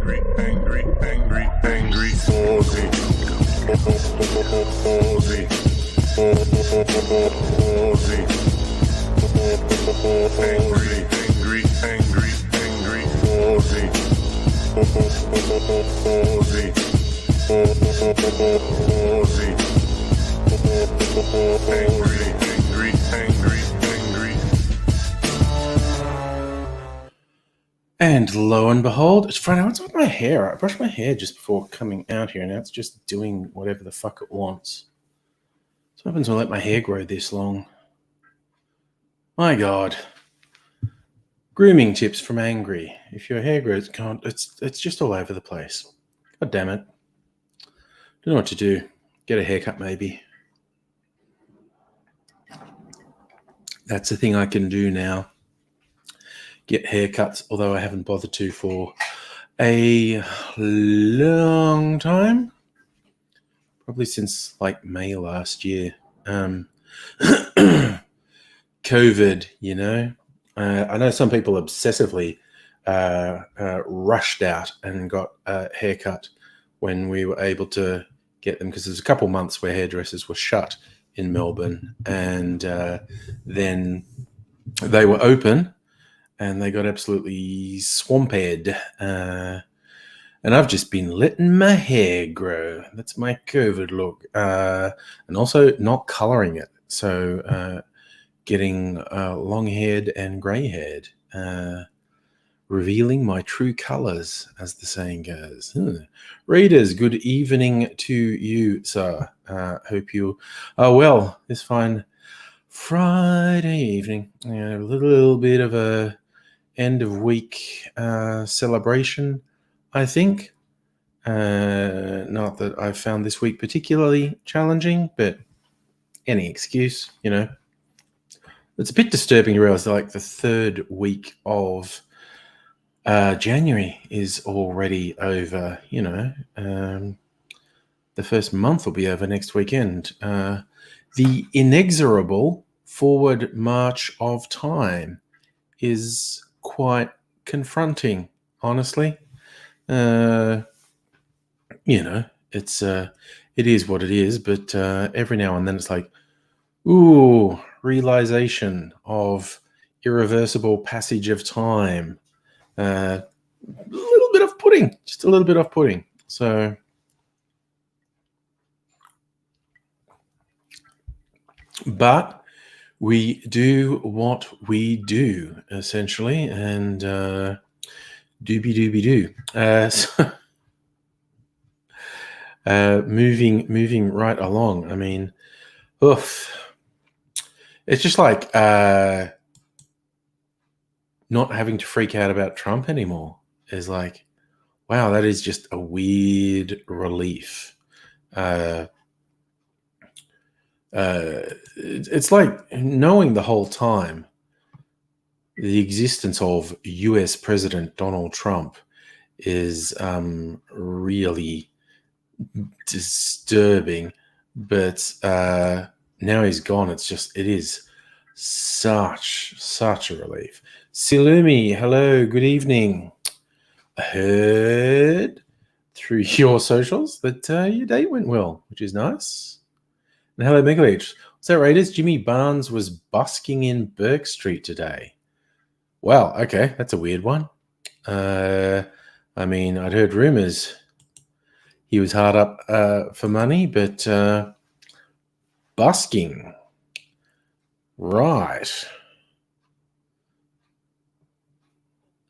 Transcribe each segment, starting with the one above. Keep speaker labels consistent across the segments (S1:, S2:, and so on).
S1: Aussie.
S2: And lo and behold, it's Friday. What's with my hair? I brushed my hair just before coming out here, and now it's just doing whatever the fuck it wants. So what happens when I let my hair grow this long? My God. Grooming tips from Angry. If your hair grows, it's just all over the place. God damn it. Don't know what to do. Get a haircut, maybe. That's the thing I can do now. Get haircuts, although I haven't bothered to for a long time. Probably since like May last year. COVID, you know. I know some people obsessively rushed out and got a haircut when we were able to get them, because there's a couple months where hairdressers were shut in Melbourne, and then they were open and they got absolutely swamped. And I've just been letting my hair grow. That's my COVID look. And also not colouring it. So getting long-haired and grey-haired. Revealing my true colours, as the saying goes. Readers, good evening to you, sir. Hope you are well this fine Friday evening. A little bit of a end of week celebration, I think. Not that I found this week particularly challenging, but any excuse, you know. It's a bit disturbing to realize that like the third week of January is already over, you know. The first month will be over next weekend. The inexorable forward march of time is quite confronting, honestly. You know, it is what it is, but every now and then it's like, ooh, realization of irreversible passage of time. A little bit off-putting, just a little bit off-putting. So, but we do what we do, essentially, and doobie-doobie-doo. Moving right along. I mean, it's just like not having to freak out about Trump anymore is like, wow, that is just a weird relief. It's like knowing the whole time the existence of US President Donald Trump is really disturbing, but now he's gone. It is such a relief. Silumi, hello, good evening. I heard through your socials that your date went well, which is nice. And hello, Megalich. What's that, Raiders? Jimmy Barnes was busking in Burke Street today. Well, okay, that's a weird one. I mean, I'd heard rumors he was hard up for money, but busking, right?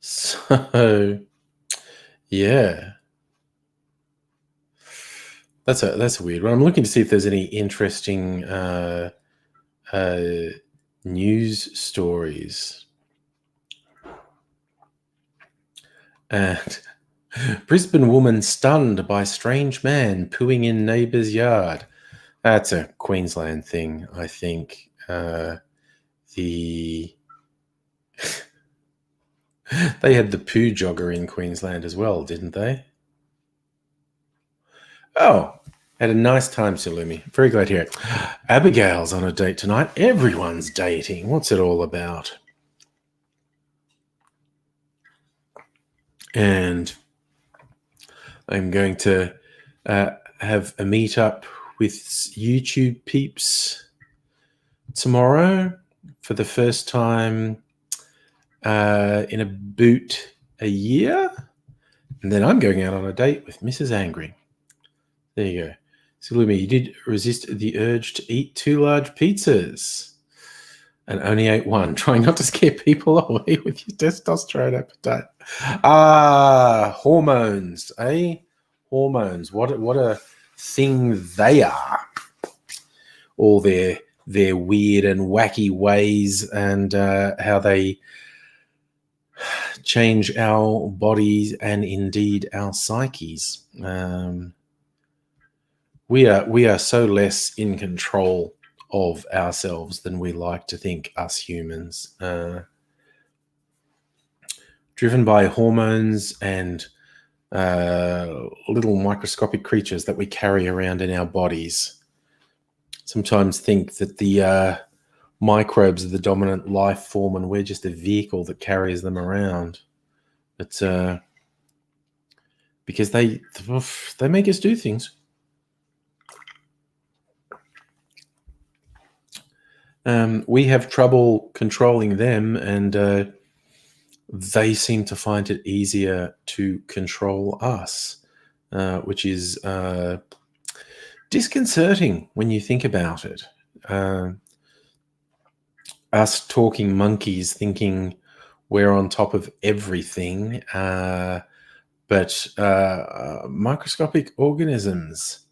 S2: So, yeah, that's a weird one. I'm looking to see if there's any interesting news stories. And Brisbane woman stunned by strange man pooing in neighbour's yard. That's a Queensland thing, I think. They had the poo jogger in Queensland as well, didn't they? Oh, had a nice time, Salumi. Very glad to hear it. Abigail's on a date tonight. Everyone's dating. What's it all about? And I'm going to have a meetup with YouTube peeps tomorrow for the first time in about a year. And then I'm going out on a date with Mrs. Angry. There you go. So, Lumi, you did resist the urge to eat 2 large pizzas and only ate 1, trying not to scare people away with your testosterone appetite. Hormones, eh? Hormones. What a thing they are. All their weird and wacky ways and how they change our bodies and indeed our psyches. We are so less in control of ourselves than we like to think, us humans. Driven by hormones and little microscopic creatures that we carry around in our bodies. Sometimes think that the microbes are the dominant life form and we're just a vehicle that carries them around. But because they make us do things. We have trouble controlling them, and they seem to find it easier to control us, which is disconcerting when you think about it. Us talking monkeys thinking we're on top of everything, but microscopic organisms,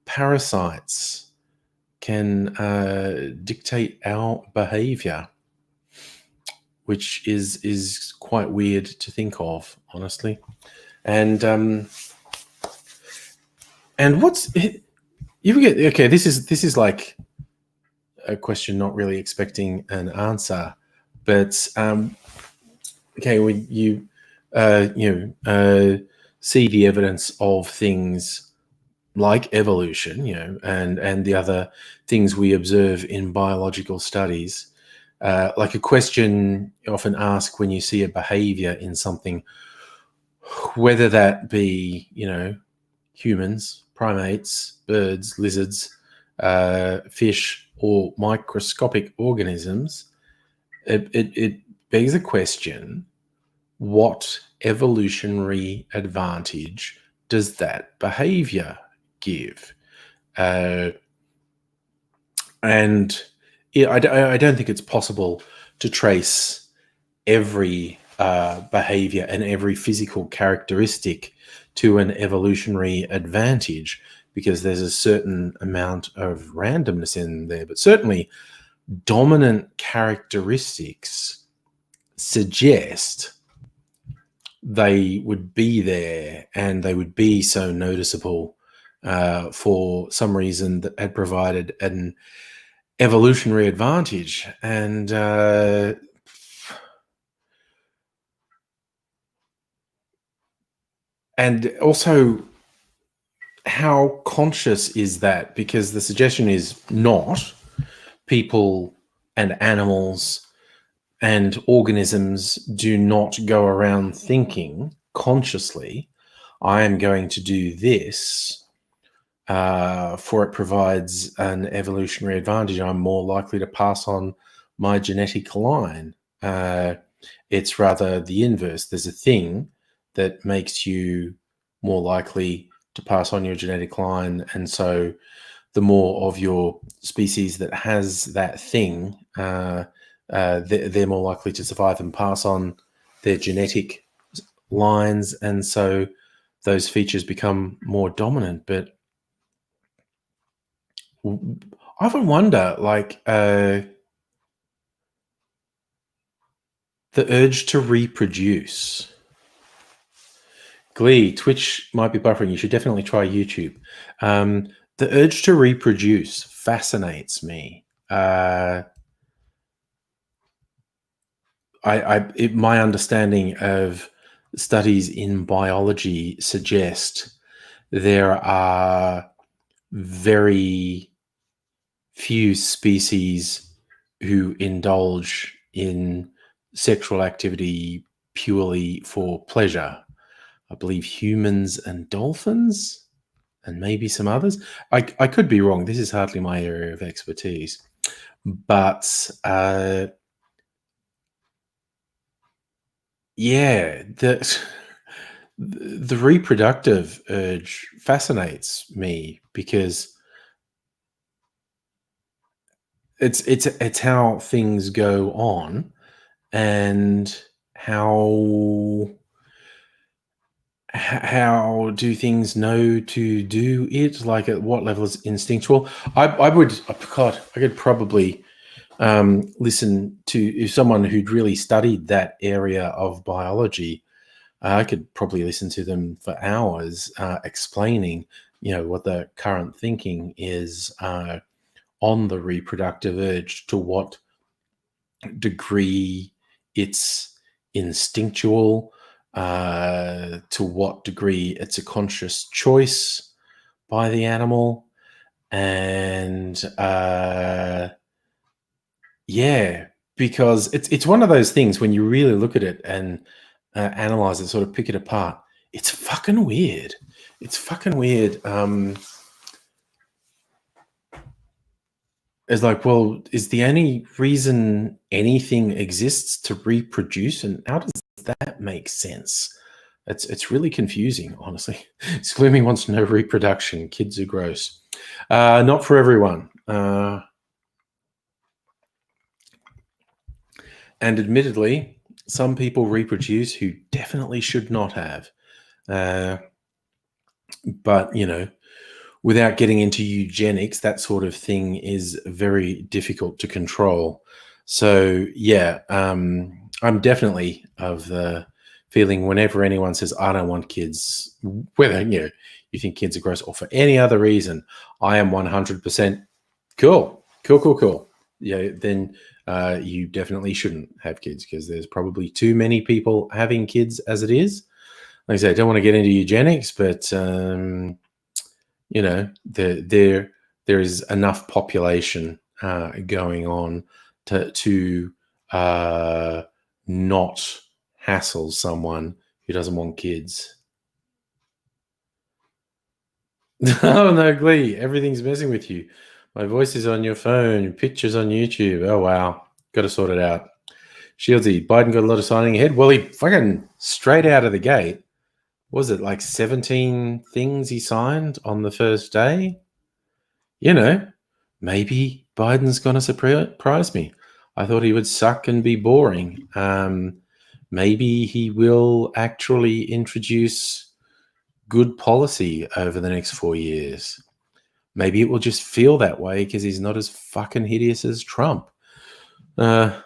S2: parasites, can dictate our behavior, which is quite weird to think of, honestly. And what's you forget? Okay, this is like a question not really expecting an answer, but okay, when you see the evidence of things like evolution, and the other things we observe in biological studies, like a question you often ask when you see a behavior in something, whether that be, humans, primates, birds, lizards, fish, or microscopic organisms, it begs a question: what evolutionary advantage does that behavior give? And I don't think it's possible to trace every behavior and every physical characteristic to an evolutionary advantage, because there's a certain amount of randomness in there. But certainly dominant characteristics suggest they would be there and they would be so noticeable for some reason that had provided an evolutionary advantage. And also, how conscious is that? Because the suggestion is not. People and animals and organisms do not go around thinking consciously, I am going to do this, for it provides an evolutionary advantage. I'm more likely to pass on my genetic line. It's rather the inverse. There's a thing that makes you more likely to pass on your genetic line, and so the more of your species that has that thing, they're more likely to survive and pass on their genetic lines, and so those features become more dominant. But I often wonder, like, the urge to reproduce. Glee, Twitch might be buffering. You should definitely try YouTube. The urge to reproduce fascinates me. My understanding of studies in biology suggest there are very few species who indulge in sexual activity purely for pleasure. I believe humans and dolphins, and maybe some others. I could be wrong. This is hardly my area of expertise. But yeah, the reproductive urge fascinates me because it's how things go on, and how do things know to do it? Like, at what level is instinctual? I would, God, I could probably listen to, if someone who'd really studied that area of biology. I could probably listen to them for hours explaining, what the current thinking is on the reproductive urge, to what degree it's instinctual, to what degree it's a conscious choice by the animal. And yeah, because it's one of those things, when you really look at it and analyze it, sort of pick it apart, it's fucking weird. It's fucking weird. It's like, well, is the only reason anything exists to reproduce? And how does that make sense? It's really confusing, honestly. Sloomy wants to know reproduction. Kids are gross. Not for everyone. And admittedly, some people reproduce who definitely should not have. But, without getting into eugenics, that sort of thing is very difficult to control. So, yeah, I'm definitely of the feeling, whenever anyone says, I don't want kids, whether, you think kids are gross or for any other reason, I am 100% cool. Yeah, then you definitely shouldn't have kids, because there's probably too many people having kids as it is. Like I say, I don't want to get into eugenics, but there is enough population going on to not hassle someone who doesn't want kids. Oh no, Glee! Everything's messing with you. My voice is on your phone. Pictures on YouTube. Oh wow, got to sort it out. Shieldsy, Biden got a lot of signing ahead. Well, he fucking straight out of the gate. Was it like 17 things he signed on the first day? Maybe Biden's going to surprise me. I thought he would suck and be boring. Maybe he will actually introduce good policy over the next 4 years. Maybe it will just feel that way because he's not as fucking hideous as Trump. But,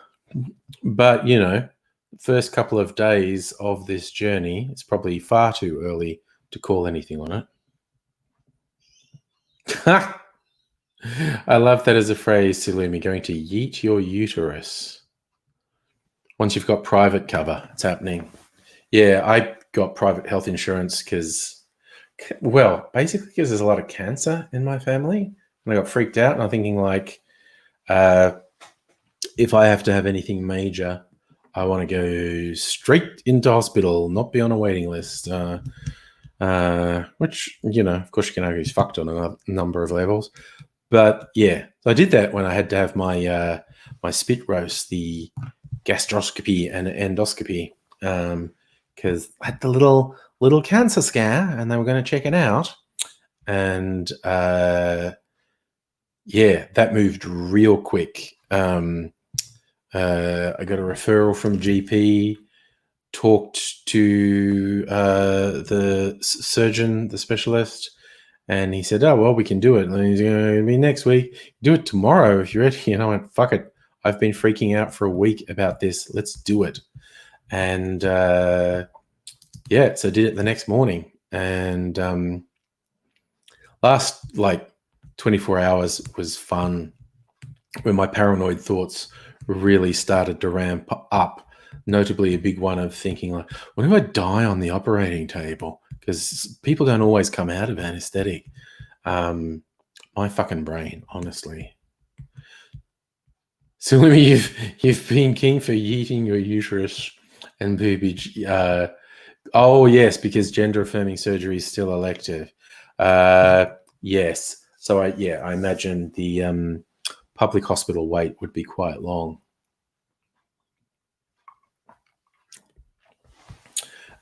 S2: first couple of days of this journey, it's probably far too early to call anything on it. I love that as a phrase, Salumi, going to yeet your uterus. Once you've got private cover, it's happening. Yeah, I got private health insurance basically because there's a lot of cancer in my family. And I got freaked out, and I'm thinking, like, if I have to have anything major, I want to go straight into hospital, not be on a waiting list. Which, of course you can argue is fucked on a number of levels. But yeah, so I did that when I had to have my my spit roast, the gastroscopy and endoscopy, because I had the little cancer scare, and they were going to check it out. And yeah, that moved real quick. I got a referral from GP, talked to the surgeon, the specialist, and he said, oh, well, we can do it. And he's going to be next week. Do it tomorrow if you're ready. And I went, fuck it. I've been freaking out for a week about this. Let's do it. And yeah, so I did it the next morning. And last 24 hours was fun, when my paranoid thoughts really started to ramp up. Notably, a big one of thinking, like, what if I die on the operating table? Because people don't always come out of anesthetic. My fucking brain, honestly. So you've been keen for yeeting your uterus and boobage Oh, yes, because gender affirming surgery is still elective. Yes. So I imagine the public hospital wait would be quite long.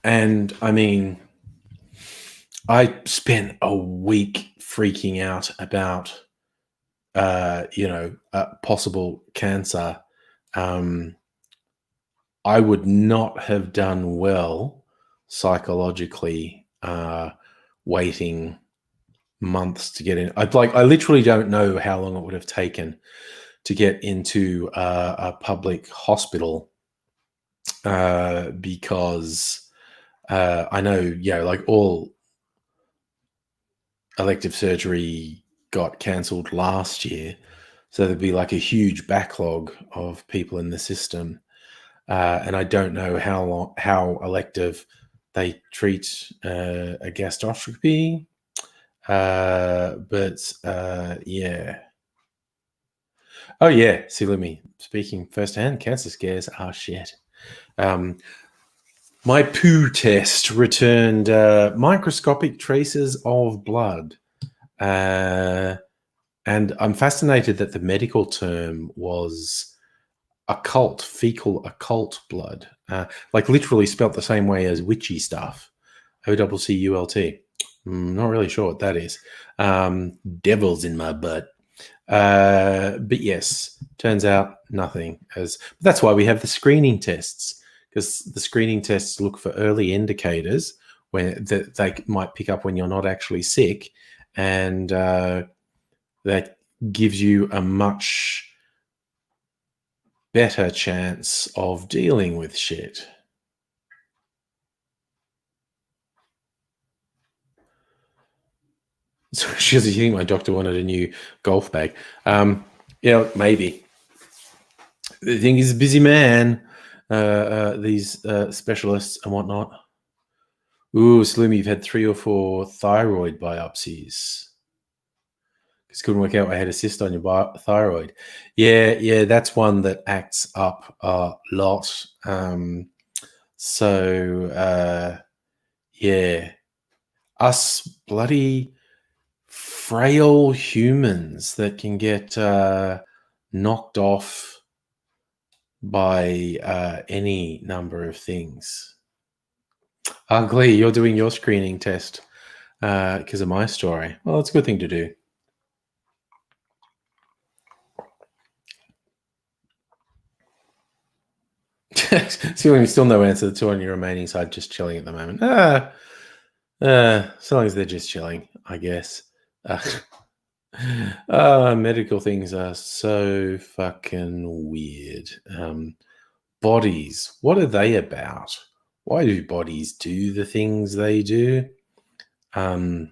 S2: And I mean, I spent a week freaking out about, possible cancer. I would not have done well psychologically waiting months to get in. I literally don't know how long it would have taken to get into a public hospital because I know, like all elective surgery got cancelled last year. So there'd be like a huge backlog of people in the system. And I don't know how elective they treat a gastroscopy. But yeah. Oh yeah, see, let me speaking firsthand. Cancer scares are shit. My poo test returned microscopic traces of blood, and I'm fascinated that the medical term was occult, fecal occult blood, like literally spelt the same way as witchy stuff. OCCULT. Not really sure what that is. Devils in my butt. But yes, turns out nothing. That's why we have the screening tests, because the screening tests look for early indicators that they might pick up when you're not actually sick, and that gives you a much better chance of dealing with shit. So she was thinking my doctor wanted a new golf bag. Maybe. The thing is, busy man. These specialists and whatnot. Ooh, Slim, you've had 3 or 4 thyroid biopsies. Just couldn't work out why I had a cyst on your thyroid. Yeah, that's one that acts up a lot. Yeah, us bloody frail humans that can get knocked off by any number of things. Ugly, you're doing your screening test because of my story. Well, it's a good thing to do. Still no answer. The 2 on your remaining side just chilling at the moment. So long as they're just chilling, I guess. Medical things are so fucking weird. Bodies, what are they about? Why do bodies do the things they do? Because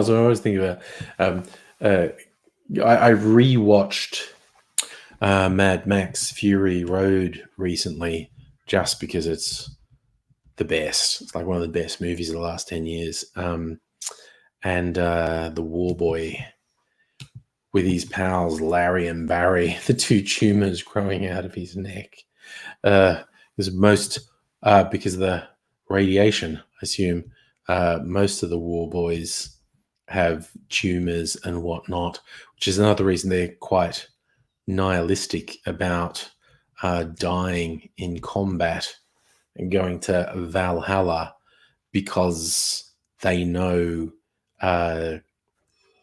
S2: I always think about. I rewatched Mad Max Fury Road recently, just because it's the best. It's like one of the best movies of the last 10 years. And the War Boy with his pals Larry and Barry, the 2 tumors growing out of his neck. Because of the radiation, I assume, most of the War Boys have tumors and whatnot, which is another reason they're quite nihilistic about dying in combat and going to Valhalla, because they know they're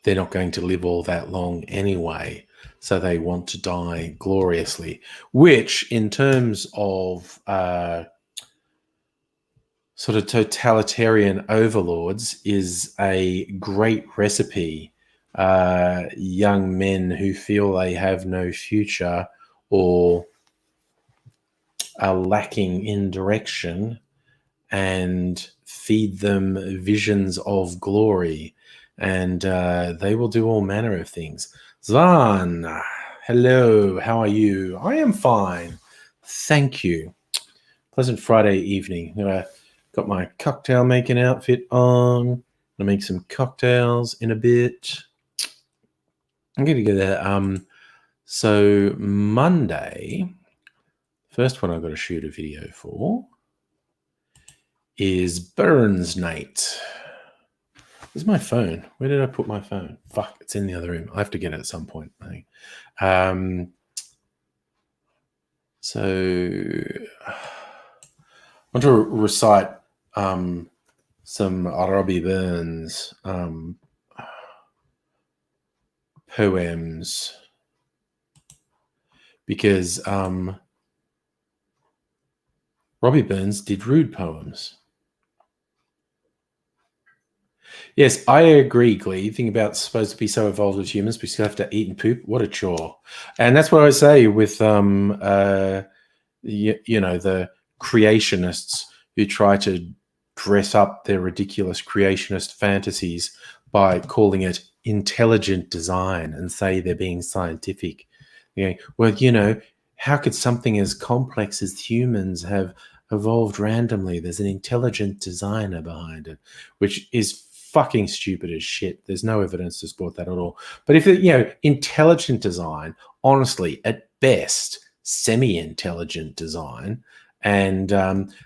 S2: not going to live all that long anyway. So they want to die gloriously, which in terms of sort of totalitarian overlords is a great recipe. Young men who feel they have no future or are lacking in direction, and feed them visions of glory, and they will do all manner of things. Zvan, hello, how are you? I am fine, thank you. Pleasant Friday evening. Got my cocktail making outfit on. I'm gonna make some cocktails in a bit. I'm gonna go there. So Monday, first one I've got to shoot a video for is Burns Night. Where's my phone? Where did I put my phone? Fuck, it's in the other room. I have to get it at some point, I think. So I want to recite some Robbie Burns poems because Robbie Burns did rude poems. Yes, I agree, Glee. Think about supposed to be so evolved as humans, we still have to eat and poop. What a chore. And that's what I say with the creationists who try to dress up their ridiculous creationist fantasies by calling it intelligent design and say they're being scientific. Well, how could something as complex as humans have evolved randomly? There's an intelligent designer behind it, which is fucking stupid as shit. There's no evidence to support that at all. But if intelligent design, honestly, at best, semi-intelligent design, and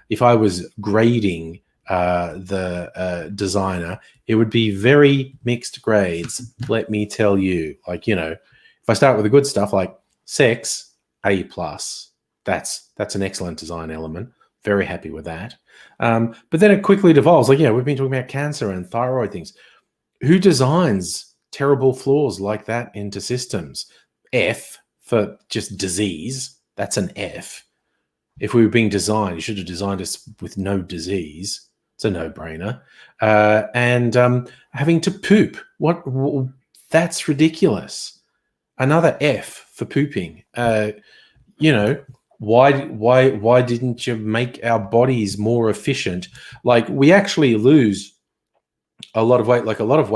S2: if I was grading the designer, it would be very mixed grades. Let me tell you, if I start with the good stuff like sex, A+. That's an excellent design element. Very happy with that. But then it quickly devolves. We've been talking about cancer and thyroid things. Who designs terrible flaws like that into systems? F for just disease. That's an F. If we were being designed, you should have designed us with no disease. It's a no-brainer. And having to poop. That's ridiculous. Another F for pooping. Why didn't you make our bodies more efficient? We actually lose a lot of weight. A lot of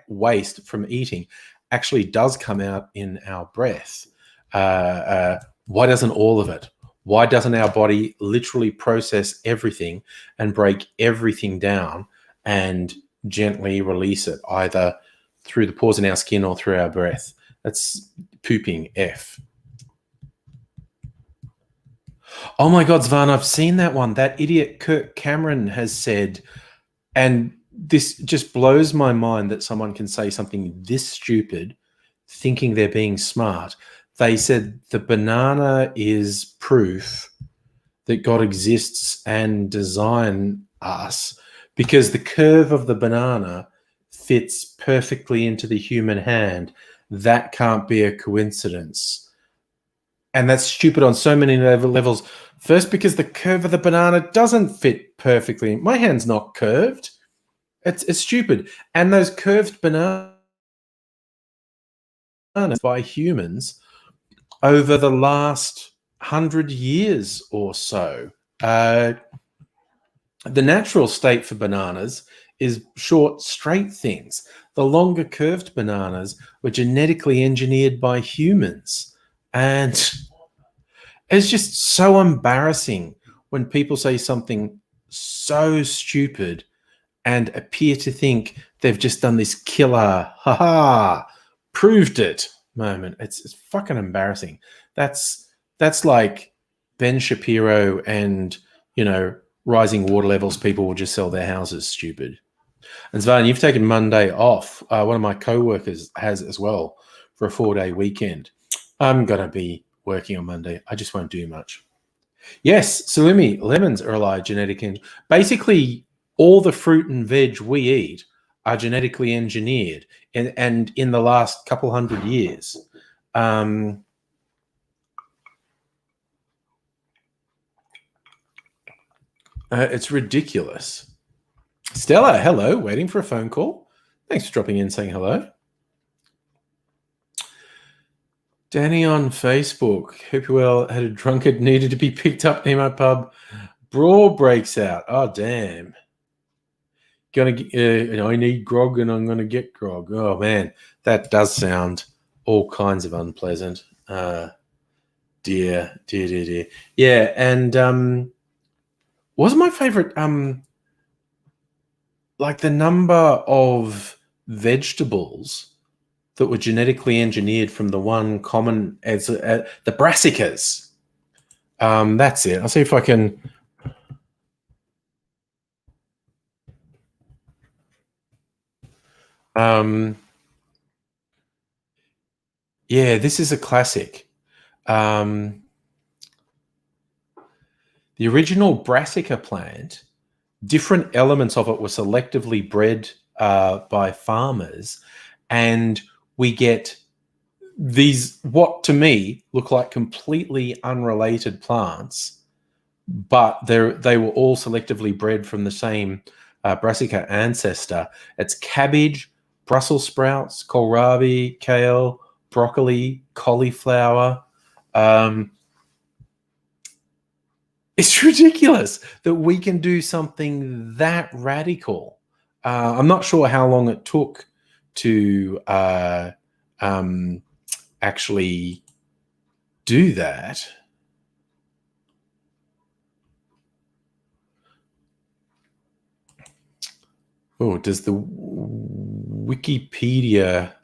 S2: waste from eating actually does come out in our breath. Why doesn't all of it? Why doesn't our body literally process everything and break everything down and gently release it either through the pores in our skin or through our breath? That's pooping F. Oh my God, Zvan, I've seen that one. That idiot Kirk Cameron has said, and this just blows my mind that someone can say something this stupid thinking they're being smart. They said the banana is proof that God exists and designed us because the curve of the banana fits perfectly into the human hand. That can't be a coincidence. And that's stupid on so many levels. First, because the curve of the banana doesn't fit perfectly. My hand's not curved. It's stupid. And those curved bananas by humans over the last 100 years or so. The natural state for bananas is short, straight things. The longer curved bananas were genetically engineered by humans. And it's just so embarrassing when people say something so stupid and appear to think they've just done this killer, proved it moment. It's fucking embarrassing. That's like Ben Shapiro and, rising water levels, people will just sell their houses stupid. And Zvan, you've taken Monday off. One of my co-workers has as well for a 4-day weekend. I'm going to be working on Monday. I just won't do much. Yes, Salumi, lemons are allowed genetic. Basically, all the fruit and veg we eat are genetically engineered. And in the last couple hundred years. It's ridiculous. Stella, hello. Waiting for a phone call. Thanks for dropping in and saying hello. Danny on Facebook. Hope you well. Had a drunkard needed to be picked up near my pub. Brawl breaks out. Oh, damn. I need grog and I'm going to get grog. Oh, man. That does sound all kinds of unpleasant. Dear. Yeah, and wasn't my favorite the number of vegetables that were genetically engineered from the one common as the brassicas. That's it. I'll see if I can. Yeah, this is a classic. The original brassica plant, different elements of it were selectively bred by farmers, and we get these, what to me look like completely unrelated plants, but they were all selectively bred from the same brassica ancestor. It's cabbage, Brussels sprouts, kohlrabi, kale, broccoli, cauliflower. It's ridiculous that we can do something that radical. I'm not sure how long it took to actually do that. Oh, does the Wikipedia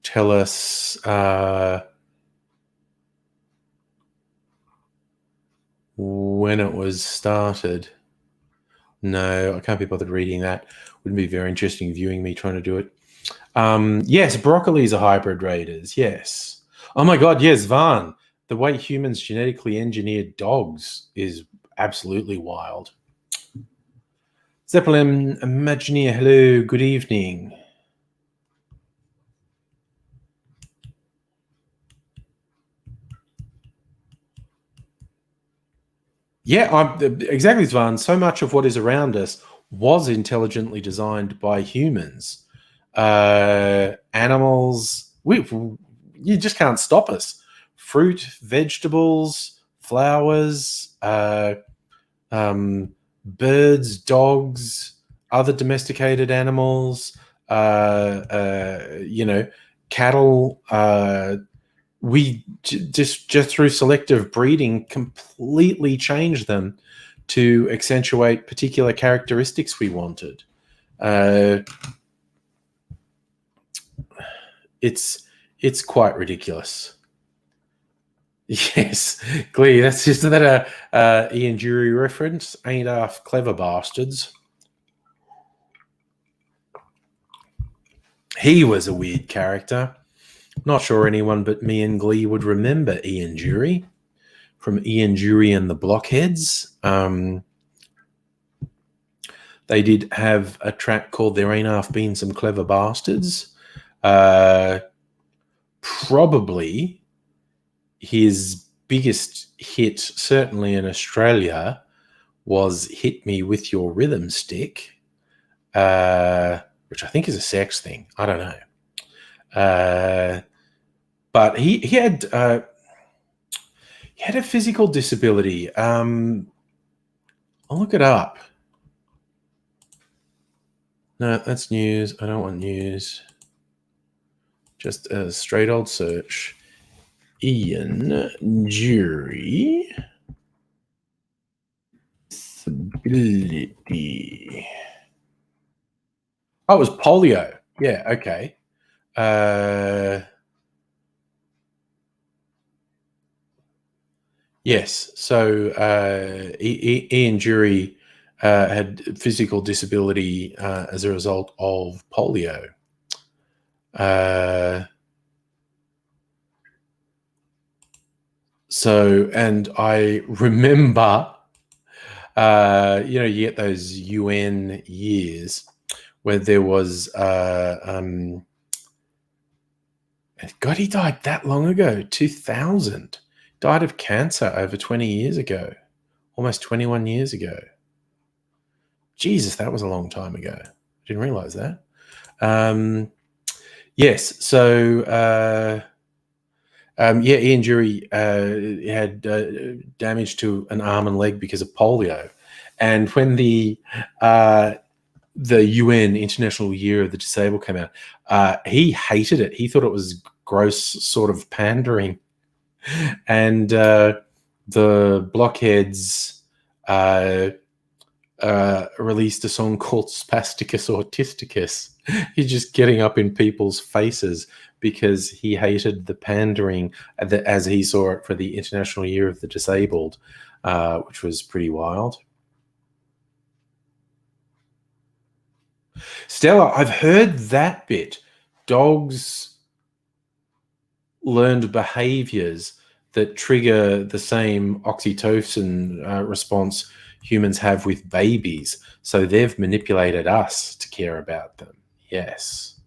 S2: tell us when it was started? No, I can't be bothered reading that. Wouldn't be very interesting viewing me trying to do it. Yes, broccoli's a hybrid raiders. Yes. Oh my God, yes, Van. The way humans genetically engineered dogs is absolutely wild. Zeppelin Imagineer, hello, good evening. Yeah, exactly, Svan. So much of what is around us was intelligently designed by humans. Animals, you just can't stop us. Fruit, vegetables, flowers, birds, dogs, other domesticated animals, cattle. We just through selective breeding completely changed them to accentuate particular characteristics we wanted. It's quite ridiculous. Yes, Glee. That's just that Ian Jury reference. Ain't half clever bastards. He was a weird character. Not sure anyone but me and Glee would remember Ian Jury from Ian Jury and the Blockheads. They did have a track called There Ain't Half Been Some Clever Bastards. Probably his biggest hit, certainly in Australia, was Hit Me With Your Rhythm Stick, which I think is a sex thing. I don't know. But he had a physical disability. I'll look it up. No, that's news. I don't want news. Just a straight old search. Ian Jury disability. Oh, it was polio. Yeah, okay. Yes, so Ian Jury had physical disability as a result of polio. So, and I remember, you get those UN years where there was, God, he died that long ago, 2000. Died of cancer over 20 years ago, almost 21 years ago. Jesus, that was a long time ago. I didn't realize that. Yes, so Ian Jury had damage to an arm and leg because of polio, and when the UN International Year of the Disabled came out, he hated it. He thought it was gross sort of pandering, and the Blockheads released a song called Spasticus Autisticus. He's just getting up in people's faces because he hated the pandering as he saw it for the International Year of the Disabled, which was pretty wild. Stella, I've heard that bit. Dogs learned behaviors that trigger the same oxytocin response humans have with babies. So they've manipulated us to care about them. Yes.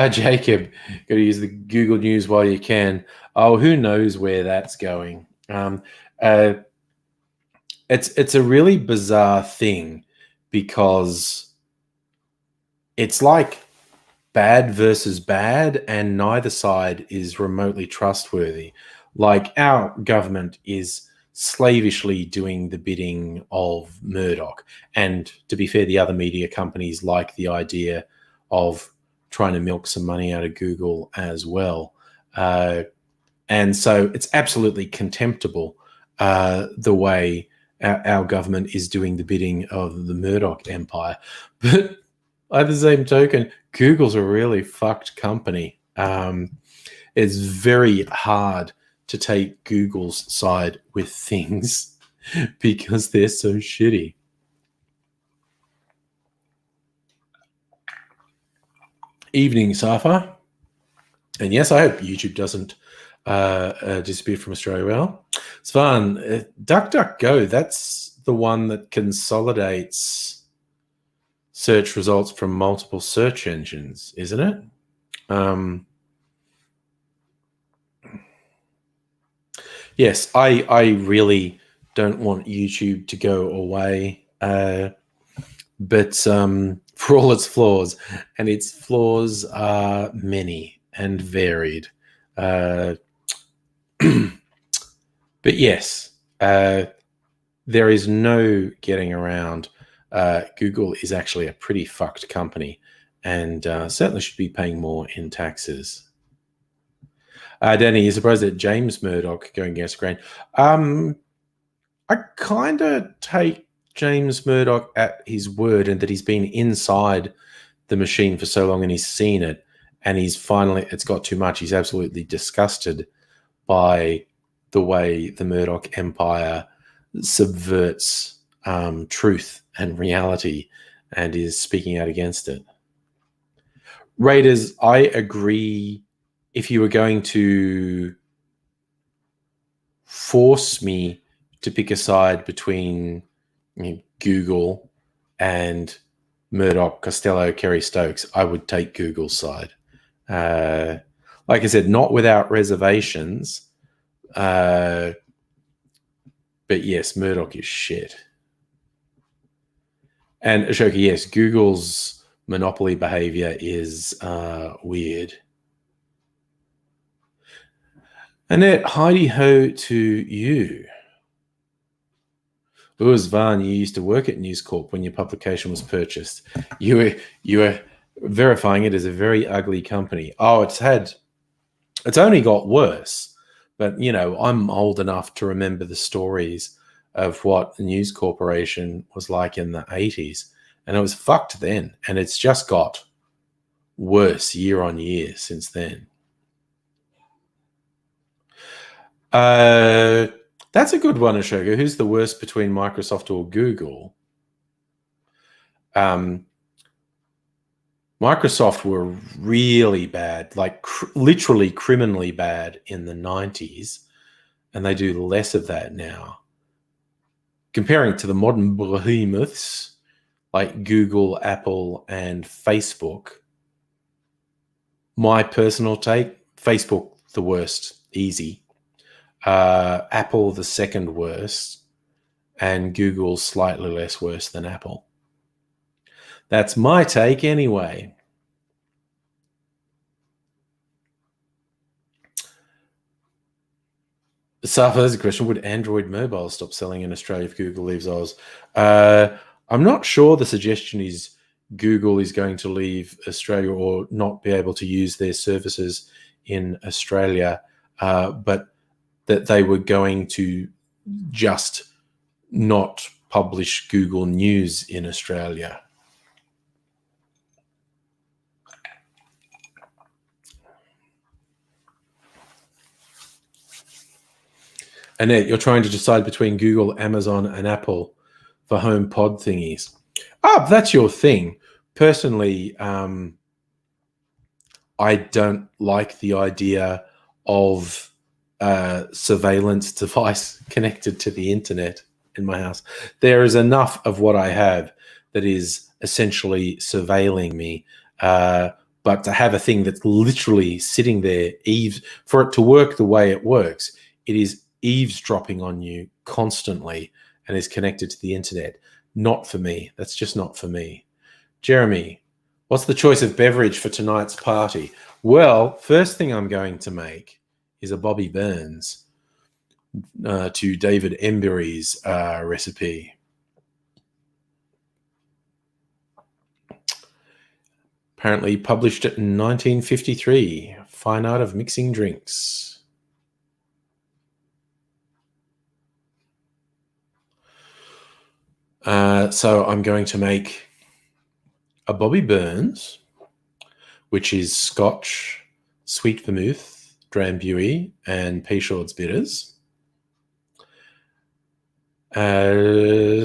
S2: Jacob, got to use the Google News while you can. Oh, who knows where that's going? It's a really bizarre thing because it's like bad versus bad, and neither side is remotely trustworthy. Like, our government is slavishly doing the bidding of Murdoch. And to be fair, the other media companies like the idea of trying to milk some money out of Google as well. And so it's absolutely contemptible the way our government is doing the bidding of the Murdoch empire. But by the same token, Google's a really fucked company. It's very hard to take Google's side with things because they're so shitty. Evening, Safa. And yes, I hope YouTube doesn't disappear from Australia. Well, Svan, DuckDuckGo, that's the one that consolidates search results from multiple search engines, isn't it? Yes, I really don't want YouTube to go away, but for all its flaws, and its flaws are many and varied. But yes, there is no getting around. Google is actually a pretty fucked company, and certainly should be paying more in taxes. Danny, you're surprised at James Murdoch going against grain? I kind of take James Murdoch at his word, and that he's been inside the machine for so long and he's seen it, and he's finally, it's got too much. He's absolutely disgusted by the way the Murdoch empire subverts truth and reality, and is speaking out against it. Raiders, I agree. If you were going to force me to pick a side between Google and Murdoch, Costello, Kerry Stokes, I would take Google's side. Like I said, not without reservations. But yes, Murdoch is shit. And Ashoka, yes, Google's monopoly behavior is weird. Annette, Heidi ho to you. Urs Van, you used to work at News Corp when your publication was purchased. You were verifying it as a very ugly company. Oh, it's only got worse. But, I'm old enough to remember the stories of what News Corporation was like in the 80s. And it was fucked then. And it's just got worse year on year since then. That's a good one, Ashoka. Who's the worst between Microsoft or Google? Microsoft were really bad, like literally criminally bad in the 90s, and they do less of that now. Comparing to the modern behemoths like Google, Apple, and Facebook, my personal take, Facebook the worst, easy. Apple the second worst, and Google slightly less worse than Apple. That's my take anyway. Safa, there's a question. Would Android mobile stop selling in Australia if Google leaves Oz? I'm not sure the suggestion is Google is going to leave Australia or not be able to use their services in Australia, but that they were going to just not publish Google News in Australia. Annette, you're trying to decide between Google, Amazon, and Apple for home pod thingies. Oh, that's your thing. Personally, I don't like the idea of a surveillance device connected to the internet in my house. There is enough of what I have that is essentially surveilling me. But to have a thing that's literally sitting there, for it to work the way it works, it is eavesdropping on you constantly and is connected to the internet. Not for me. That's just not for me. Jeremy, what's the choice of beverage for tonight's party? Well, first thing I'm going to make is a Bobby Burns to David Embury's recipe. Apparently published it in 1953. Fine Art of Mixing Drinks. So I'm going to make a Bobby Burns, which is Scotch, sweet vermouth, Drambuie, and Peychaud's bitters.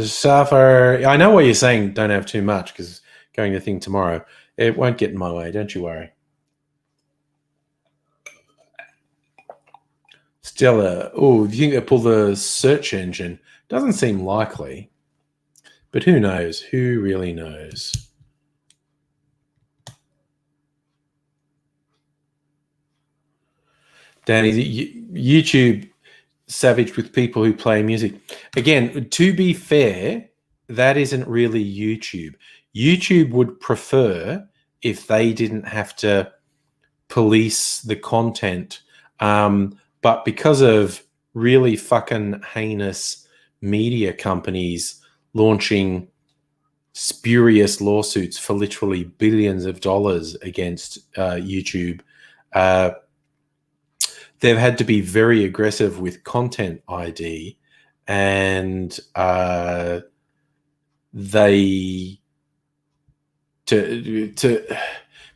S2: Safar, I know what you're saying, don't have too much, because going to the thing tomorrow. It won't get in my way, don't you worry. Stella, oh, do you think they'll pull the search engine? Doesn't seem likely. But who knows? Who really knows? Danny, YouTube savage with people who play music. Again, to be fair, that isn't really YouTube. YouTube would prefer if they didn't have to police the content. But because of really fucking heinous media companies launching spurious lawsuits for literally billions of dollars against YouTube, they've had to be very aggressive with content ID, and to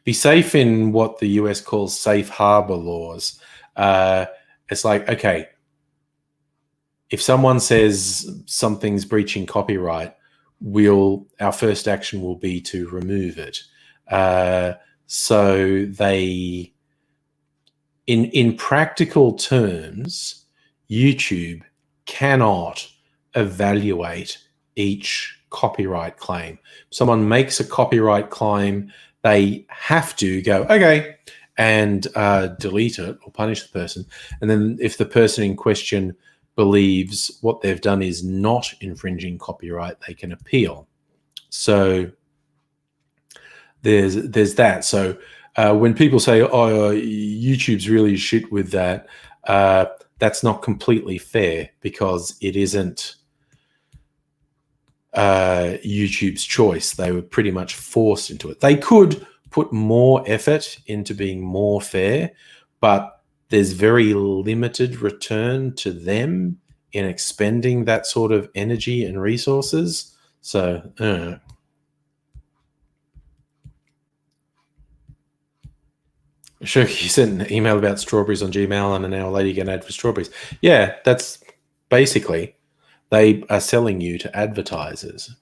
S2: be safe in what the US calls safe harbor laws. It's like, okay, if someone says something's breaching copyright, our first action will be to remove it. So they, in practical terms, YouTube cannot evaluate each copyright claim. Someone makes a copyright claim, they have to go, okay, and delete it or punish the person. And then if the person in question believes what they've done is not infringing copyright, they can appeal. So there's that. So when people say, oh, YouTube's really shit with that, that's not completely fair, because it isn't YouTube's choice. They were pretty much forced into it. They could put more effort into being more fair, but there's very limited return to them in expending that sort of energy and resources. So, sure, you sent an email about strawberries on Gmail, and an hour later you get an ad for strawberries. Yeah, that's basically, they are selling you to advertisers.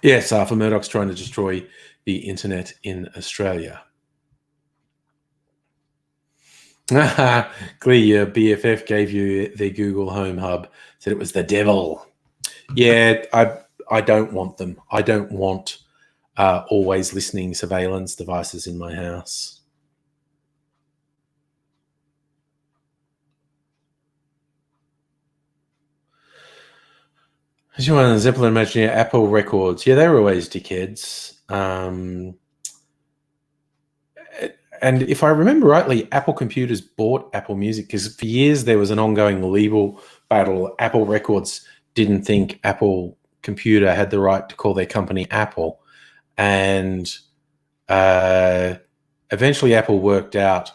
S2: Yes, Arthur Murdoch's trying to destroy the internet in Australia. Glee, your BFF gave you the Google Home Hub, said it was the devil. Yeah, I don't want them. I don't want always listening surveillance devices in my house. As you want, Zeppelin Imagineer, Apple Records. Yeah, they were always dickheads. And if I remember rightly, Apple Computers bought Apple Music, because for years there was an ongoing legal battle. Apple Records didn't think Apple Computer had the right to call their company Apple. And eventually Apple worked out,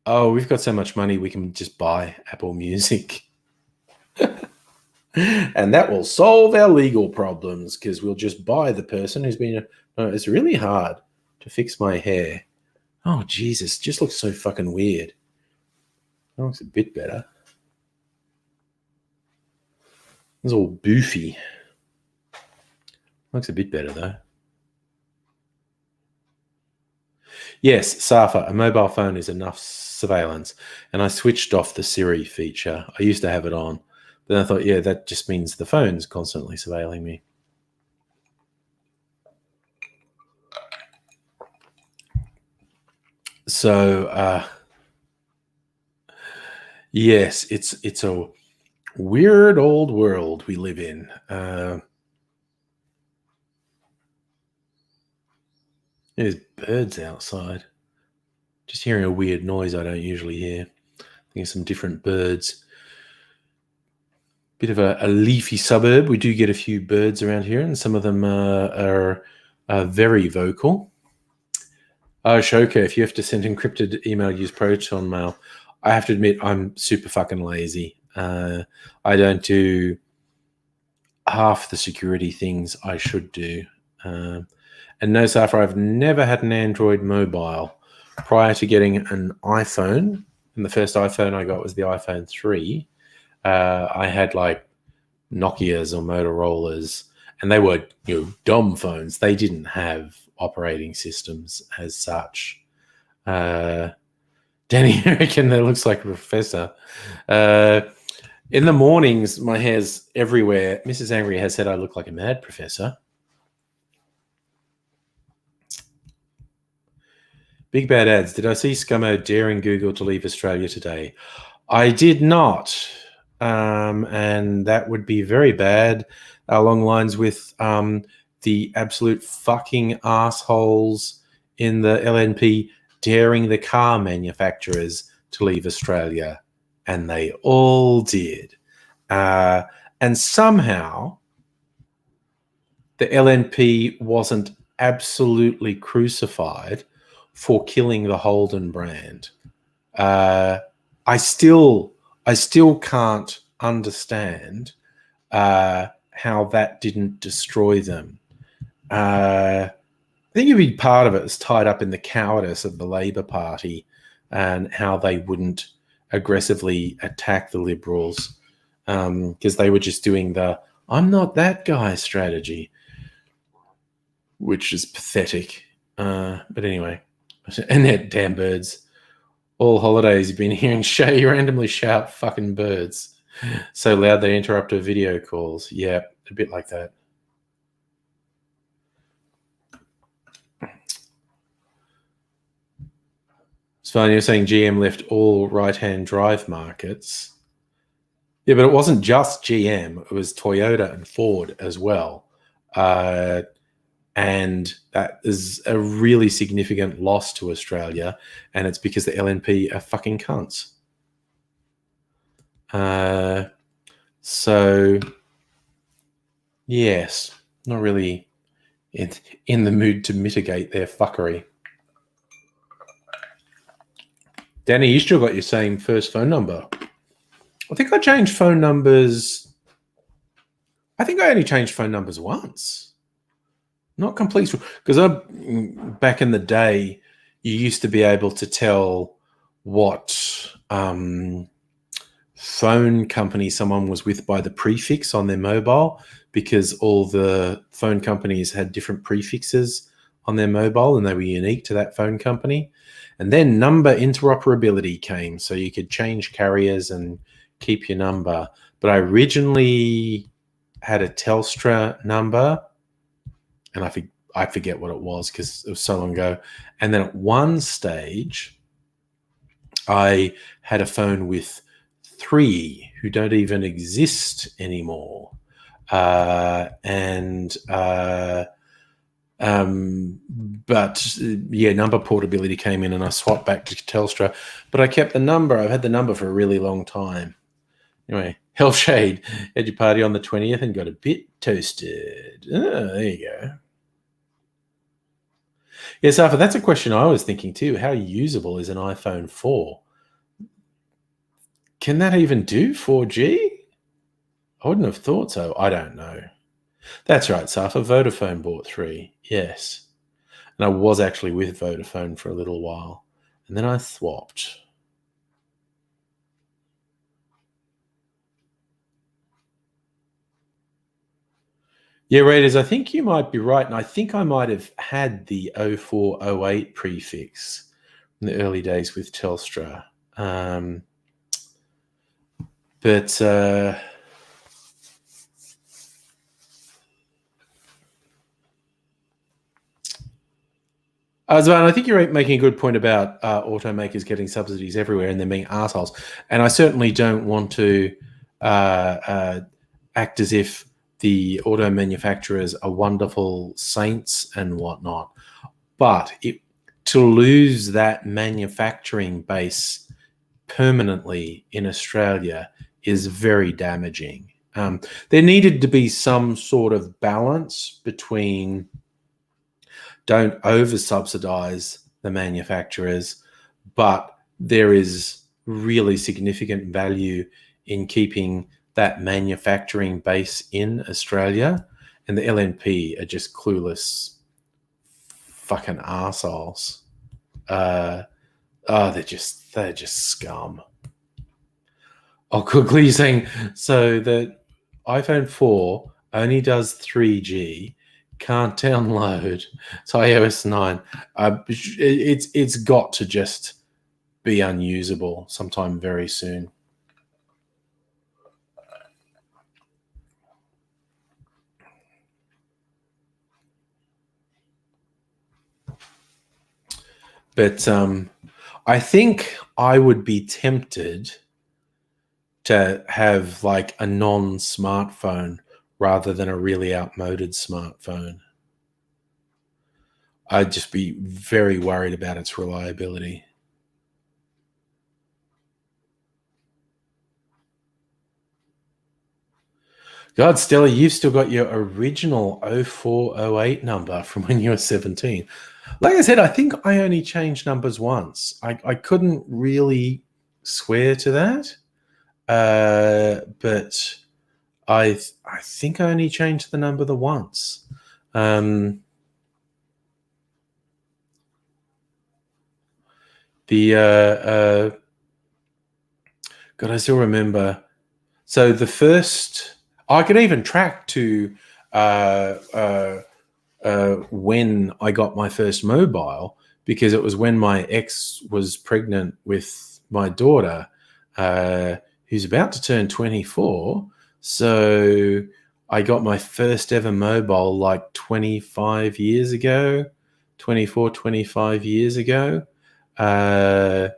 S2: oh, we've got so much money, we can just buy Apple Music. And that will solve our legal problems, because we'll just buy the person who's been... No, it's really hard to fix my hair. Oh, Jesus, just looks so fucking weird. That looks a bit better. It's all boofy. Looks a bit better though. Yes, Safa, a mobile phone is enough surveillance. And I switched off the Siri feature. I used to have it on. Then I thought, yeah, that just means the phone's constantly surveilling me. So, yes, it's a weird old world we live in. There's birds outside. Just hearing a weird noise I don't usually hear. I think some different birds. Bit of a leafy suburb. We do get a few birds around here, and some of them are very vocal. Shoka, if you have to send encrypted email, use Proton Mail. I have to admit, I'm super fucking lazy. I don't do half the security things I should do. And no, Safa, I've never had an Android mobile. Prior to getting an iPhone, and the first iPhone I got was the iPhone 3, I had like Nokias or Motorola's, and they were dumb phones. They didn't have operating systems as such. Danny reckon that looks like a professor. In the mornings, my hair's everywhere. Mrs. Angry has said I look like a mad professor. Big bad ads. Did I see Scummo daring Google to leave Australia today? I did not. And that would be very bad along lines with the absolute fucking assholes in the LNP daring the car manufacturers to leave Australia. And they all did. And somehow the LNP wasn't absolutely crucified for killing the Holden brand. I still can't understand how that didn't destroy them. I think a big part of it is tied up in the cowardice of the Labor Party and how they wouldn't aggressively attack the Liberals because they were just doing the "I'm not that guy" strategy, which is pathetic. But anyway, and that damn birds. All holidays you've been hearing Shay randomly shout fucking birds so loud they interrupt her video calls. Yeah, a bit like that. It's funny you're saying GM left all right-hand drive markets. Yeah, but it wasn't just GM. It was Toyota and Ford as well. And that is a really significant loss to Australia, and it's because the LNP are fucking cunts. So, yes, not really in the mood to mitigate their fuckery. Danny, you still got your same first phone number. I think I changed phone numbers. I think I only changed phone numbers once. Not completely, because back in the day, you used to be able to tell what phone company someone was with by the prefix on their mobile, because all the phone companies had different prefixes on their mobile and they were unique to that phone company. And then number interoperability came, so you could change carriers and keep your number. But I originally had a Telstra number, and I forget what it was because it was so long ago. And then at one stage, I had a phone with 3 who don't even exist anymore. But yeah, number portability came in and I swapped back to Telstra. But I kept the number. I've had the number for a really long time. Anyway, Hellshade had your party on the 20th and got a bit toasted. Oh, there you go. Yes, Arthur, that's a question I was thinking too. How usable is an iPhone 4? Can that even do 4G? I wouldn't have thought so. I don't know. That's right, Safa. Vodafone bought 3. Yes. And I was actually with Vodafone for a little while. And then I swapped. Yeah, Raiders, I think you might be right. And I think I might have had the 0408 prefix in the early days with Telstra. But Zvan, I think you're making a good point about automakers getting subsidies everywhere and them being assholes. And I certainly don't want to act as if the auto manufacturers are wonderful saints and whatnot. But to lose that manufacturing base permanently in Australia is very damaging. There needed to be some sort of balance between don't over subsidize the manufacturers, but there is really significant value in keeping that manufacturing base in Australia. And the LNP are just clueless fucking arseholes. They're just scum. Oh, quickly saying, so the iPhone 4 only does 3G, can't download to iOS 9. It's got to just be unusable sometime very soon. But I think I would be tempted to have like a non-smartphone rather than a really outmoded smartphone. I'd just be very worried about its reliability. God, Stella, you've still got your original 0408 number from when you were 17. Like I said, I think I only changed numbers once. I couldn't really swear to that. But I think I only changed the number the once. God, I still remember. So the first, I could even track to when I got my first mobile, because it was when my ex was pregnant with my daughter, who's about to turn 24. So I got my first ever mobile like 25 years ago, 24, 25 years ago. So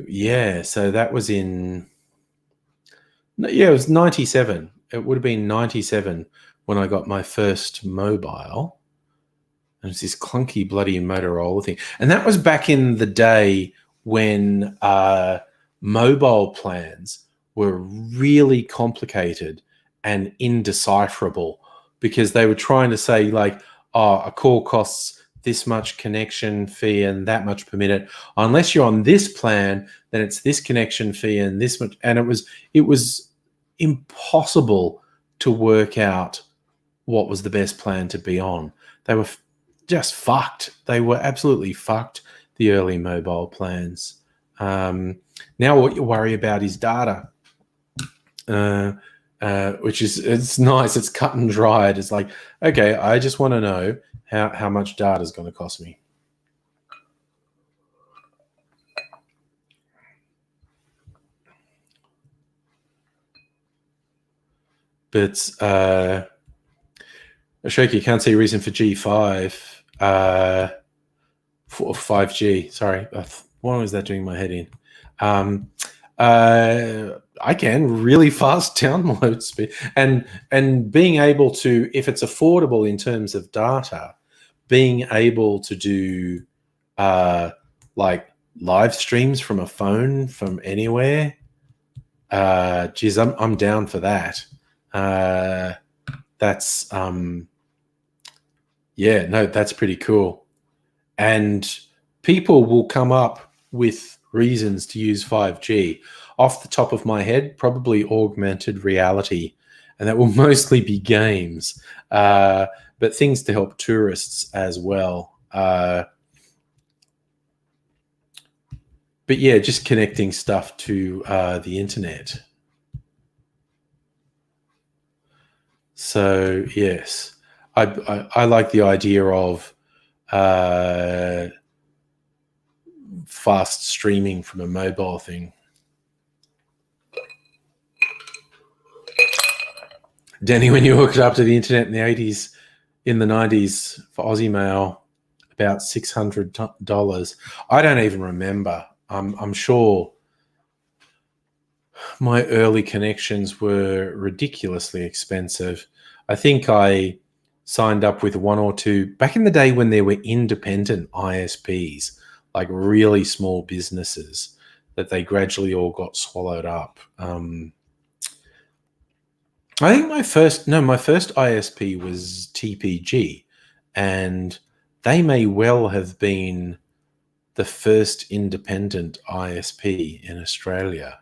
S2: that was it was 97. It would have been 97 when I got my first mobile. And it's this clunky bloody Motorola thing. And that was back in the day when mobile plans were really complicated and indecipherable, because they were trying to say like, oh, a call costs this much connection fee and that much per minute. Unless you're on this plan, then it's this connection fee and this much. And it was impossible to work out what was the best plan to be on. They were just fucked. They were absolutely fucked, the early mobile plans. Now what you worry about is data, which is, it's nice. It's cut and dried. It's like, okay, I just want to know how much data is going to cost me. But Ashoka, you can't see a reason for G5 for 5G. Sorry, what was that doing my head in? I can really fast download speed, and being able to, if it's affordable in terms of data, being able to do like live streams from a phone from anywhere. Geez, I'm down for that. That's that's pretty cool. And people will come up with reasons to use 5G. Off the top of my head, probably augmented reality, and that will mostly be games, but things to help tourists as well. But yeah, just connecting stuff to the internet. So yes, I like the idea of fast streaming from a mobile thing. Danny, when you hooked up to the internet in the 80s, in the 90s for Aussie Mail, about $600. I don't even remember. I'm sure my early connections were ridiculously expensive. I think I signed up with one or two back in the day when there were independent ISPs, like really small businesses that they gradually all got swallowed up. I think my first ISP was TPG, and they may well have been the first independent ISP in Australia.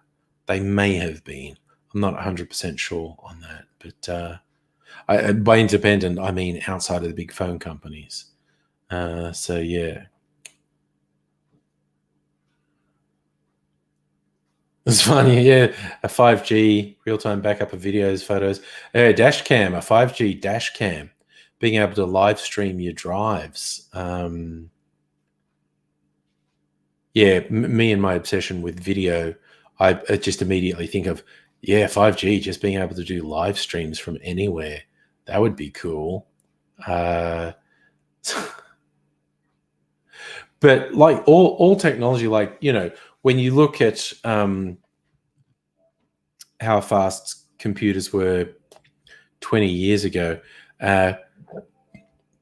S2: They may have been. I'm not 100% sure on that, but by independent, I mean outside of the big phone companies. So yeah. It's funny, yeah. A 5G real-time backup of videos, photos, dash cam, a 5G dash cam, being able to live stream your drives. Yeah, me and my obsession with video, I just immediately think of 5G, just being able to do live streams from anywhere. That would be cool. But like all technology, like when you look at how fast computers were 20 years ago,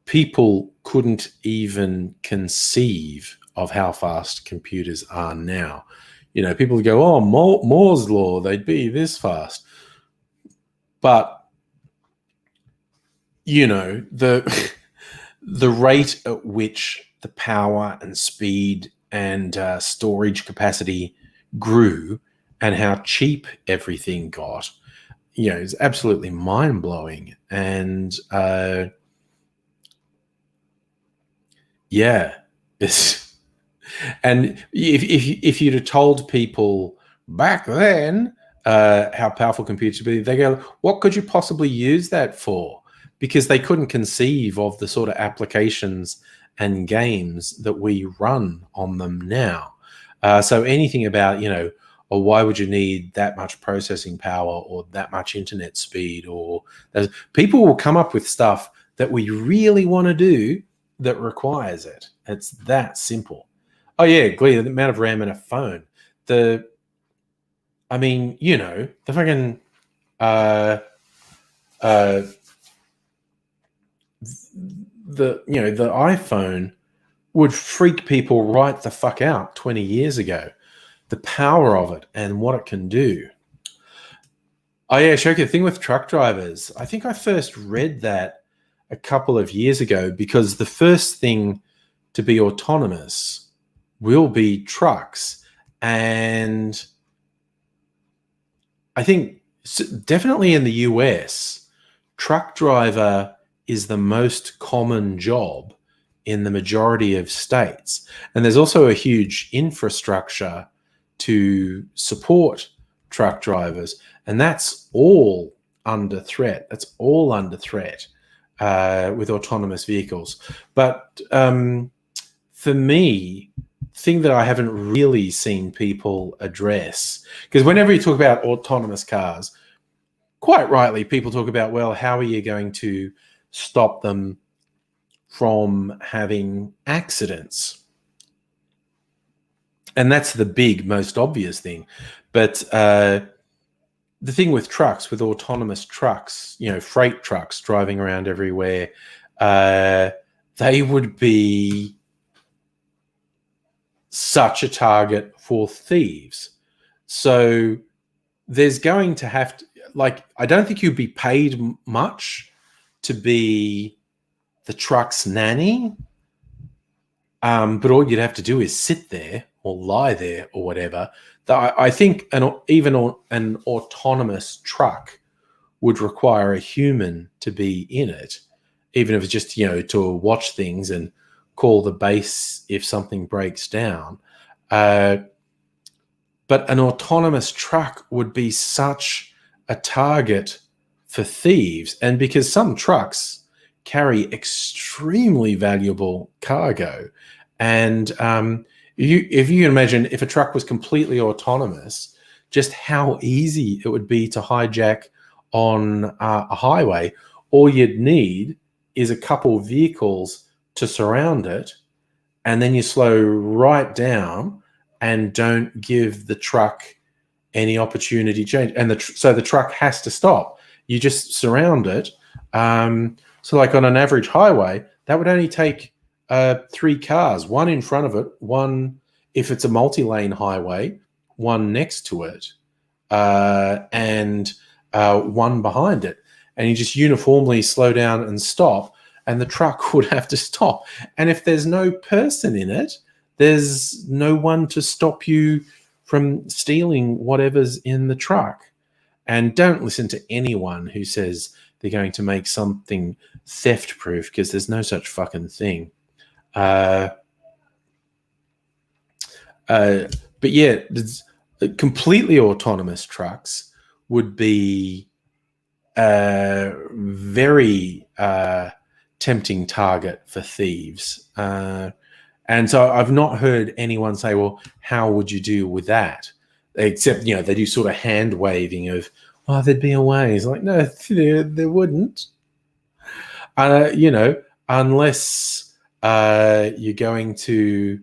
S2: people couldn't even conceive of how fast computers are now. People would go, oh, Moore's law, they'd be this fast. But, the the rate at which the power and speed and storage capacity grew and how cheap everything got, is absolutely mind-blowing. And yeah, and if you'd have told people back then how powerful computers would be, they go, what could you possibly use that for? Because they couldn't conceive of the sort of applications and games that we run on them now. So anything about, or why would you need that much processing power or that much internet speed, or people will come up with stuff that we really want to do that requires it. It's that simple. Oh yeah, Glee, the amount of RAM in a phone. The fucking the iPhone would freak people right the fuck out 20 years ago. The power of it and what it can do. Oh yeah, Shoki, the thing with truck drivers, I think I first read that a couple of years ago, because the first thing to be autonomous will be trucks. And I think definitely in the US, truck driver is the most common job in the majority of states. And there's also a huge infrastructure to support truck drivers. And that's all under threat. That's all under threat with autonomous vehicles. But for me, thing that I haven't really seen people address, because whenever you talk about autonomous cars, quite rightly, people talk about, well, how are you going to stop them from having accidents? And that's the big, most obvious thing. But the thing with trucks, with autonomous trucks, freight trucks driving around everywhere, they would be such a target for thieves. So there's going to have to, I don't think you'd be paid much to be the truck's nanny. But all you'd have to do is sit there or lie there or whatever. I think even an autonomous truck would require a human to be in it, even if it's just, to watch things and call the base if something breaks down. But an autonomous truck would be such a target for thieves, and because some trucks carry extremely valuable cargo. And if you can imagine, if a truck was completely autonomous, just how easy it would be to hijack on a highway. All you'd need is a couple of vehicles to surround it, and then you slow right down and don't give the truck any opportunity to change. And so the truck has to stop. You just surround it. So like on an average highway, that would only take 3 cars, one in front of it, one, if it's a multi-lane highway, one next to it, and one behind it. And you just uniformly slow down and stop, and the truck would have to stop. And if there's no person in it, there's no one to stop you from stealing whatever's in the truck. And don't listen to anyone who says they're going to make something theft proof, because there's no such fucking thing. But yeah, completely autonomous trucks would be a very tempting target for thieves. And so I've not heard anyone say, well, how would you deal with that? Except, they do sort of hand waving of, oh, there'd be a way. It's like, no, there wouldn't. Unless you're going to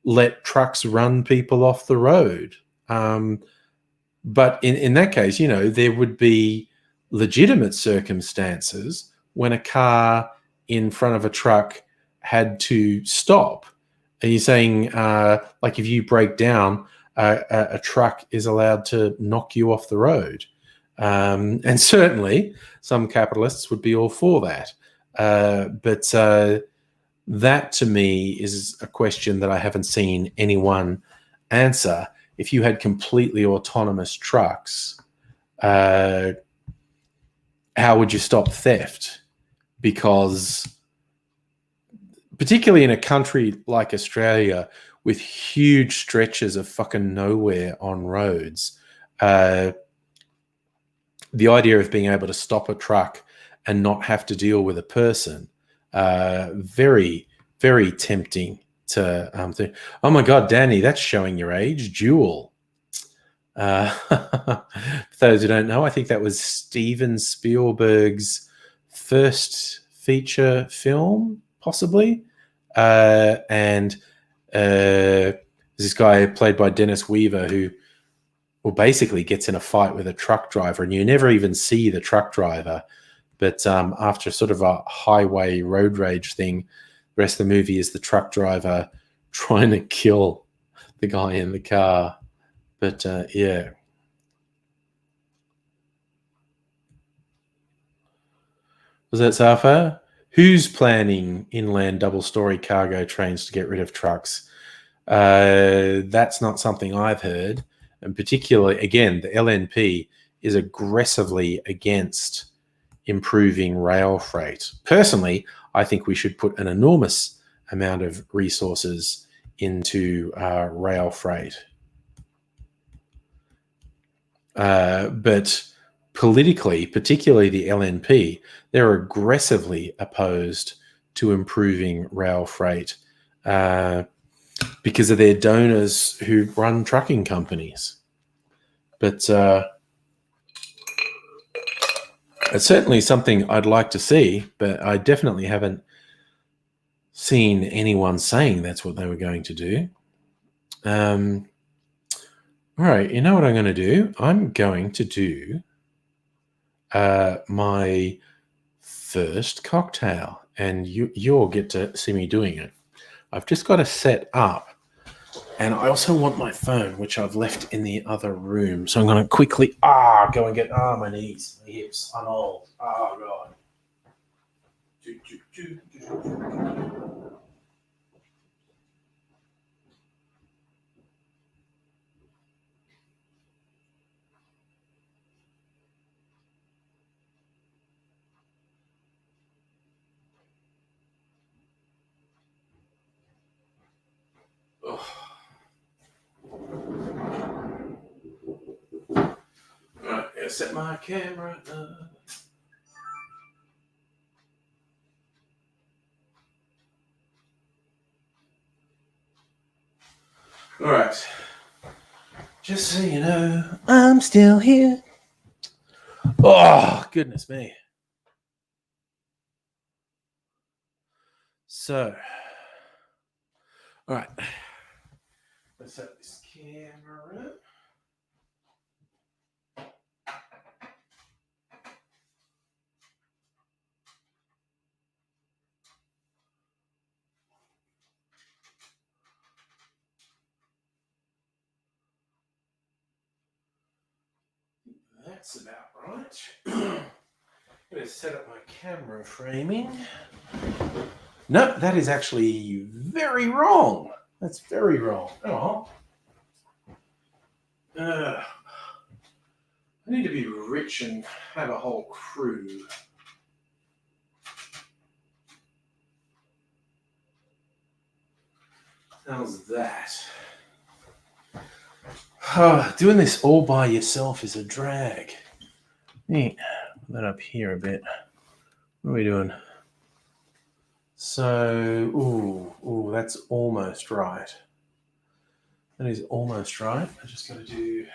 S2: let trucks run people off the road. But in that case, there would be legitimate circumstances when a car in front of a truck had to stop. Are you saying, like, if you break down, a truck is allowed to knock you off the road? And certainly some capitalists would be all for that. But that to me is a question that I haven't seen anyone answer. If you had completely autonomous trucks, how would you stop theft? Because particularly in a country like Australia with huge stretches of fucking nowhere on roads, the idea of being able to stop a truck and not have to deal with a person, very, very tempting to think. Oh my God, Danny, that's showing your age. Jewel. For those who don't know, I think that was Steven Spielberg's first feature film, possibly. And this guy played by Dennis Weaver, who basically gets in a fight with a truck driver, and you never even see the truck driver. But after sort of a highway road rage thing, the rest of the movie is the truck driver trying to kill the guy in the car. But yeah. Was that Safa? Who's planning inland double-story cargo trains to get rid of trucks? That's not something I've heard. And particularly, again, the LNP is aggressively against improving rail freight. Personally, I think we should put an enormous amount of resources into rail freight. But politically, particularly the LNP, they're aggressively opposed to improving rail freight because of their donors who run trucking companies. But it's certainly something I'd like to see, but I definitely haven't seen anyone saying that's what they were going to do. All right, you know what I'm going to do? I'm going to do my first cocktail, and you'll get to see me doing it. I've just got to set up, and I also want my phone, which I've left in the other room. So I'm going to quickly go and get my knees, my hips. I'm old. Oh God. Right, set my camera up. All right. Just so you know, I'm still here. Oh, goodness me. So, all right. Let's set this camera. That's about right. I'm going to set up my camera framing. No, that is actually very wrong. That's very wrong. Oh. I need to be rich and have a whole crew. How's that? Doing this all by yourself is a drag. Neat. Put that up here a bit. What are we doing? So, that's almost right. That is almost right. I just got to do.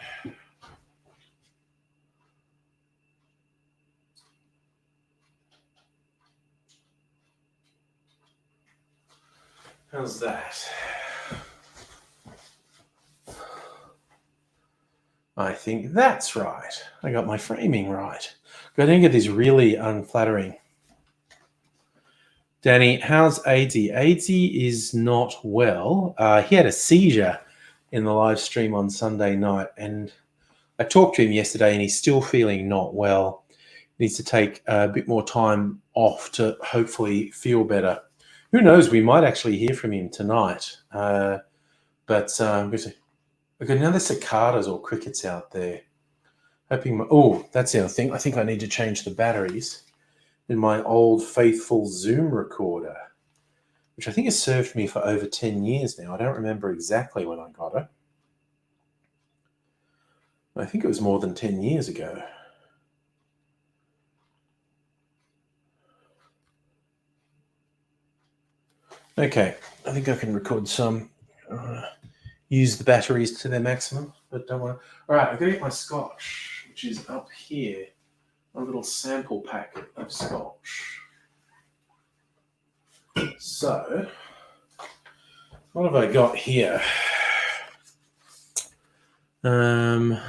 S2: How's that? I think that's right. I got my framing right. I didn't get these really unflattering. Danny, how's Aidsy? Aidsy is not well. He had a seizure in the live stream on Sunday night, and I talked to him yesterday, and he's still feeling not well. Needs to take a bit more time off to hopefully feel better. Who knows? We might actually hear from him tonight. But we've got another cicadas or crickets out there. Hoping. That's the other thing. I think I need to change the batteries in my old faithful Zoom recorder, which I think has served me for over 10 years now. I don't remember exactly when I got it. I think it was more than 10 years ago. Okay, I think I can record some. Use the batteries to their maximum, but don't want to. All right, I'm going to get my scotch, which is up here. A little sample packet of scotch. So, what have I got here? Hellion,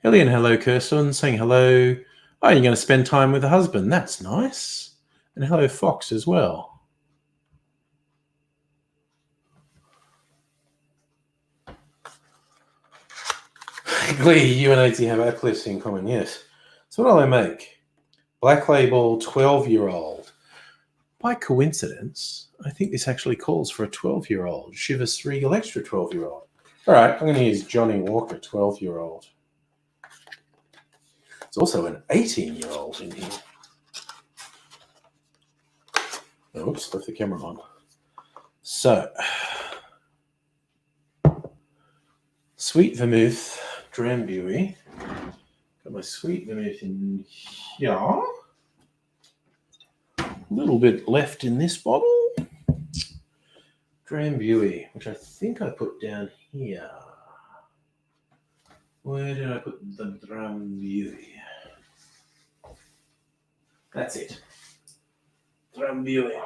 S2: hello, Kirsten, saying hello. Oh, you're going to spend time with the husband. That's nice. And hello, Fox, as well. Glee, you and AT have Eclipse in common, yes. So what will I make? Black Label 12-year-old. By coincidence, I think this actually calls for a 12-year-old. Chivas Regal Extra 12-year-old. All right, I'm going to use Johnny Walker 12-year-old. There's also an 18-year-old in here. Oops, left the camera on. So, Sweet Vermouth Drambuie. Got my Sweet Vermouth in here. A little bit left in this bottle. Drambuie, which I think I put down here. Where did I put the Drambuie? That's it. Drambuie.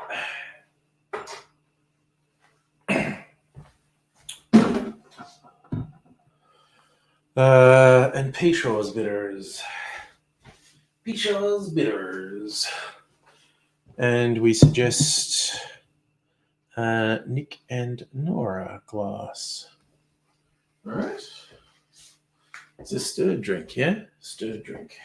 S2: And Peychaud's bitters. Peychaud's bitters. And we suggest Nick and Nora glass. All right. It's a stirred drink, yeah? Stirred drink.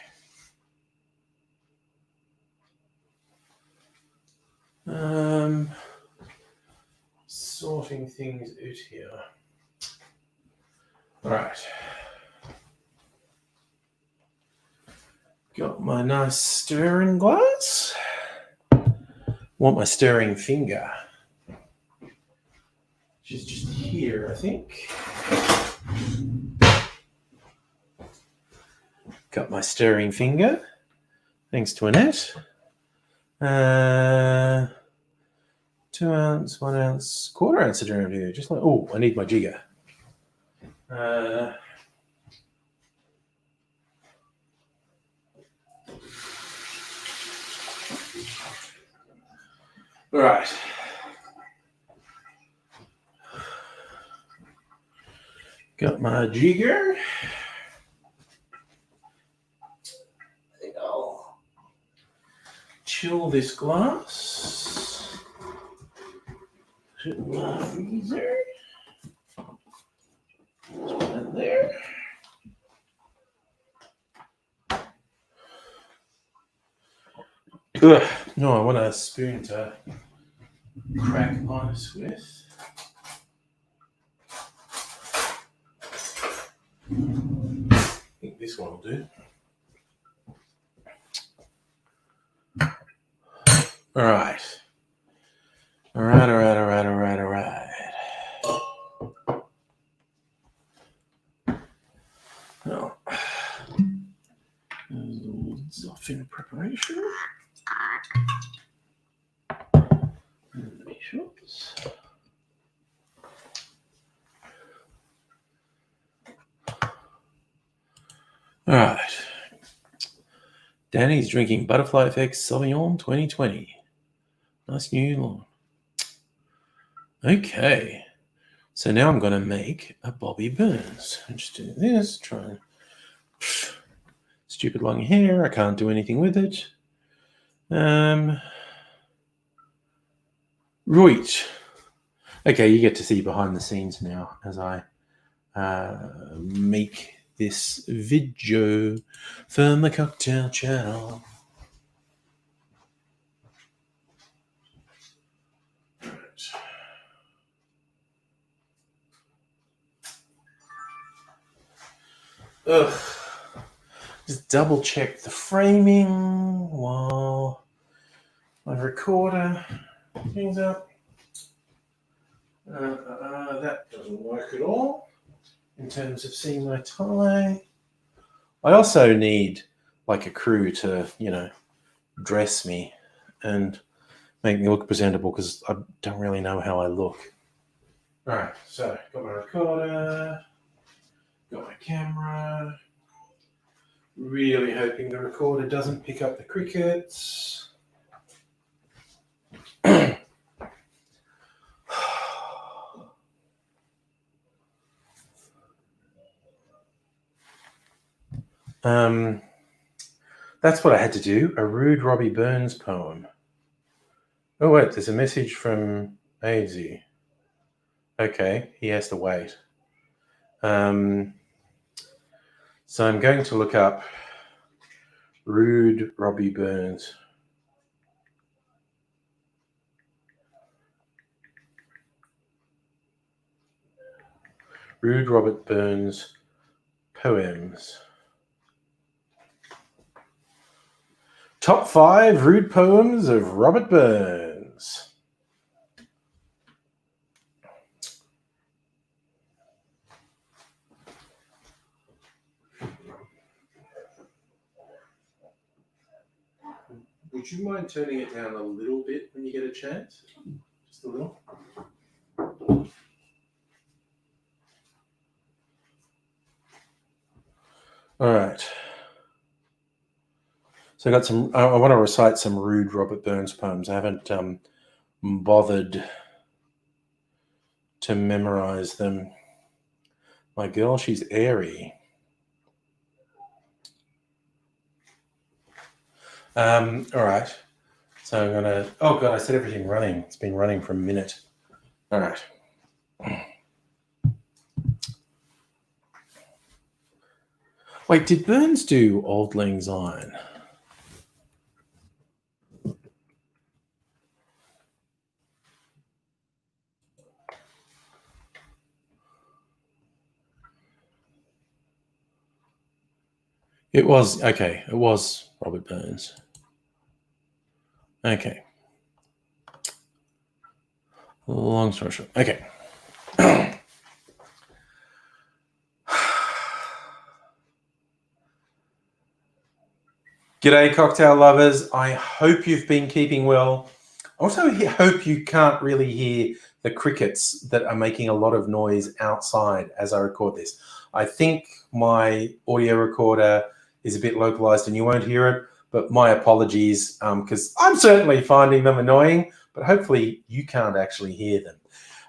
S2: Sorting things out here. All right. Got my nice stirring glass. Want my stirring finger, which is just here, I think. Got my stirring finger. Thanks to Annette. 2 ounce, 1 ounce, quarter ounce adrenaline here. Just like, oh, I need my jigger. All right. Got my jigger. I think I'll chill this glass. Put it in my freezer. Just put that there. Ugh. No, I want a spoon to crack ice with. I think this one will do. All right. All right. Well, it's off in preparation. All right. Danny's drinking Butterfly Effect Sauvignon 2020. Nice new one. Okay. So now I'm going to make a Bobby Burns. I'm just doing this, trying. Stupid long hair. I can't do anything with it. Right. Okay, you get to see behind the scenes now as I make this video from the Cocktail Channel. Ugh. Just double check the framing while my recorder things up. That doesn't work at all in terms of seeing my tie. I also need like a crew to, dress me and make me look presentable because I don't really know how I look. All right, so got my recorder, got my camera. Really hoping the recorder doesn't pick up the crickets. That's what I had to do. A rude Robbie Burns poem. Oh, wait, there's a message from AZ. Okay, he has to wait. So I'm going to look up rude Robbie Burns. Rude Robert Burns poems. Top 5 rude poems of Robert Burns. Would you mind turning it down a little bit when you get a chance? Just a little. All right. So I want to recite some rude Robert Burns poems. I haven't bothered to memorize them. My girl, she's airy. All right. So I'm going to... Oh, God, I set everything running. It's been running for a minute. All right. Wait, did Burns do Auld Lang Syne? It was, okay, it was Robert Burns. Okay. Long story short. Okay. G'day, cocktail lovers. I hope you've been keeping well. Also, hope you can't really hear the crickets that are making a lot of noise outside as I record this. I think my audio recorder is a bit localized and you won't hear it, but my apologies, because I'm certainly finding them annoying, but hopefully you can't actually hear them.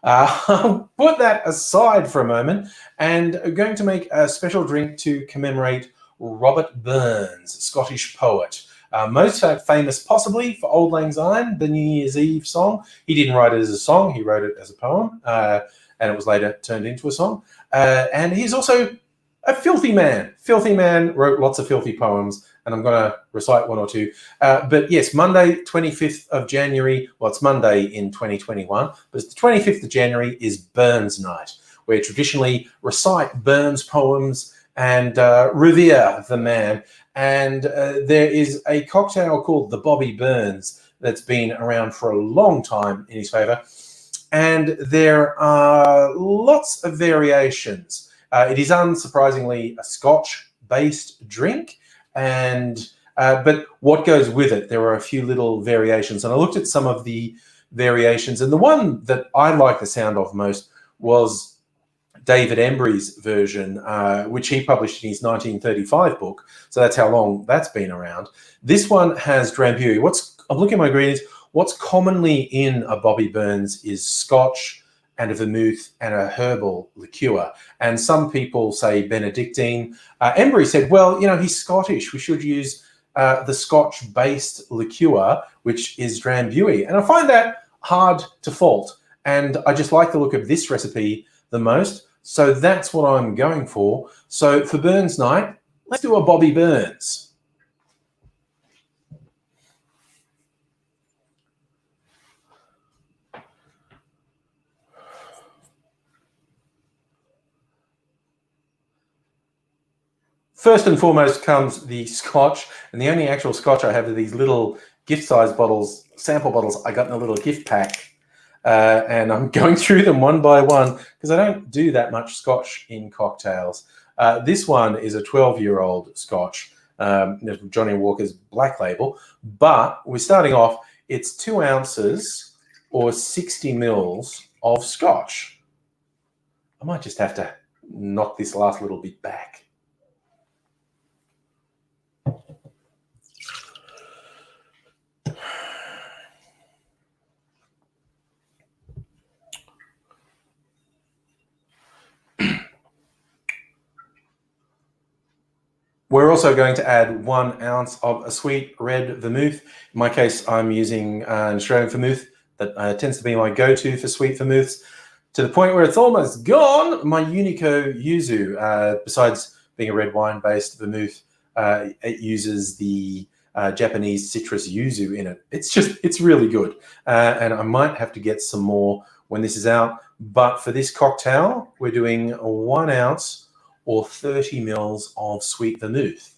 S2: I'll put that aside for a moment, and I'm going to make a special drink to commemorate Robert Burns, Scottish poet. Most famous possibly for Auld Lang Syne, the New Year's Eve song. He didn't write it as a song, he wrote it as a poem, and it was later turned into a song. And he's also a filthy man. Filthy man, wrote lots of filthy poems, and I'm going to recite one or two. But yes, Monday, 25th of January, well, it's Monday in 2021, but it's the 25th of January is Burns Night, where traditionally recite Burns poems and revere the man. And there is a cocktail called the Bobby Burns that's been around for a long time in his favor. And there are lots of variations. It is unsurprisingly a Scotch-based drink, and but what goes with it? There are a few little variations, and I looked at some of the variations, and the one that I like the sound of most was David Embry's version, which he published in his 1935 book. So that's how long that's been around. This one has Drambuie. I'm looking at my ingredients. What's commonly in a Bobby Burns is Scotch and a vermouth and a herbal liqueur. And some people say Benedictine. Embry said, well, you know, he's Scottish. We should use the Scotch-based liqueur, which is Drambuie. And I find that hard to fault. And I just like the look of this recipe the most. So that's what I'm going for. So for Burns Night, let's do a Bobby Burns. First and foremost comes the Scotch, and the only actual Scotch I have are these little gift-sized bottles, sample bottles I got in a little gift pack. And I'm going through them one by one because I don't do that much Scotch in cocktails. This one is a 12-year-old Scotch, Johnny Walker's Black Label, but we're starting off, it's 2 ounces or 60 mils of Scotch. I might just have to knock this last little bit back. We're also going to add 1 ounce of a sweet red vermouth. In my case, I'm using an Australian vermouth that tends to be my go-to for sweet vermouths, to the point where it's almost gone. My Unico Yuzu, besides being a red wine-based vermouth, it uses the Japanese citrus yuzu in it. It's really good. And I might have to get some more when this is out. But for this cocktail, we're doing 1 ounce or 30 mils of sweet vermouth.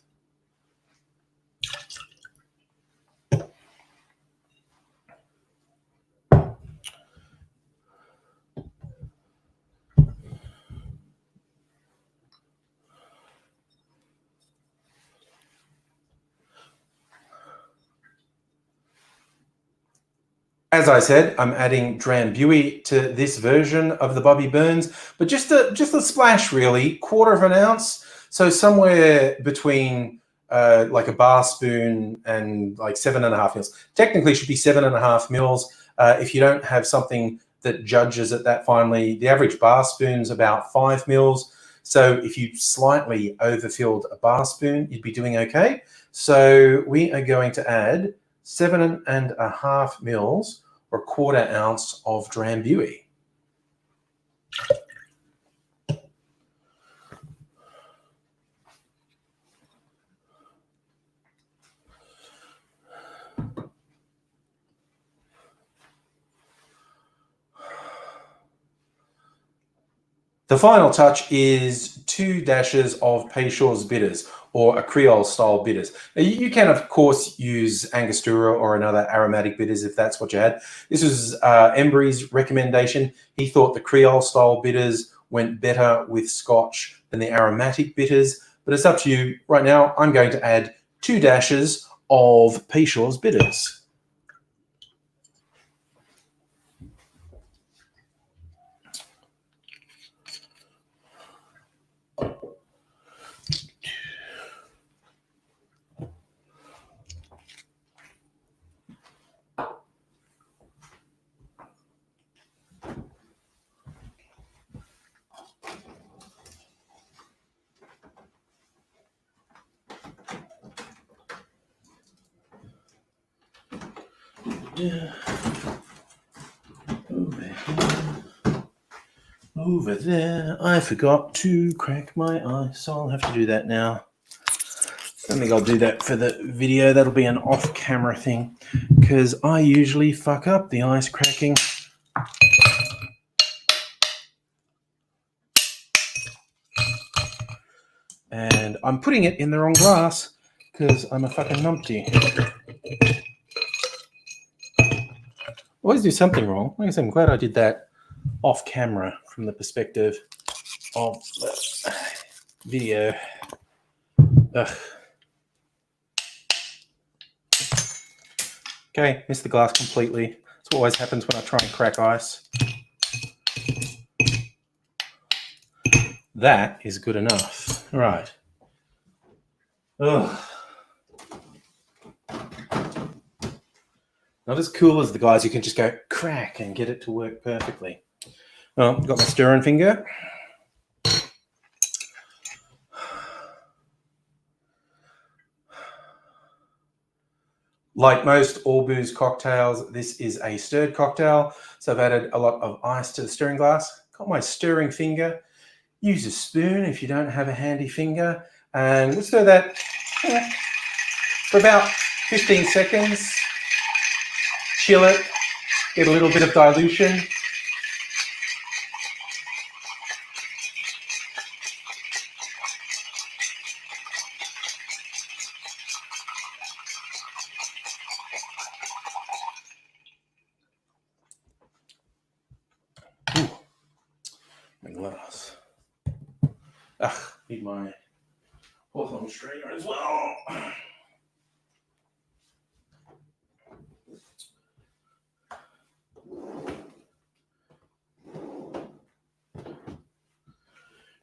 S2: As I said, I'm adding Drambuie to this version of the Bobby Burns, but just a splash really, 1/4 ounce. So somewhere between like a bar spoon and like 7.5 mils. Technically should be 7.5 mils. If you don't have something that judges it that finely, the average bar spoon's about 5 mils. So if you slightly overfilled a bar spoon, you'd be doing okay. So we are going to add 7.5 mils or 1/4 ounce of Drambuie. The final touch is 2 dashes of Peychaud's bitters, or a Creole style bitters. Now, you can of course use Angostura or another aromatic bitters if that's what you had. This was Embry's recommendation. He thought the Creole style bitters went better with Scotch than the aromatic bitters, but it's up to you. Right now I'm going to add 2 dashes of Peychaud's bitters. Yeah. Over there. I forgot to crack my ice, so I'll have to do that now. I don't think I'll do that for the video. That'll be an off-camera thing because I usually fuck up the ice cracking. And I'm putting it in the wrong glass because I'm a fucking numpty. Always do something wrong. Like I said, I'm glad I did that off camera from the perspective of the video. Ugh. Okay, missed the glass completely. That's what always happens when I try and crack ice. That is good enough. All right. Ugh. Not as cool as the guys who can just go crack and get it to work perfectly. Well, got my stirring finger. Like most all booze cocktails, this is a stirred cocktail. So I've added a lot of ice to the stirring glass. Got my stirring finger. Use a spoon if you don't have a handy finger. And we'll stir that for about 15 seconds. Chill it. Get a little bit of dilution. Ooh, my glass. Need my Hawthorne strainer as well.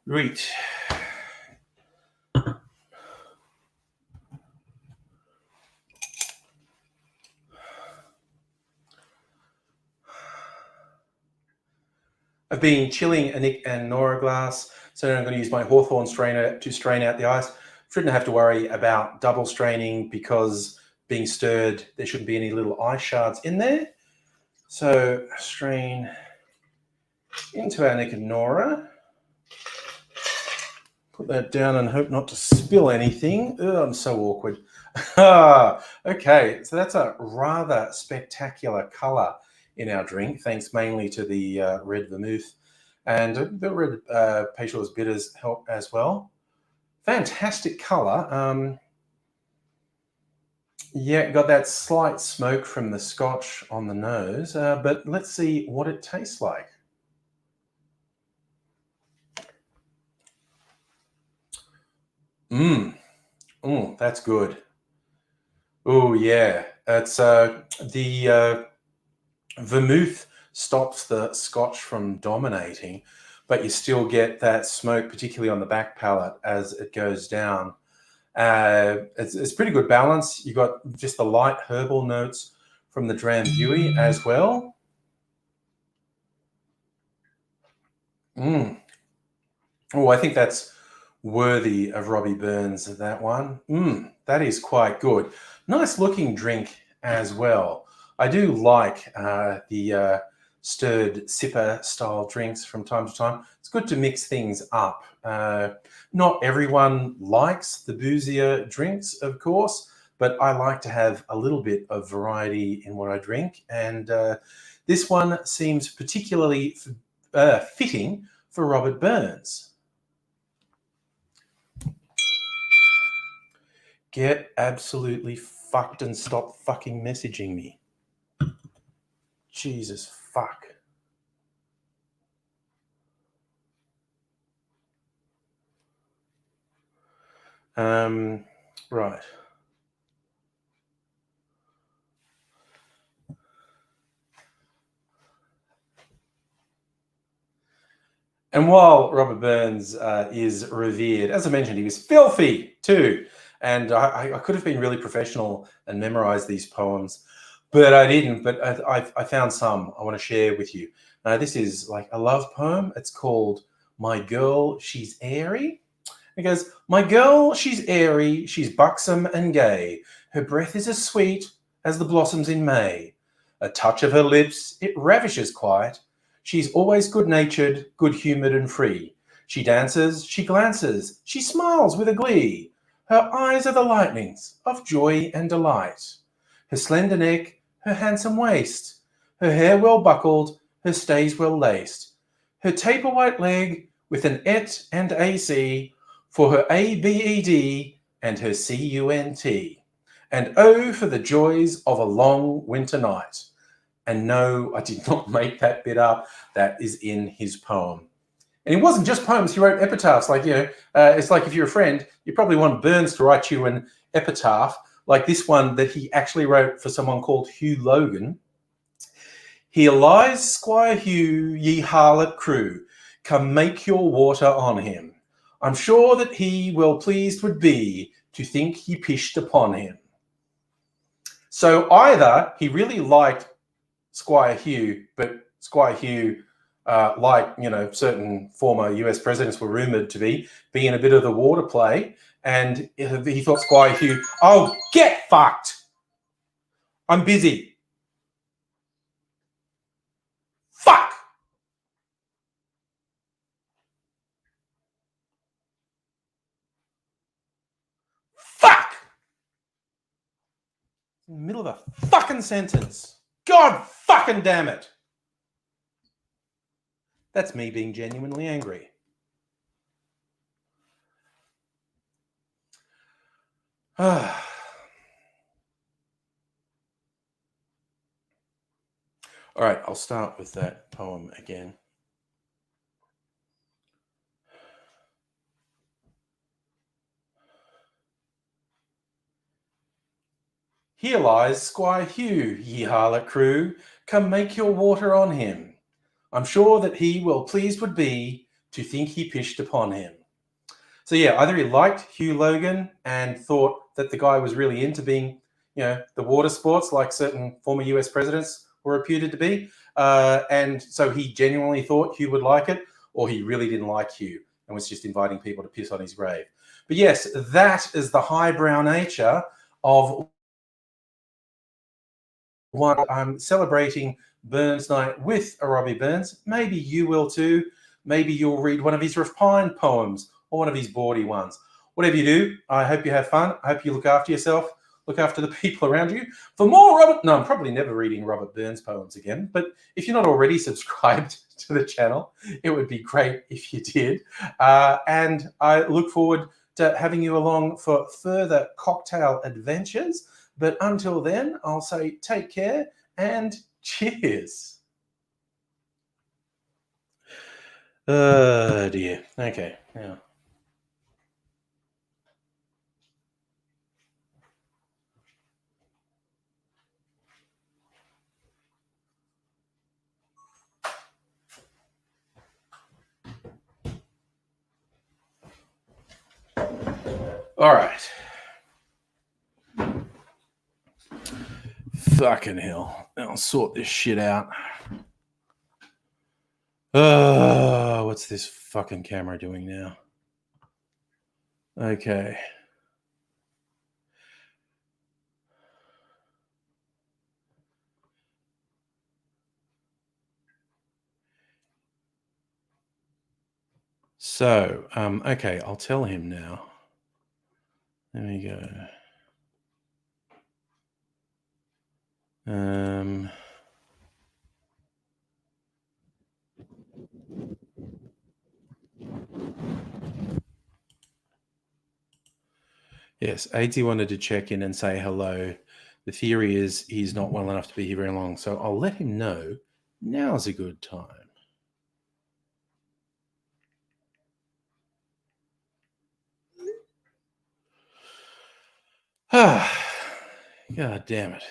S2: Right. I've been chilling a Nick and Nora glass, so I'm going to use my Hawthorne strainer to strain out the ice. Shouldn't have to worry about double straining because being stirred, there shouldn't be any little ice shards in there. So strain into our Nick and Nora. Put that down and hope not to spill anything. Oh, I'm so awkward. Okay, so that's a rather spectacular color in our drink, thanks mainly to the red vermouth, and the red Peychaud's bitters help as well. Fantastic color. Yeah, got that slight smoke from the scotch on the nose, but let's see what it tastes like. Oh, that's good. Oh yeah, it's the vermouth stops the scotch from dominating, but you still get that smoke, particularly on the back palate as it goes down. It's pretty good balance. You got just the light herbal notes from the Drambuie as well. Oh, I think that's worthy of Robbie Burns, that one. That is quite good. Nice looking drink as well. I do like the stirred sipper style drinks from time to time. It's good to mix things up. Not everyone likes the boozier drinks, of course, but I like to have a little bit of variety in what I drink. And this one seems particularly fitting for Robert Burns. Get absolutely fucked and stop fucking messaging me. Jesus fuck. Right. And while Robert Burns is revered, as I mentioned, he was filthy too. And I could have been really professional and memorized these poems, but I didn't. But I found some I want to share with you. This is like a love poem. It's called My Girl, She's Airy. It goes, my girl, she's airy, she's buxom and gay. Her breath is as sweet as the blossoms in May. A touch of her lips, it ravishes quite. She's always good-natured, good-humoured and free. She dances, she glances, she smiles with a glee. Her eyes are the lightnings of joy and delight. Her slender neck, her handsome waist, her hair well buckled, her stays well laced, her taper white leg with an et and AC for her ABED and her CUNT. And oh, for the joys of a long winter night. And no, I did not make that bit up. That is in his poem. And it wasn't just poems. He wrote epitaphs. Like, it's like if you're a friend, you probably want Burns to write you an epitaph, like this one that he actually wrote for someone called Hugh Logan. Here lies Squire Hugh, ye harlot crew, come make your water on him. I'm sure that he well pleased would be to think ye pished upon him. So either he really liked Squire Hugh, but Squire Hugh, like certain former US presidents were rumored to be, being a bit of the water play, and he thought Squire Hugh, oh, get fucked. I'm busy. Fuck. Fuck. In the middle of a fucking sentence. God fucking damn it. That's me being genuinely angry. All right, I'll start with that poem again. Here lies Squire Hugh, ye harlot crew, come make your water on him. I'm sure that he well pleased would be to think he pished upon him. So yeah, either he liked Hugh Logan and thought that the guy was really into being, the water sports like certain former US presidents were reputed to be. And so he genuinely thought Hugh would like it, or he really didn't like Hugh and was just inviting people to piss on his grave. But yes, that is the highbrow nature of one. I'm celebrating Burns Night with a Robbie Burns. Maybe you will too. Maybe you'll read one of his refined poems or one of his bawdy ones. Whatever you do, I hope you have fun. I hope you look after yourself, look after the people around you. For more I'm probably never reading Robert Burns poems again, but if you're not already subscribed to the channel, it would be great if you did. And I look forward to having you along for further cocktail adventures. But until then, I'll say take care and cheers. Oh dear. Okay. Yeah. All right. Fucking hell. I'll sort this shit out. What's this fucking camera doing now? Okay. So, okay, I'll tell him now. There we go. Yes, AD wanted to check in and say hello. The theory is he's not well enough to be here very long, so I'll let him know now's a good time. God damn it.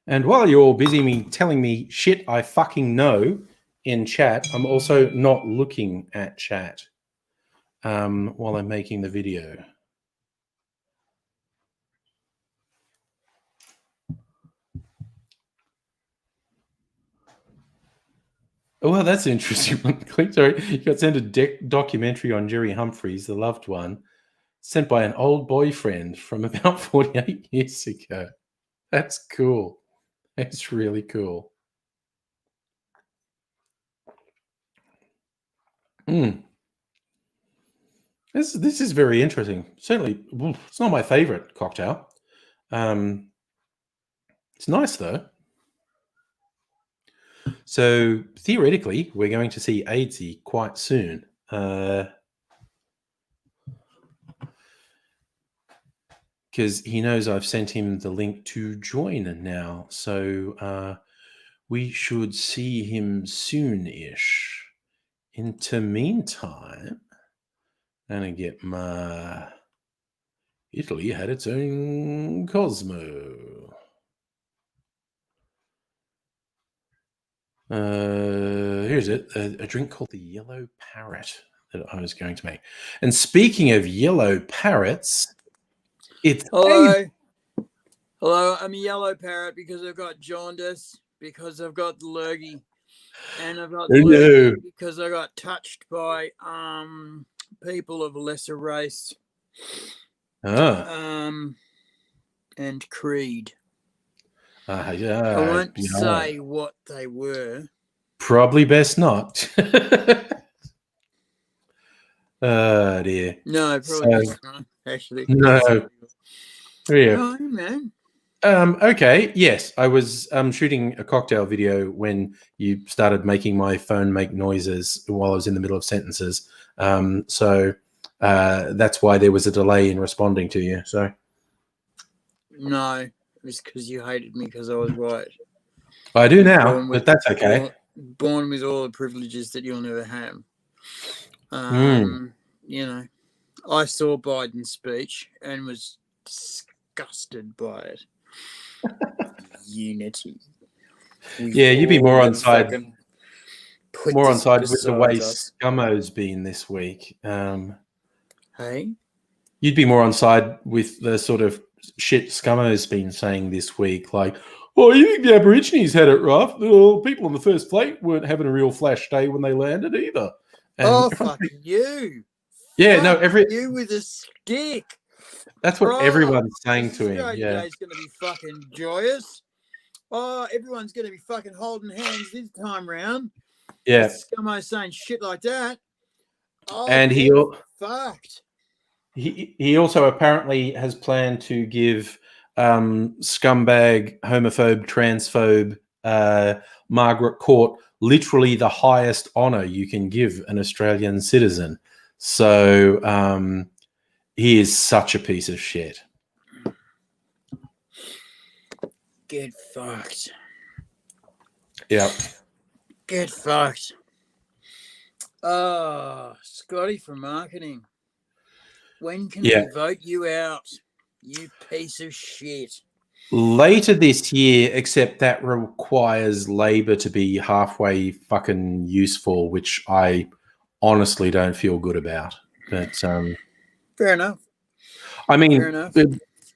S2: And while you're all busy telling me shit I fucking know in chat, I'm also not looking at chat while I'm making the video. Oh, well, that's an interesting one. Sorry, you got sent a documentary on Jerry Humphreys, the loved one, sent by an old boyfriend from about 48 years ago. That's cool. That's really cool. Mm. This is very interesting. Certainly, it's not my favorite cocktail. It's nice though. So theoretically, we're going to see Aidsy quite soon. Because he knows I've sent him the link to join now. So we should see him soon-ish. Into meantime, I'm going to get my Italy had its own Cosmo. Here's it, a drink called the Yellow Parrot that I was going to make. And speaking of yellow parrots, it's
S3: Hello. Hello, I'm a yellow parrot because I've got jaundice, because I've got the lurgy, and I've got the lurgy because I got touched by people of a lesser race. And creed.
S2: Yeah,
S3: I won't say what they were.
S2: Probably best not. Oh dear.
S3: No, probably not. Actually,
S2: no. Yeah.
S3: No, man.
S2: Okay. Yes, I was shooting a cocktail video when you started making my phone make noises while I was in the middle of sentences. So that's why there was a delay in responding to you. So.
S3: No, it was because you hated me because I was white.
S2: I do now, but that's okay.
S3: Born with all the privileges that you'll never have. You know, I saw Biden's speech and was disgusted by it. Unity.
S2: Yeah, you'd be more on side. More on side with the way Scummo's been this week.
S3: Hey,
S2: you'd be more on side with the sort of shit Scummo's been saying this week, like, "Oh, you think the Aborigines had it rough? The people on the first flight weren't having a real flash day when they landed either." And
S3: fuck you!
S2: Yeah,
S3: fuck you with a stick.
S2: That's what everyone's saying to him. Yeah,
S3: Day's gonna be fucking joyous. Oh, everyone's gonna be fucking holding hands this time round.
S2: Yeah,
S3: Scummo saying shit like that. Oh,
S2: and
S3: fucked.
S2: He also apparently has planned to give scumbag, homophobe, transphobe Margaret Court literally the highest honor you can give an Australian citizen. So he is such a piece of shit.
S3: Get fucked.
S2: Yeah.
S3: Get fucked. Oh, Scotty from marketing. When can we vote you out, you piece of shit?
S2: Later this year, except that requires Labor to be halfway fucking useful, which I honestly don't feel good about. But
S3: fair enough.
S2: I mean,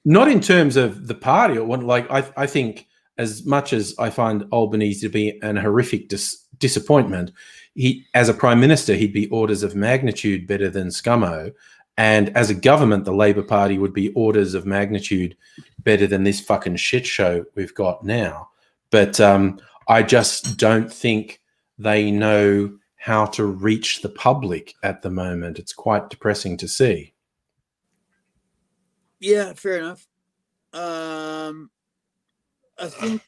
S2: not in terms of the party. Like I think, as much as I find Albanese to be an horrific disappointment, he, as a prime minister, he'd be orders of magnitude better than Scummo. And as a government, the Labor Party would be orders of magnitude better than this fucking shit show we've got now. But I just don't think they know how to reach the public at the moment. It's quite depressing to see.
S3: Yeah, fair enough. I think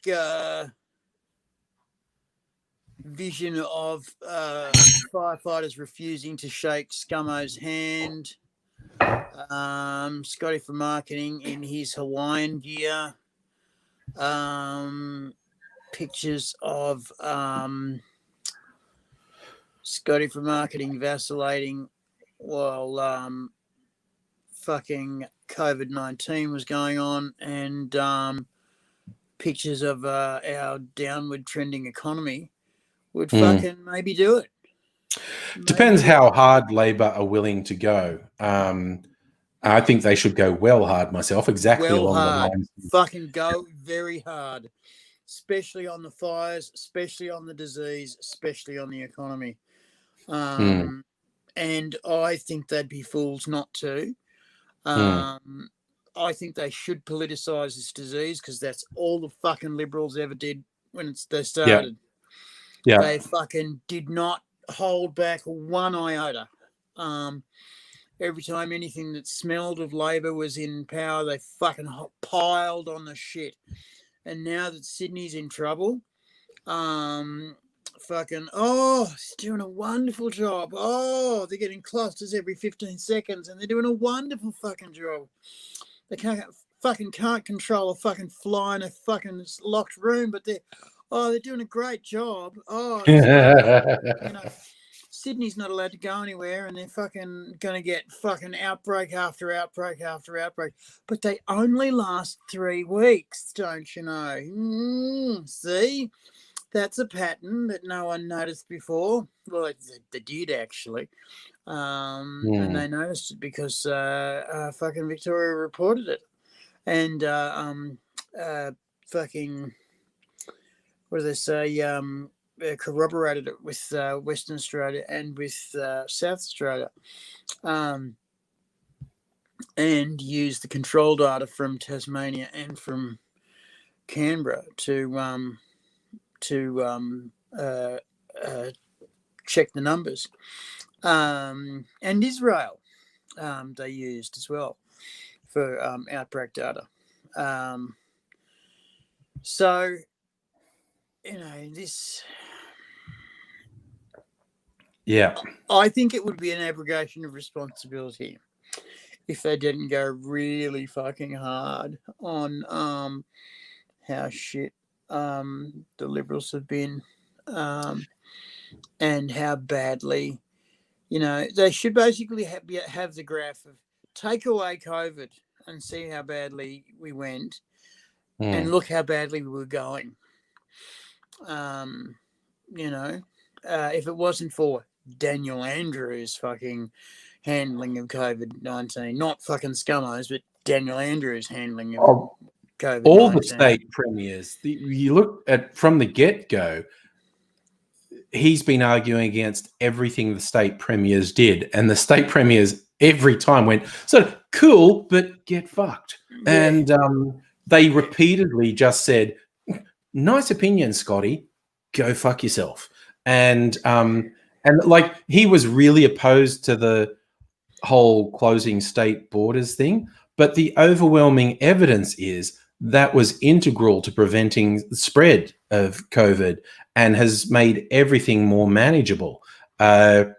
S3: vision of firefighters refusing to shake Scummo's hand. Scotty from marketing in his Hawaiian gear. Pictures of Scotty from marketing vacillating while fucking COVID-19 was going on, and pictures of our downward trending economy would fucking maybe do it.
S2: Depends how hard Labor are willing to go. I think they should go well hard myself, exactly along the lines.
S3: Fucking go very hard. especially on the fires, especially on the disease, especially on the economy. And I think they'd be fools not to. I think they should politicise this disease because that's all the fucking Liberals ever did when they started.
S2: Yeah.
S3: They fucking did not hold back one iota. Every time anything that smelled of Labor was in power, they fucking piled on the shit. And now that Sydney's in trouble, he's doing a wonderful job. Oh, they're getting clusters every 15 seconds and they're doing a wonderful fucking job. They can't control a fucking fly in a fucking locked room, but they're doing a great job. Oh, Sydney's not allowed to go anywhere and they're fucking going to get fucking outbreak after outbreak after outbreak. But they only last 3 weeks, don't you know? See? That's a pattern that no one noticed before. Well, they did actually. And they noticed it because fucking Victoria reported it. And what do they say? Corroborated it with Western Australia and with South Australia, and used the control data from Tasmania and from Canberra to check the numbers, and Israel they used as well for outbreak data. So this.
S2: Yeah.
S3: I think it would be an abrogation of responsibility if they didn't go really fucking hard on how shit the Liberals have been and how badly, they should basically have the graph of take away COVID and see how badly we went and look how badly we were going. If it wasn't for Daniel Andrews' fucking handling of COVID-19, not fucking Scummos, but Daniel Andrews' handling of COVID-19.
S2: All the state premiers, you look at from the get-go, he's been arguing against everything the state premiers did. And the state premiers every time went, so cool, but get fucked. Yeah. And they repeatedly just said, nice opinion, Scotty, go fuck yourself. And like he was really opposed to the whole closing state borders thing, but the overwhelming evidence is that was integral to preventing the spread of COVID and has made everything more manageable. And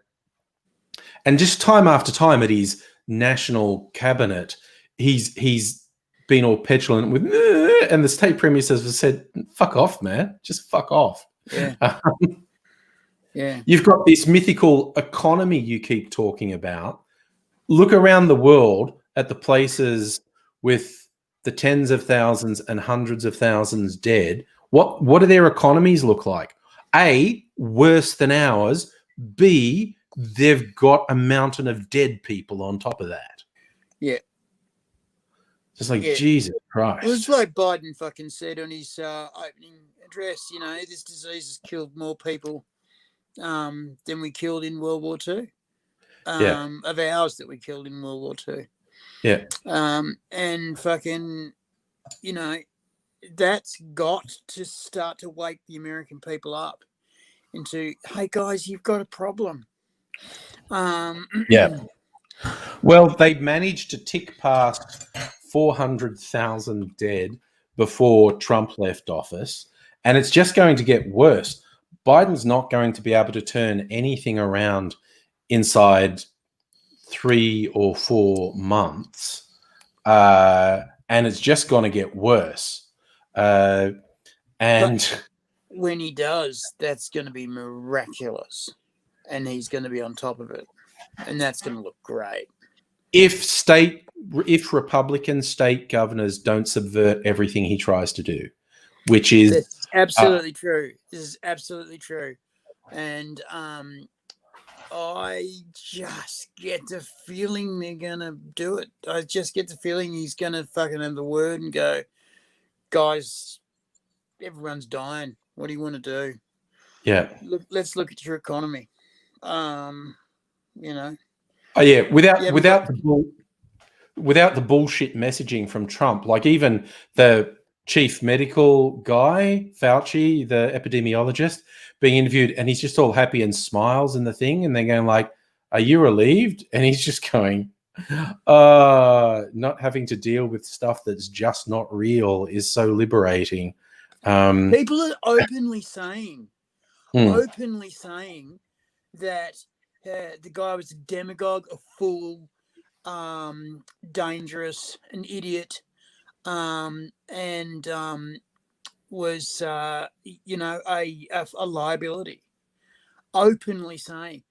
S2: just time after time at his national cabinet, he's been all petulant with, and the state premier has said, fuck off, man, just fuck off.
S3: Yeah. Yeah.
S2: You've got this mythical economy you keep talking about. Look around the world at the places with the tens of thousands and hundreds of thousands dead. What do their economies look like? A, worse than ours. B, they've got a mountain of dead people on top of that.
S3: Yeah.
S2: Just like, Jesus Christ.
S3: It was like Biden fucking said on his opening address, this disease has killed more people than we killed in World War II. Of ours that we killed in World War II.
S2: Yeah.
S3: And fucking, that's got to start to wake the American people up into, hey guys, you've got a problem.
S2: Yeah. Well, they've managed to tick past 400,000 dead before Trump left office, and it's just going to get worse. Biden's not going to be able to turn anything around inside 3 or 4 months, and it's just going to get worse. And
S3: but when he does, that's going to be miraculous, and he's going to be on top of it, and that's going to look great.
S2: If Republican state governors don't subvert everything he tries to do, which is
S3: that's absolutely true. This is absolutely true, and I just get the feeling they're gonna do it. I just get the feeling he's gonna fucking have the word and go, guys, everyone's dying. What do you want to do?
S2: Yeah.
S3: Let's look at your economy. You know.
S2: Oh yeah. Without
S3: You haven't
S2: without
S3: got-
S2: the without the bullshit messaging from Trump, like even the chief medical guy, Fauci, the epidemiologist, being interviewed, and he's just all happy and smiles in the thing, and they're going like, "Are you relieved?" And he's just going, not having to deal with stuff that's just not real is so liberating.
S3: People are openly saying that the guy was a demagogue, a fool, dangerous, an idiot, and was a liability. Openly saying,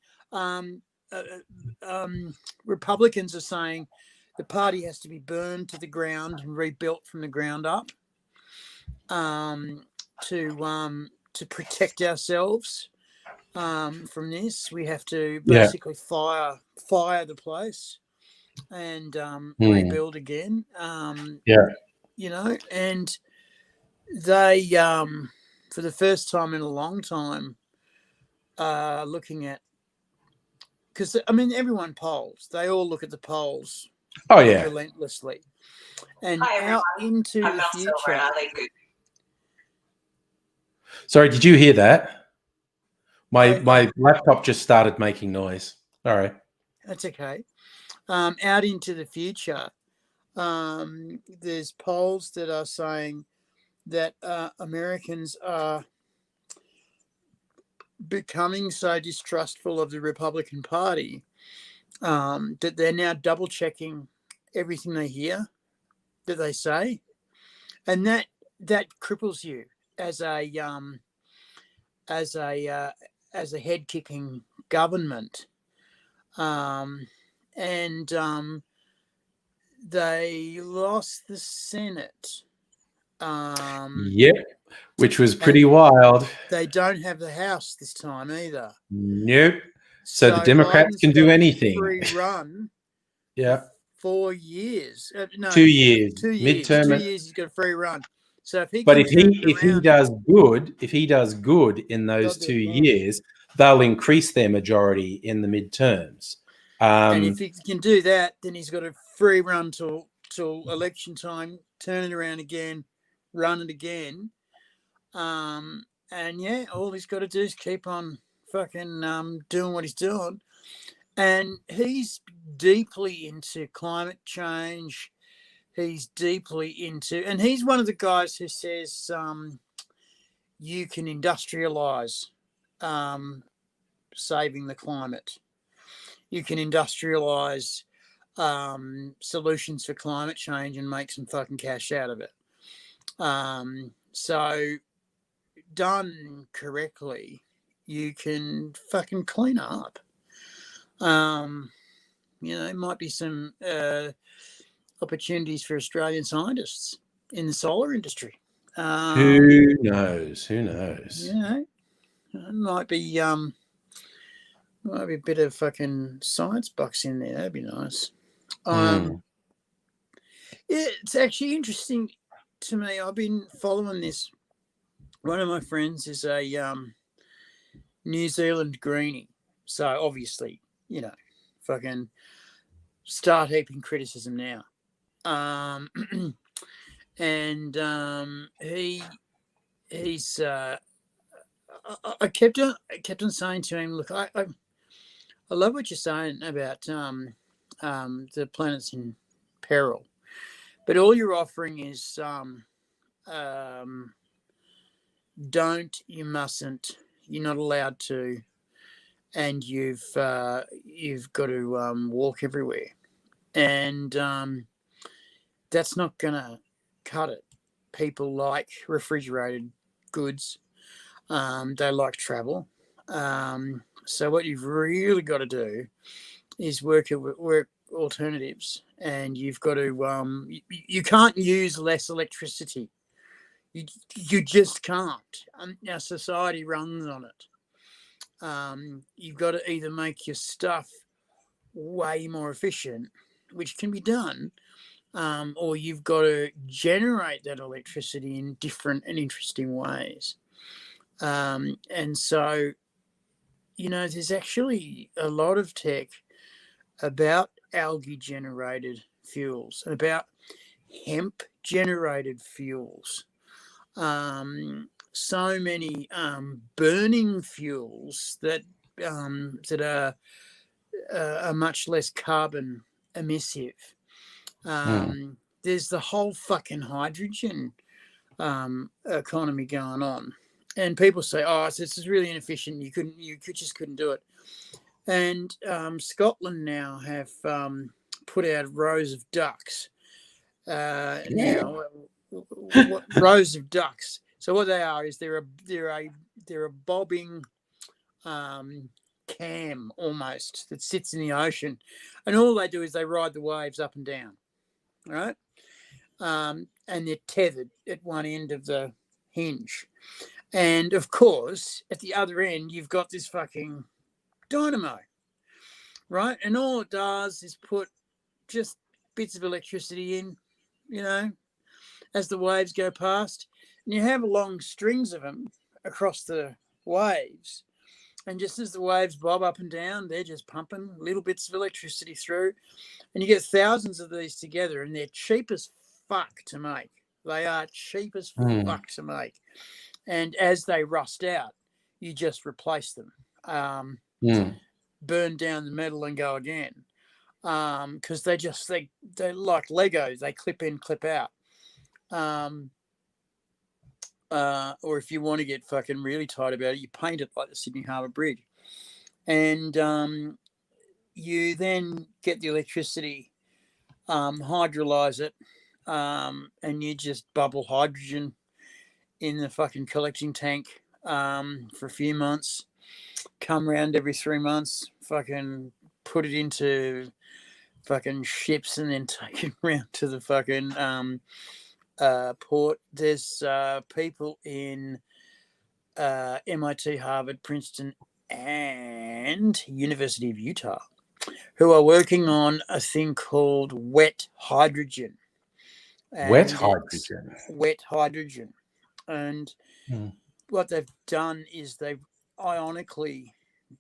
S3: Republicans are saying the party has to be burned to the ground and rebuilt from the ground up, to protect ourselves from this. We have to basically fire the place and rebuild again. And they for the first time in a long time looking at, because I mean everyone polls, they all look at the polls relentlessly, and out into the future.
S2: Sorry, did you hear that? My laptop just started making noise. All right.
S3: That's okay. Out into the future, there's polls that are saying that Americans are becoming so distrustful of the Republican Party that they're now double checking everything they hear, that they say, and that cripples you as a head kicking government. They lost the Senate.
S2: Yep, which was pretty wild.
S3: They don't have the House this time either.
S2: Nope. So the Democrats can do anything.
S3: Free run.
S2: Yeah.
S3: 4 years. No,
S2: 2 years.
S3: 2 years.
S2: Midterm.
S3: 2 years he's got a free run. So if he
S2: he does good in those 2 years, they'll increase their majority in the midterms.
S3: And if he can do that, then he's got a free run till election time, turn it around again, run it again. And yeah, all he's got to do is keep on fucking doing what he's doing. And he's deeply into climate change. He's deeply into, and he's one of the guys who says you can industrialize saving the climate. You can industrialize solutions for climate change and make some fucking cash out of it. So done correctly, you can fucking clean up. There might be some opportunities for Australian scientists in the solar industry.
S2: Who knows?
S3: It might be a bit of fucking science bucks in there. That'd be nice. It's actually interesting to me. I've been following this. One of my friends is a New Zealand greenie. So obviously, fucking start heaping criticism now. He's I kept on saying to him, look, I love what you're saying about the planet's in peril, but all you're offering is you mustn't, you're not allowed to, and you've got to walk everywhere, and that's not gonna cut it. People like refrigerated goods. They like travel. So what you've really got to do is work alternatives, and you've got to you can't use less electricity. You just can't. Our society runs on it. You've got to either make your stuff way more efficient, which can be done, or you've got to generate that electricity in different and interesting ways. And so, there's actually a lot of tech about algae generated fuels and about hemp generated fuels. So many burning fuels that are much less carbon emissive. There's the whole fucking hydrogen economy going on, and people say, "Oh, this is really inefficient. You just couldn't do it." And Scotland now have put out rows of ducks. Now, rows of ducks. So what they are is they're a bobbing cam almost that sits in the ocean, and all they do is they ride the waves up and down, right? And they're tethered at one end of the hinge, and of course at the other end you've got this fucking dynamo, right? And all it does is put just bits of electricity in, as the waves go past, and you have long strings of them across the waves. And just as the waves bob up and down, they're just pumping little bits of electricity through. And you get thousands of these together, and they're cheap as fuck to make. They are cheap as fuck to make. And as they rust out, you just replace them. Burn down the metal and go again. Because they're like Legos. They clip in, clip out. Or if you want to get fucking really tight about it, you paint it like the Sydney Harbour Bridge. And you then get the electricity, hydrolyze it, and you just bubble hydrogen in the fucking collecting tank for a few months, come around every 3 months, fucking put it into fucking ships and then take it around to the fucking port. There's people in MIT, Harvard, Princeton, and University of Utah who are working on a thing called wet hydrogen.
S2: Wet hydrogen.
S3: Wet hydrogen. And what they've done is they've ionically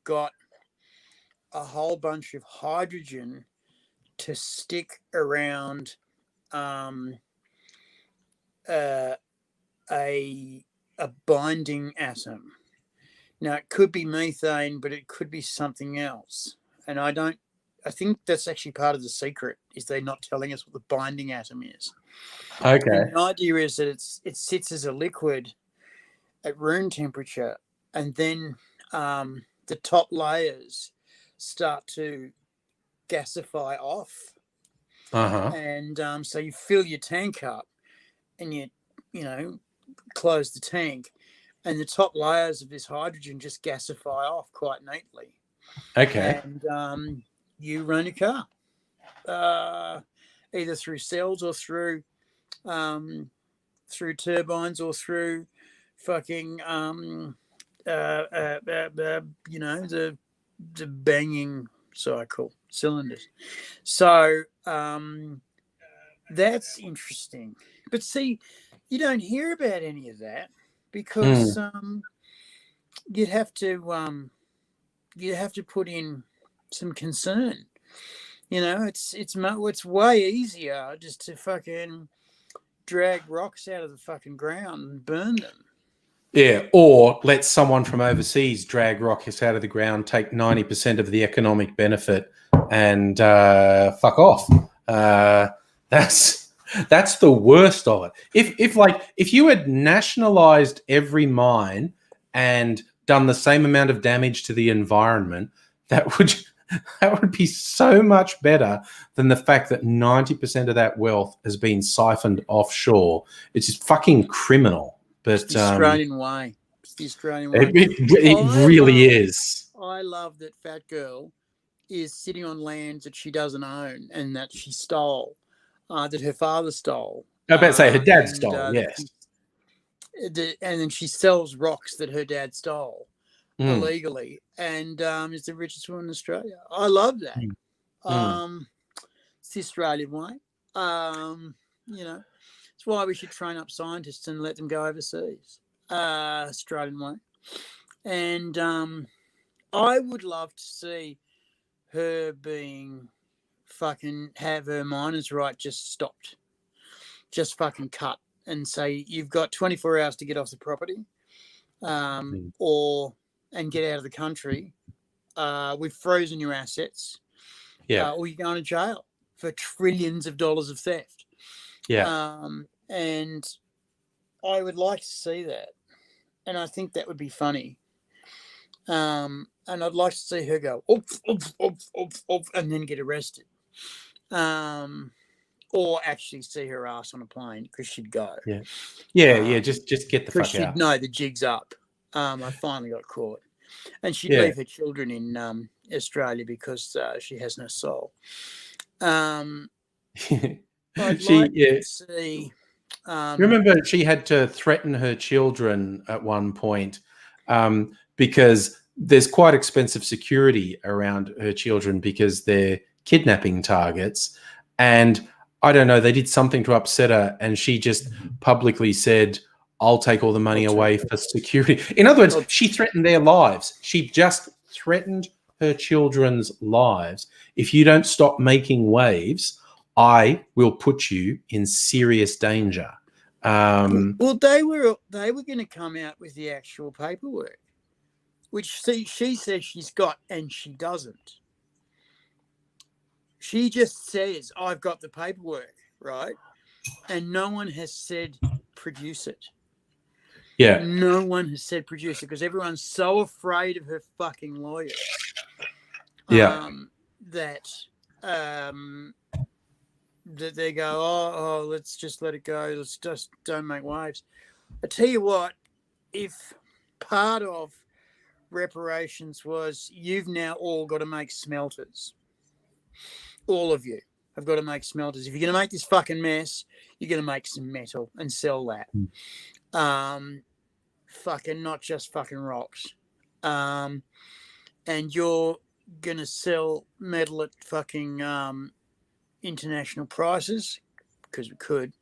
S3: got a whole bunch of hydrogen to stick around a binding atom. Now it could be methane, but it could be something else. And I think that's actually part of the secret, is they're not telling us what the binding atom is.
S2: Okay.
S3: And the idea is that it sits as a liquid at room temperature, and then the top layers start to gasify off. And so you fill your tank up and you close the tank, and the top layers of this hydrogen just gasify off quite neatly.
S2: Okay.
S3: And you run your car either through cells or through turbines or through fucking the banging cycle cylinders. So that's interesting. But see, you don't hear about any of that because you'd have to put in some concern. It's way easier just to fucking drag rocks out of the fucking ground and burn them.
S2: Yeah, or let someone from overseas drag rockets out of the ground, take 90% of the economic benefit, and fuck off. That's the worst of it. If you had nationalized every mine and done the same amount of damage to the environment, that would be so much better than the fact that 90% of that wealth has been siphoned offshore. It's just fucking criminal. But
S3: it's the Australian way. It's the Australian way.
S2: It really is.
S3: I love that fat girl is sitting on land that she doesn't own and that she stole, that her father stole.
S2: I was about to say her dad stole, yes.
S3: And then she sells rocks that her dad stole illegally, and is the richest woman in Australia. I love that. It's the Australian way. You know, it's why we should train up scientists and let them go overseas, Australian way. And I would love to see her have her miners' right just stopped, just fucking cut, and say you've got 24 hours to get off the property, and get out of the country. We've frozen your assets, or you're going to jail for trillions of dollars of theft. And I would like to see that, and I think that would be funny. And I'd like to see her go and then get arrested, or actually see her ass on a plane because she'd go.
S2: Just get the fuck out.
S3: She'd know the jig's up. I finally got caught, and she'd leave her children in Australia because she has no soul. I'd like to see.
S2: Remember, she had to threaten her children at one point because there's quite expensive security around her children because they're kidnapping targets. And I don't know, they did something to upset her, and she just publicly said, I'll take all the money away for security. In other words, she threatened their lives. She just threatened her children's lives. If you don't stop making waves, I will put you in serious danger.
S3: Well, they were going to come out with the actual paperwork, which she says she's got, and she doesn't. She just says, I've got the paperwork, right? And no one has said produce it.
S2: Yeah.
S3: No one has said produce it because everyone's so afraid of her fucking lawyers. That they go, let's just let it go. Let's just don't make waves. I tell you what, if part of reparations was you've now all got to make smelters, all of you have got to make smelters. If you're going to make this fucking mess, you're going to make some metal and sell that. Fucking not just fucking rocks. And you're going to sell metal at fucking international prices because we could.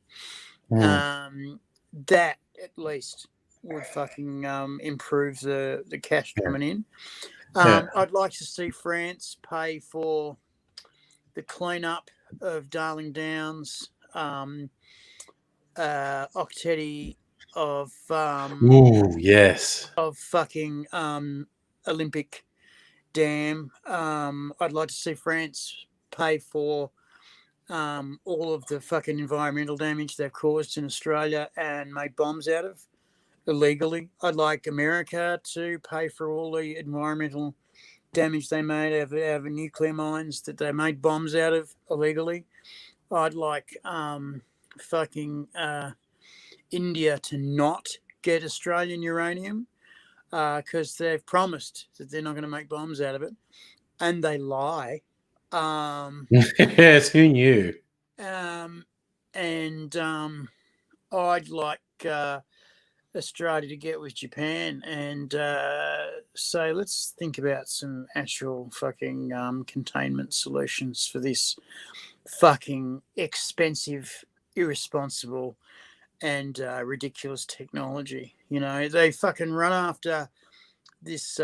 S3: That at least would fucking improve the cash coming in. I'd like to see France pay for the cleanup of Darling Downs, Octetti of of fucking Olympic Dam. I'd like to see France pay for all of the fucking environmental damage they've caused in Australia and make bombs out of illegally. I'd like America to pay for all the environmental damage they made out of nuclear mines that they made bombs out of illegally. I'd like fucking India to not get Australian uranium because they've promised that they're not going to make bombs out of it, and they lie.
S2: Yes, who knew?
S3: I'd like Australia to get with Japan and say, let's think about some actual fucking containment solutions for this fucking expensive, irresponsible, and ridiculous technology. You know, they fucking run after this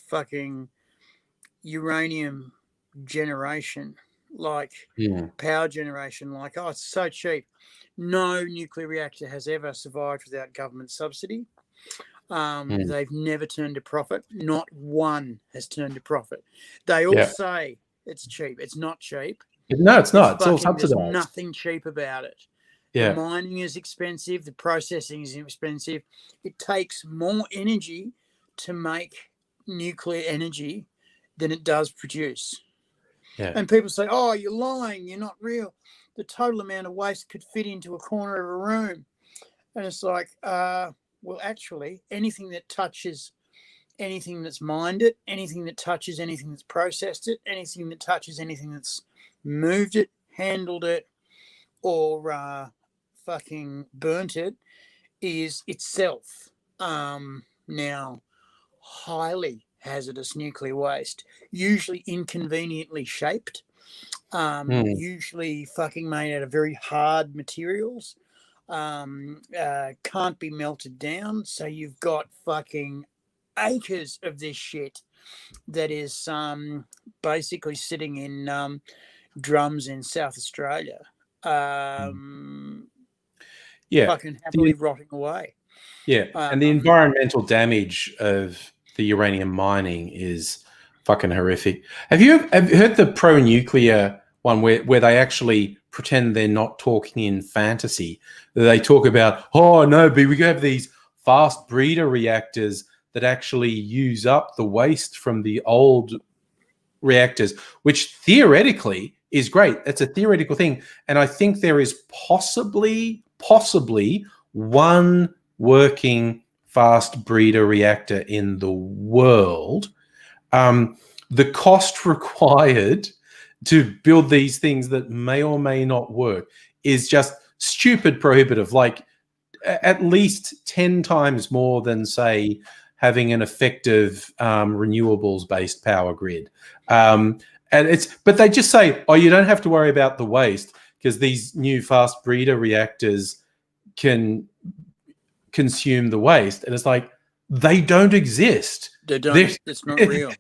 S3: fucking uranium generation, like power generation, like, oh, it's so cheap. No nuclear reactor has ever survived without government subsidy. They've never turned a profit. Not one has turned a profit. They all say it's cheap. It's not cheap.
S2: No, it's not. It's all subsidized.
S3: There's nothing cheap about it. The mining is expensive. The processing is expensive. It takes more energy to make nuclear energy than it does produce. And people say, oh, you're lying. You're not real. The total amount of waste could fit into a corner of a room. And it's like, well, actually, anything that touches anything that's mined it, anything that touches anything that's processed it, anything that touches anything that's moved it, handled it, or fucking burnt it, is itself now highly hazardous nuclear waste, usually inconveniently shaped usually fucking made out of very hard materials, can't be melted down. So you've got fucking acres of this shit that is basically sitting in drums in South Australia, fucking happily rotting away.
S2: Yeah, and the environmental damage of the uranium mining is fucking horrific. Have you heard the pro-nuclear one where they actually pretend they're not talking in fantasy? They talk about, oh no, but we have these fast breeder reactors that actually use up the waste from the old reactors, which theoretically is great. It's a theoretical thing, and I think there is possibly one working fast breeder reactor in the world. The cost required to build these things that may or may not work is just stupid prohibitive, like at least 10 times more than, say, having an effective renewables-based power grid. But they just say, oh, you don't have to worry about the waste because these new fast breeder reactors can consume the waste. And it's like, they don't exist.
S3: They don't. It's not real.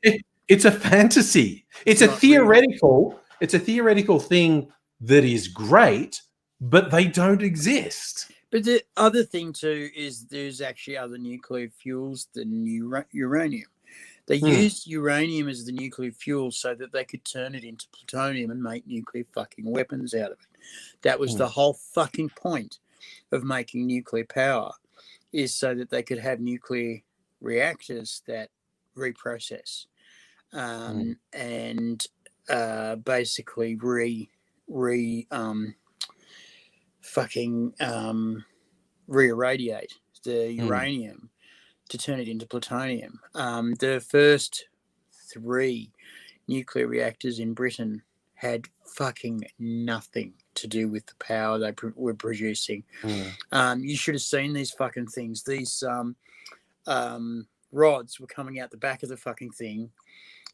S2: It's a fantasy. It's a theoretical. Real. It's a theoretical thing that is great, but they don't exist.
S3: But the other thing too is there's actually other nuclear fuels than uranium. They used uranium as the nuclear fuel so that they could turn it into plutonium and make nuclear fucking weapons out of it. That was the whole fucking point of making nuclear power, is so that they could have nuclear reactors that reprocess and basically re-irradiate the uranium to turn it into plutonium. The first 3 nuclear reactors in Britain had fucking nothing to do with the power they were producing. You should have seen these fucking things. These rods were coming out the back of the fucking thing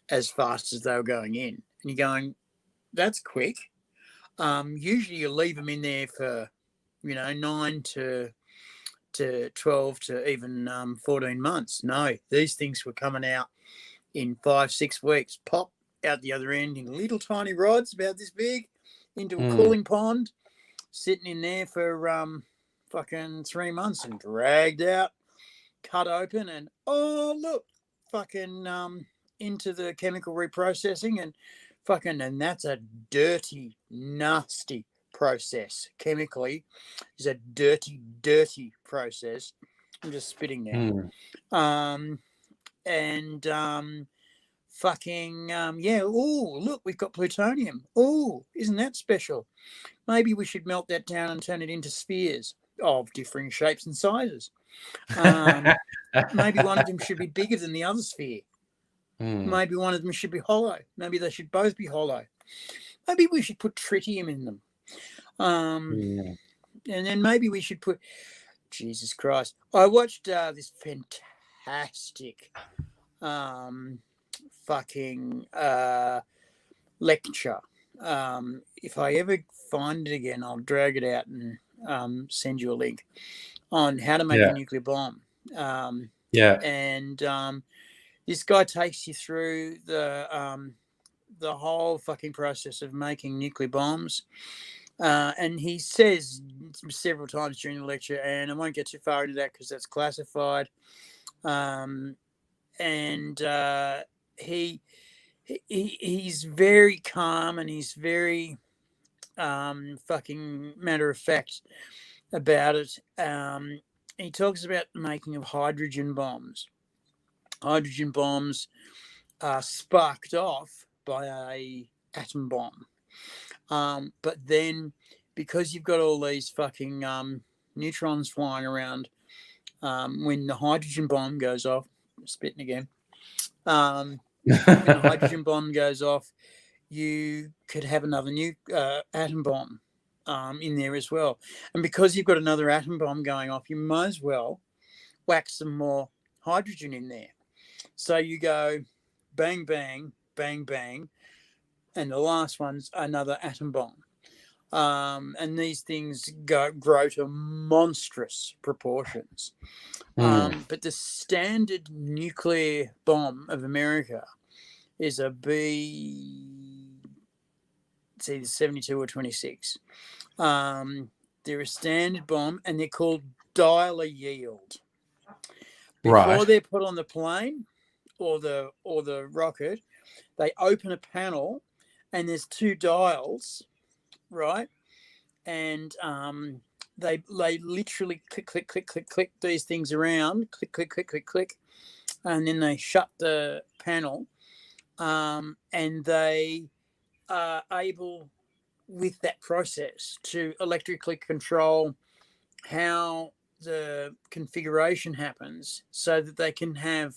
S3: as fast as they were going in. And you're going, that's quick. Usually you leave them in there for, 9 to 12 to even 14 months. No, these things were coming out in 5-6 weeks. Pop out the other end in little tiny rods about this big into a cooling pond, sitting in there for fucking 3 months and dragged out, cut open, and oh look, fucking into the chemical reprocessing and that's a dirty, nasty process. Chemically is a dirty process. I'm just spitting now. Oh look, we've got plutonium. Oh, isn't that special? Maybe we should melt that down and turn it into spheres of differing shapes and sizes. Maybe one of them should be bigger than the other sphere. Maybe one of them should be hollow. Maybe they should both be hollow. Maybe we should put tritium in them. And then maybe we should put, Jesus Christ. I watched this fantastic lecture. If I ever find it again, I'll drag it out and send you a link on how to make a nuclear bomb. This guy takes you through the whole fucking process of making nuclear bombs. And he says several times during the lecture, and I won't get too far into that because that's classified. He's very calm and he's very fucking matter of fact about it. He talks about the making of hydrogen bombs. Hydrogen bombs are sparked off by a atom bomb. But then because you've got all these fucking neutrons flying around, when the hydrogen bomb goes off, spitting again, when the hydrogen bomb goes off, you could have another new atom bomb in there as well. And because you've got another atom bomb going off, you might as well whack some more hydrogen in there. So you go bang, bang, bang, bang, and the last one's another atom bomb. And these things grow to monstrous proportions. But the standard nuclear bomb of America is a it's either 72 or 26. They're a standard bomb, and they're called dialer yield. Before they're put on the plane or the rocket, they open a panel, and there's two dials, right? And they literally click these things around, click, and then they shut the panel, and they are able, with that process, to electrically control how the configuration happens, so that they can have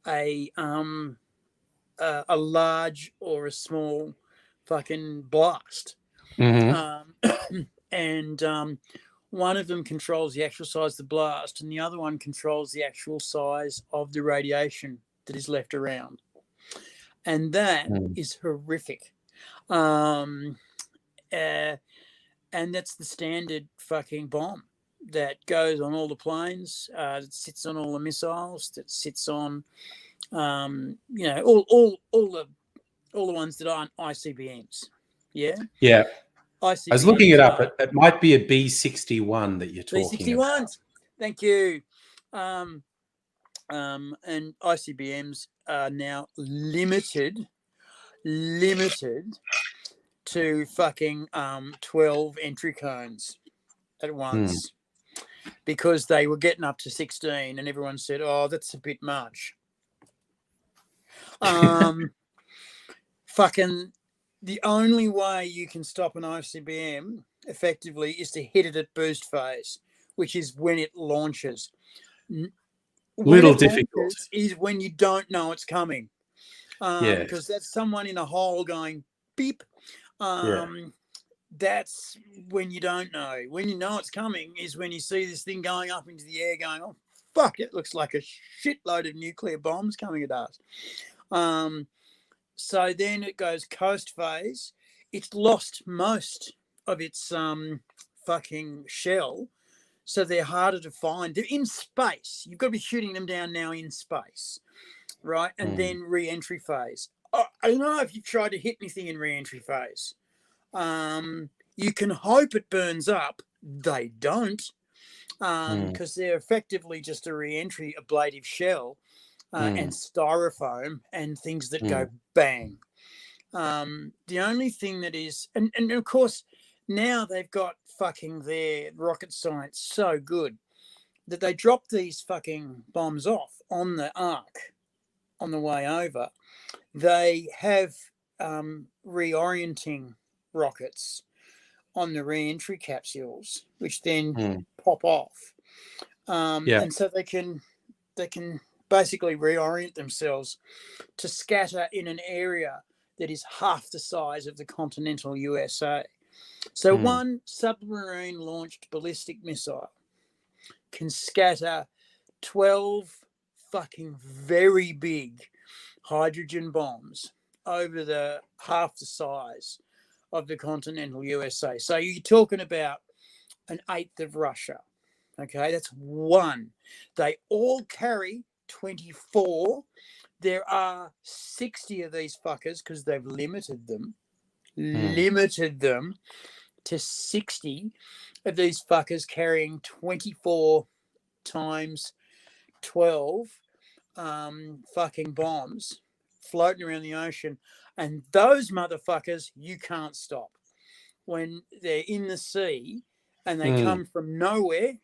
S3: a large or a small fucking blast. And one of them controls the actual size of the blast, and the other one controls the actual size of the radiation that is left around. And that is horrific. And that's the standard fucking bomb that goes on all the planes, that sits on all the missiles, that sits on, all the ones that aren't ICBMs. Yeah.
S2: Yeah.
S3: ICBMs,
S2: I was looking it up. It might be a B-61 that you're talking about.
S3: B-61s. Thank you. And ICBMs are now limited to fucking 12 entry cones at once, because they were getting up to 16, and everyone said, "Oh, that's a bit much." Fucking the only way you can stop an ICBM effectively is to hit it at boost phase, which is when it launches.
S2: Little difficult
S3: is when you don't know it's coming, because that's someone in a hole going beep. That's when you don't know. When you know it's coming is when you see this thing going up into the air, going, "Oh fuck! It looks like a shitload of nuclear bombs coming at us." So then it goes coast phase. It's lost most of its fucking shell, so they're harder to find. They're in space. You've got to be shooting them down now in space, right? And then re-entry phase. I don't know if you've tried to hit anything in re-entry phase. You can hope it burns up. They don't, because they're effectively just a re-entry ablative shell. And styrofoam and things that go bang. The only thing that is, and of course, now they've got fucking their rocket science so good that they drop these fucking bombs off on the arc on the way over. They have reorienting rockets on the re-entry capsules, which then pop off. And so they can basically reorient themselves to scatter in an area that is half the size of the continental USA. So one submarine launched ballistic missile can scatter 12 fucking very big hydrogen bombs over the half the size of the continental USA. So you're talking about an eighth of Russia. Okay, that's one. They all carry 24. There are 60 of these fuckers because they've limited them to 60 of these fuckers carrying 24 times 12 fucking bombs floating around the ocean. And those motherfuckers you can't stop when they're in the sea, and they come from nowhere,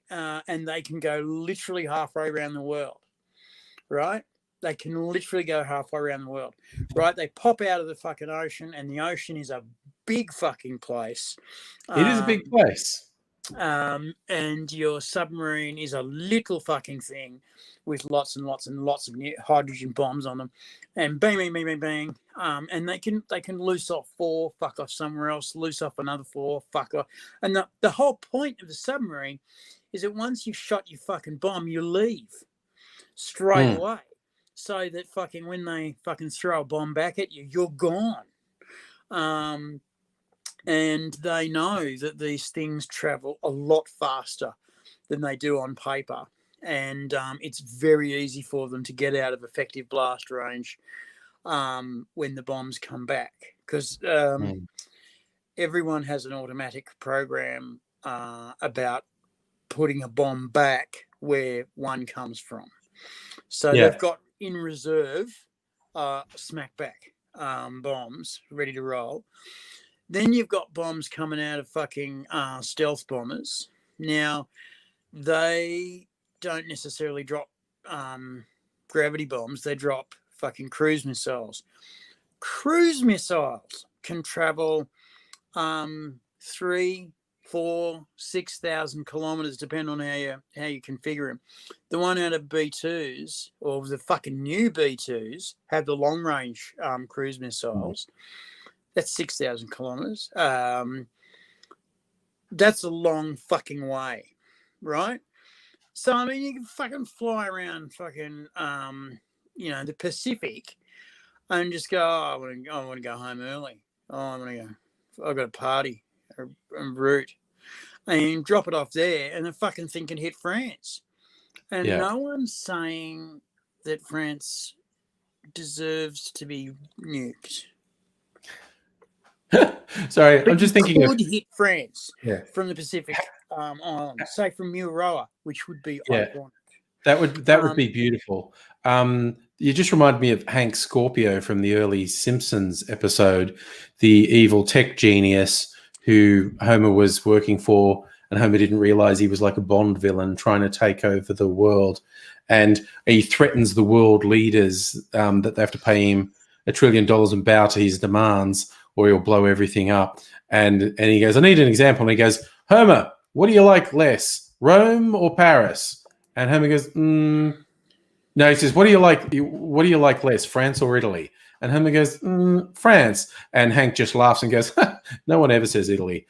S3: and they can go literally halfway around the world, right? They can literally go halfway around the world, right? They pop out of the fucking ocean, and the ocean is a big fucking place.
S2: It is a big place.
S3: And your submarine is a little fucking thing with lots and lots and lots of hydrogen bombs on them, and bang, bang, bang, bang, bang. And they can loose off 4, fuck off somewhere else, loose off another 4, fuck off. And the whole point of the submarine is that once you've shot your fucking bomb, you leave straight away, so that fucking when they fucking throw a bomb back at you, you're gone. And they know that these things travel a lot faster than they do on paper. And it's very easy for them to get out of effective blast range when the bombs come back. Because everyone has an automatic program about putting a bomb back where one comes from. So they've got in reserve smack back bombs ready to roll. Then you've got bombs coming out of fucking stealth bombers. Now, they don't necessarily drop gravity bombs. They drop fucking cruise missiles. Cruise missiles can travel 3, 4, 6,000 kilometers, depending on how you configure them. The one out of B2s, or the fucking new B2s, have the long range cruise missiles. That's 6,000 kilometers. That's a long fucking way, right? So, I mean, you can fucking fly around fucking, the Pacific and just go, I want to go home early. I've got a party en route. And drop it off there, and the fucking thing can hit France. And no one's saying that France deserves to be nuked.
S2: Sorry,
S3: But
S2: I'm just thinking
S3: could hit France from the Pacific island, say from Mururoa, which would be iconic.
S2: That would be beautiful. You just reminded me of Hank Scorpio from the early Simpsons episode, the evil tech genius who Homer was working for, and Homer didn't realize he was like a Bond villain trying to take over the world. And he threatens the world leaders that they have to pay him $1 trillion and bow to his demands, or he'll blow everything up. And he goes, I need an example. And he goes, Homer, what do you like less, Rome or Paris? And Homer goes, no. He says, what do you like less, France or Italy? And Homer goes, France. And Hank just laughs and goes, no one ever says Italy.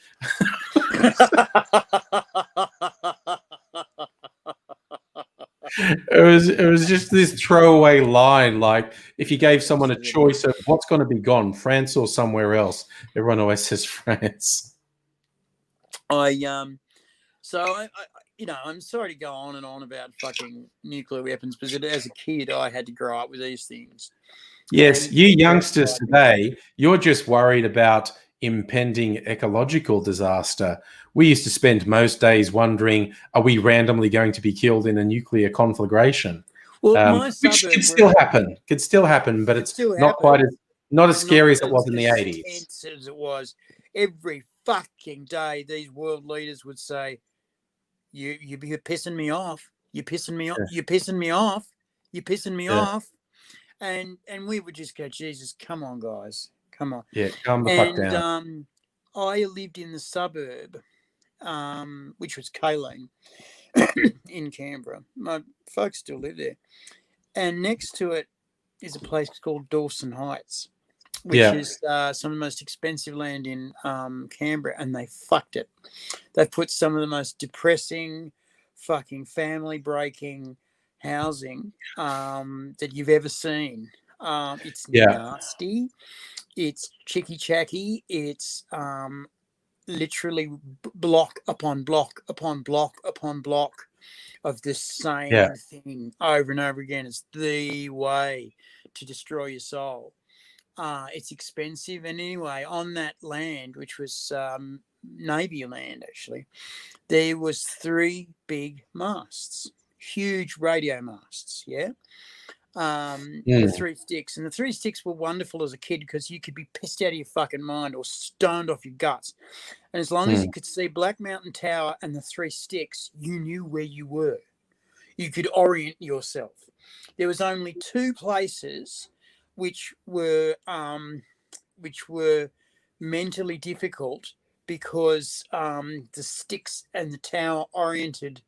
S2: It was just this throwaway line, like if you gave someone a choice of what's going to be gone, France or somewhere else, everyone always says France.
S3: I'm sorry to go on and on about fucking nuclear weapons, because as a kid I had to grow up with these things.
S2: Yes, you youngsters today, you're just worried about impending ecological disaster. We used to spend most days wondering, are we randomly going to be killed in a nuclear conflagration?
S3: Well,
S2: which could still happen, but it's not as scary as it was in the 80s.
S3: Tense as it was. Every fucking day, these world leaders would say, "You're pissing me off. You're pissing me off. You're pissing me off. You're pissing me off." And we would just go, Jesus, come on, guys. Come on.
S2: Yeah, calm the fuck down.
S3: I lived in the suburb, which was Kaleen in Canberra. My folks still live there. And next to it is a place called Dawson Heights, which is some of the most expensive land in Canberra, and they fucked it. They've put some of the most depressing, fucking family-breaking housing that you've ever seen. It's nasty. It's chicky-chacky. It's literally block upon block upon block upon block of the same thing over and over again. It's the way to destroy your soul. It's expensive. And anyway, on that land, which was Navy land, actually, there was 3 big masts, huge radio masts, the 3 sticks. And the 3 sticks were wonderful as a kid because you could be pissed out of your fucking mind or stoned off your guts. And as long as you could see Black Mountain Tower and the 3 sticks, you knew where you were. You could orient yourself. There was only 2 places which were mentally difficult because the sticks and the tower oriented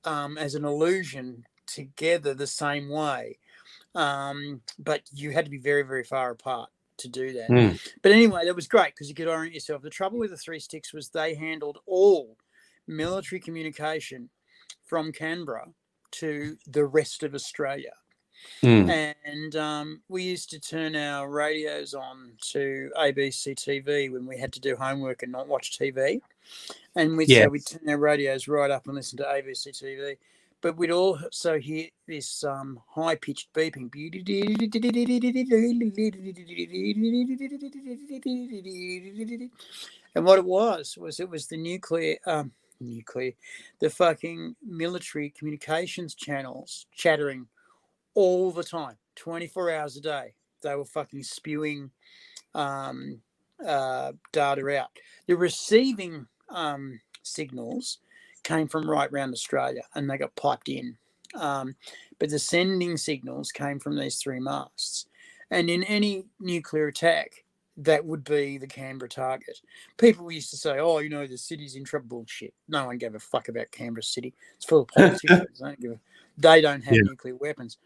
S3: as an illusion together the same way. But you had to be very, very far apart to do that. But anyway, that was great because you could orient yourself. The trouble with the 3 sticks was they handled all military communication from Canberra to the rest of Australia. And we used to turn our radios on to ABC TV when we had to do homework and not watch TV. And we'd turn our radios right up and listen to ABC TV. But we'd also hear this high-pitched beeping. And what it was the the fucking military communications channels chattering all the time, 24 hours a day. They were fucking spewing data out. The receiving signals came from right around Australia and they got piped in. But the sending signals came from these three masts. And in any nuclear attack, that would be the Canberra target. People used to say, oh, you know, the city's in trouble. Bullshit. No one gave a fuck about Canberra City. It's full of politicians. They don't have nuclear weapons.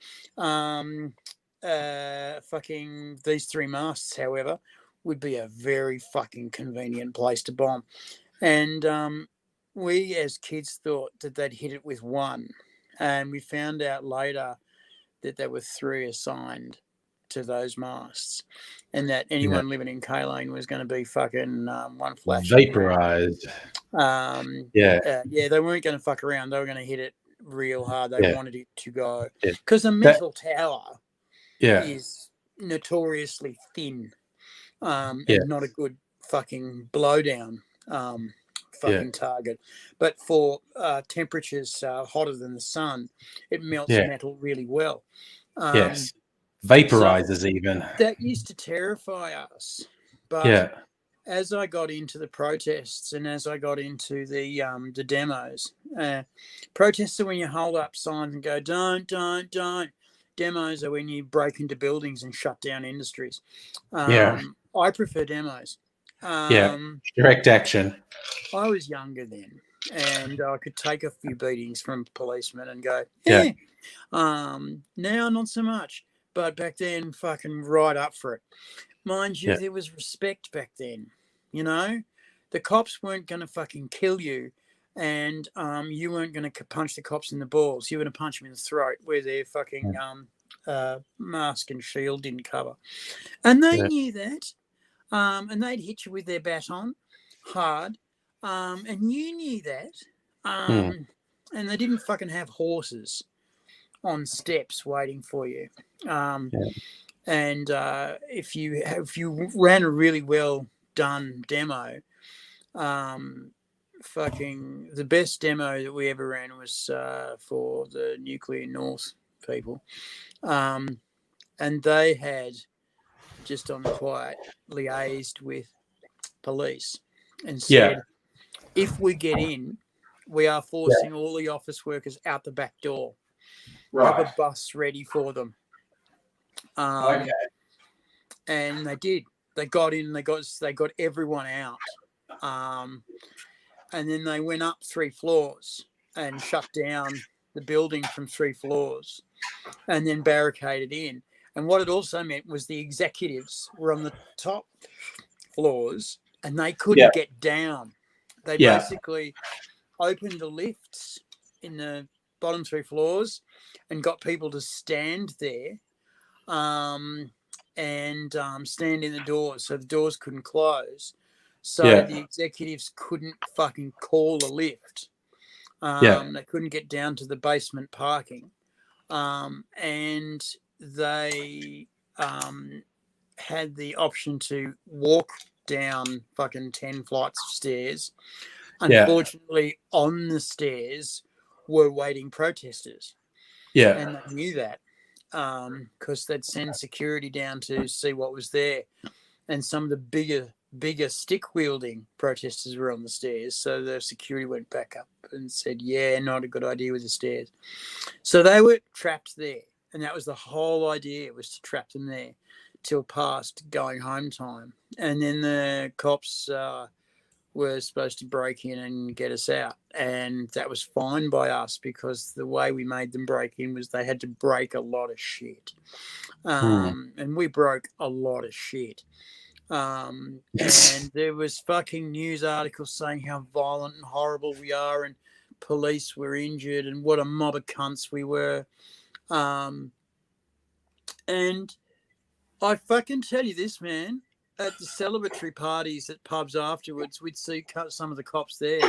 S3: Fucking these three masts, however, would be a very fucking convenient place to bomb. And we as kids thought that they'd hit it with one. And we found out later that there were three assigned to those masts, and that anyone living in Kaylane was going to be fucking one flash
S2: vaporized.
S3: They weren't going to fuck around. They were going to hit it real hard. They wanted it to go because a metal tower is notoriously thin and not a good fucking blowdown target. But for temperatures hotter than the sun, it melts metal really well.
S2: Vaporizes even.
S3: That used to terrify us. But as I got into the protests and as I got into the demos, protests are when you hold up signs and go, don't. Demos are when you break into buildings and shut down industries. I prefer demos.
S2: Direct action.
S3: I was younger then, and I could take a few beatings from policemen and go, now not so much. But back then, fucking right up for it. Mind you, there was respect back then. You know, the cops weren't going to fucking kill you, and you weren't going to punch the cops in the balls. You were going to punch them in the throat where their fucking mask and shield didn't cover. And they knew that. And they'd hit you with their baton hard. And you knew that. And they didn't fucking have horses on steps waiting for you. And if you ran a really well done demo, fucking the best demo that we ever ran was for the Nuclear North people. And they had, just on the quiet, liaised with police and said, if we get in, we are forcing all the office workers out the back door. Have a bus ready for them. And they did. They got in. They got everyone out. And then they went up 3 floors and shut down the building from 3 floors, and then barricaded in. And what it also meant was the executives were on the top floors and they couldn't get down. They basically opened the lifts in the bottom 3 floors and got people to stand there and stand in the doors so the doors couldn't close. So the executives couldn't fucking call a lift. They couldn't get down to the basement parking. And they had the option to walk down fucking 10 flights of stairs. Unfortunately, on the stairs were waiting protesters. And they knew that because they'd send security down to see what was there. And some of the bigger stick-wielding protesters were on the stairs. So the security went back up and said, not a good idea with the stairs. So they were trapped there. And that was the whole idea, was to trap them there till past going home time. And then the cops were supposed to break in and get us out. And that was fine by us because the way we made them break in was they had to break a lot of shit. And we broke a lot of shit. And there was fucking news articles saying how violent and horrible we are and police were injured and what a mob of cunts we were. And I fucking tell you this, man. At the celebratory parties at pubs afterwards, we'd see some of the cops there.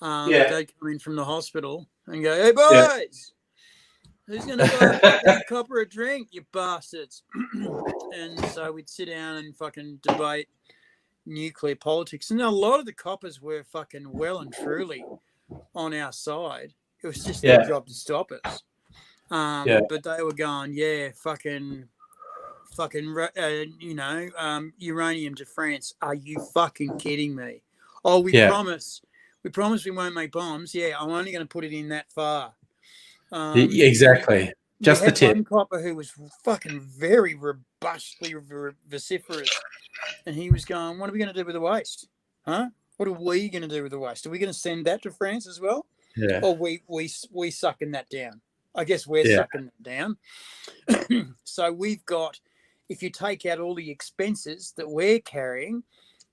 S3: They'd come in from the hospital and go, "Hey boys, who's going to buy a copper a drink, you bastards?" And so we'd sit down and fucking debate nuclear politics. And a lot of the coppers were fucking well and truly on our side. It was just their job to stop us. But they were going, uranium to France. Are you fucking kidding me? Oh, we promise we won't make bombs. Yeah, I'm only going to put it in that far.
S2: Exactly. Just the tip.
S3: One copper who was fucking very robustly vociferous, and he was going, "What are we going to do with the waste? Huh? What are we going to do with the waste? Are we going to send that to France as well?
S2: Yeah.
S3: Or we sucking that down? I guess we're sucking that down. So we've got, if you take out all the expenses that we're carrying,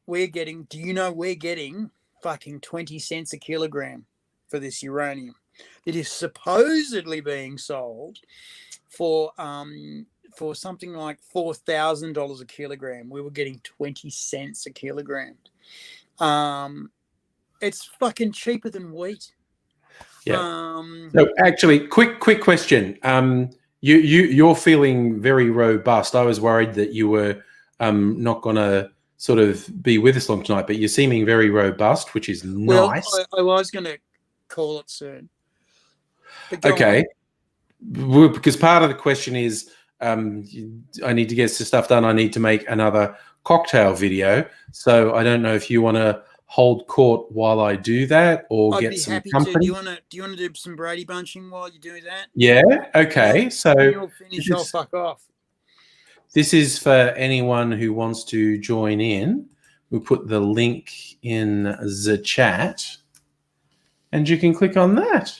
S3: we're getting. Do you know we're getting fucking 20 cents a kilogram for this uranium? It is supposedly being sold for something like $4,000 a kilogram. We were getting 20 cents a kilogram. It's fucking cheaper than wheat.
S2: Yeah. So actually, quick question. You're feeling very robust. I was worried that you were not going to sort of be with us long tonight, but you're seeming very robust, which is nice.
S3: Well, I was going to call it soon.
S2: Okay. Because part of the question is I need to get some stuff done. I need to make another cocktail video. So I don't know if you want to hold court while I do that, or
S3: I'd
S2: get
S3: be
S2: some
S3: happy
S2: company.
S3: To. Do you want to do some Brady bunching while you do that?
S2: Yeah. Okay. So
S3: you'll finish. I'll fuck off.
S2: This is for anyone who wants to join in. We'll put the link in the chat, and you can click on that.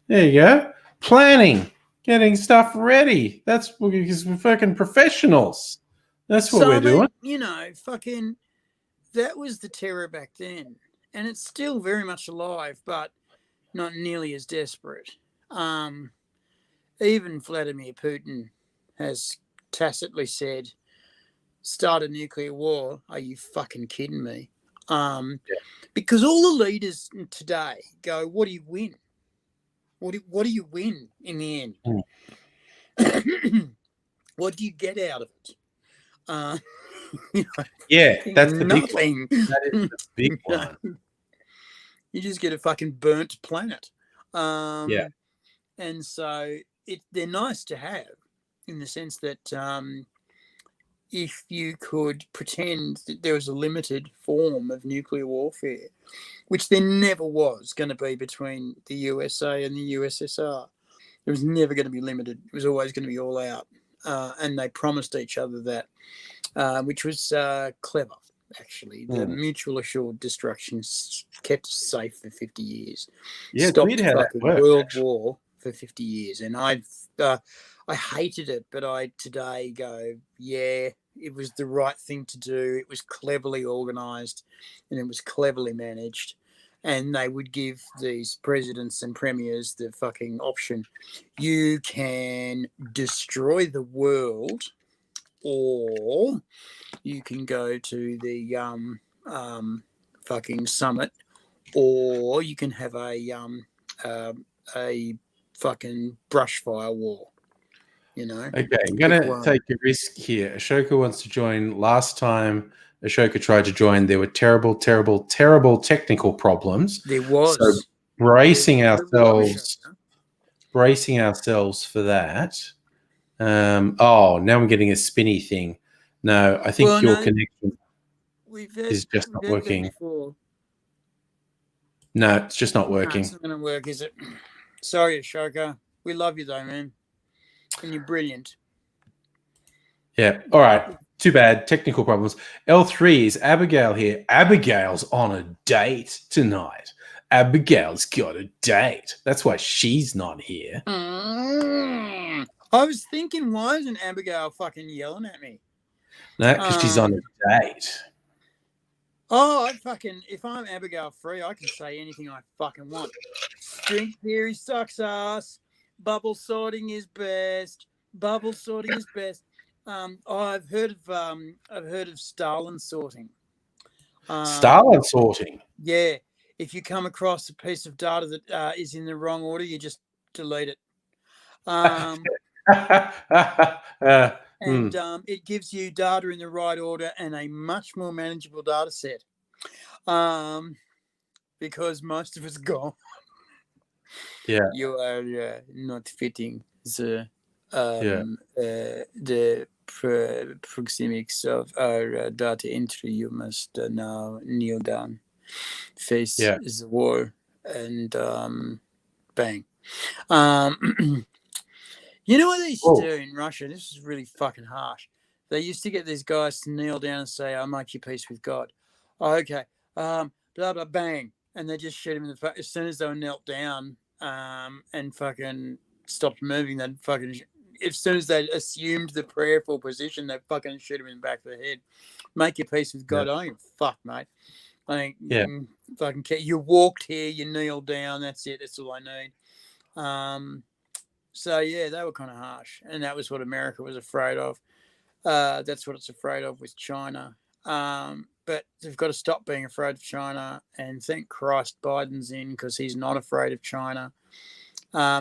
S2: There you go. Planning, getting stuff ready. That's because we're fucking professionals. That's what we're doing.
S3: You know, fucking. That was the terror back then, and it's still very much alive, but not nearly as desperate. Even Vladimir Putin has tacitly said, "Start a nuclear war? Are you fucking kidding me?" Because all the leaders today go, "What do you win? What do you win in the end? What do you get out of it?"
S2: That's the
S3: nothing.
S2: Big one. That is the big one.
S3: You just get a fucking burnt planet. And so they're nice to have, in the sense that if you could pretend that there was a limited form of nuclear warfare, which there never was going to be between the USA and the USSR. It was never going to be limited. It was always going to be all out. And they promised each other that, which was clever, actually. The mutual assured destruction kept us safe for 50 years.
S2: Yeah,
S3: stopped
S2: weird how that worked,
S3: World War for 50 years. And I hated it, but I today go, yeah, it was the right thing to do. It was cleverly organised, and it was cleverly managed. And they would give these presidents and premiers the fucking option. You can destroy the world, or you can go to the fucking summit, or you can have a fucking brush fire war. You know.
S2: Okay, I'm gonna take a risk here. Ashoka wants to join. Last time Ashoka tried to join, there were terrible technical problems.
S3: There was.
S2: So bracing ourselves for that. Now I'm getting a spinny thing. No, I think your connection is just not working. No, it's just not working.
S3: No, it's not going to work, is it? Sorry, Ashoka. We love you though, man. And you're brilliant.
S2: Yeah. All right. Too bad. Technical problems. L3 is Abigail here. Abigail's on a date tonight. Abigail's got a date. That's why she's not here.
S3: I was thinking, why isn't Abigail fucking yelling at me?
S2: No, because she's on a date.
S3: Oh, if I'm Abigail Free, I can say anything I fucking want. String theory sucks ass. Bubble sorting is best. Bubble sorting is best. I've heard of Stalin sorting.
S2: Starlight sorting.
S3: Yeah, if you come across a piece of data that is in the wrong order, you just delete it. And it gives you data in the right order and a much more manageable data set. Because most of it's gone.
S2: Yeah.
S3: You are not fitting the proxemics of our data entry. You must now kneel down, face the wall, and bang. You know what they used to do in Russia? This is really fucking harsh. They used to get these guys to kneel down and say, "I'll make you peace with God." Oh, okay. Blah blah bang, and they just shoot him in the face. As soon as they were knelt down, and fucking stopped moving, then fucking. As soon as they assumed the prayerful position, they fucking shoot him in the back of the head. Make your peace with God. I don't give a fuck, mate. I think fucking care. You walked here, you kneeled down. That's it. That's all I need. So yeah, they were kind of harsh, and that was what America was afraid of. That's what it's afraid of with China. But they've got to stop being afraid of China, and thank Christ Biden's in, because he's not afraid of China.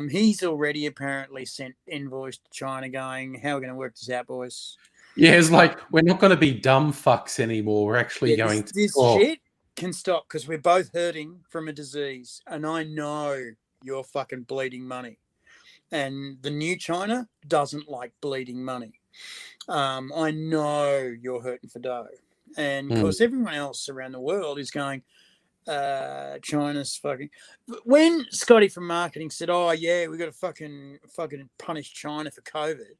S3: He's already apparently sent envoys to China going, "How are we going to work this out, boys?"
S2: Yeah, it's like, we're not going to be dumb fucks anymore. We're actually going to
S3: this
S2: talk.
S3: Shit can stop, because we're both hurting from a disease, and I know you're fucking bleeding money. And the new China doesn't like bleeding money. I know you're hurting for dough. And of course, everyone else around the world is going, China's fucking. When Scotty from marketing said, "Oh yeah, we got to fucking punish China for COVID,"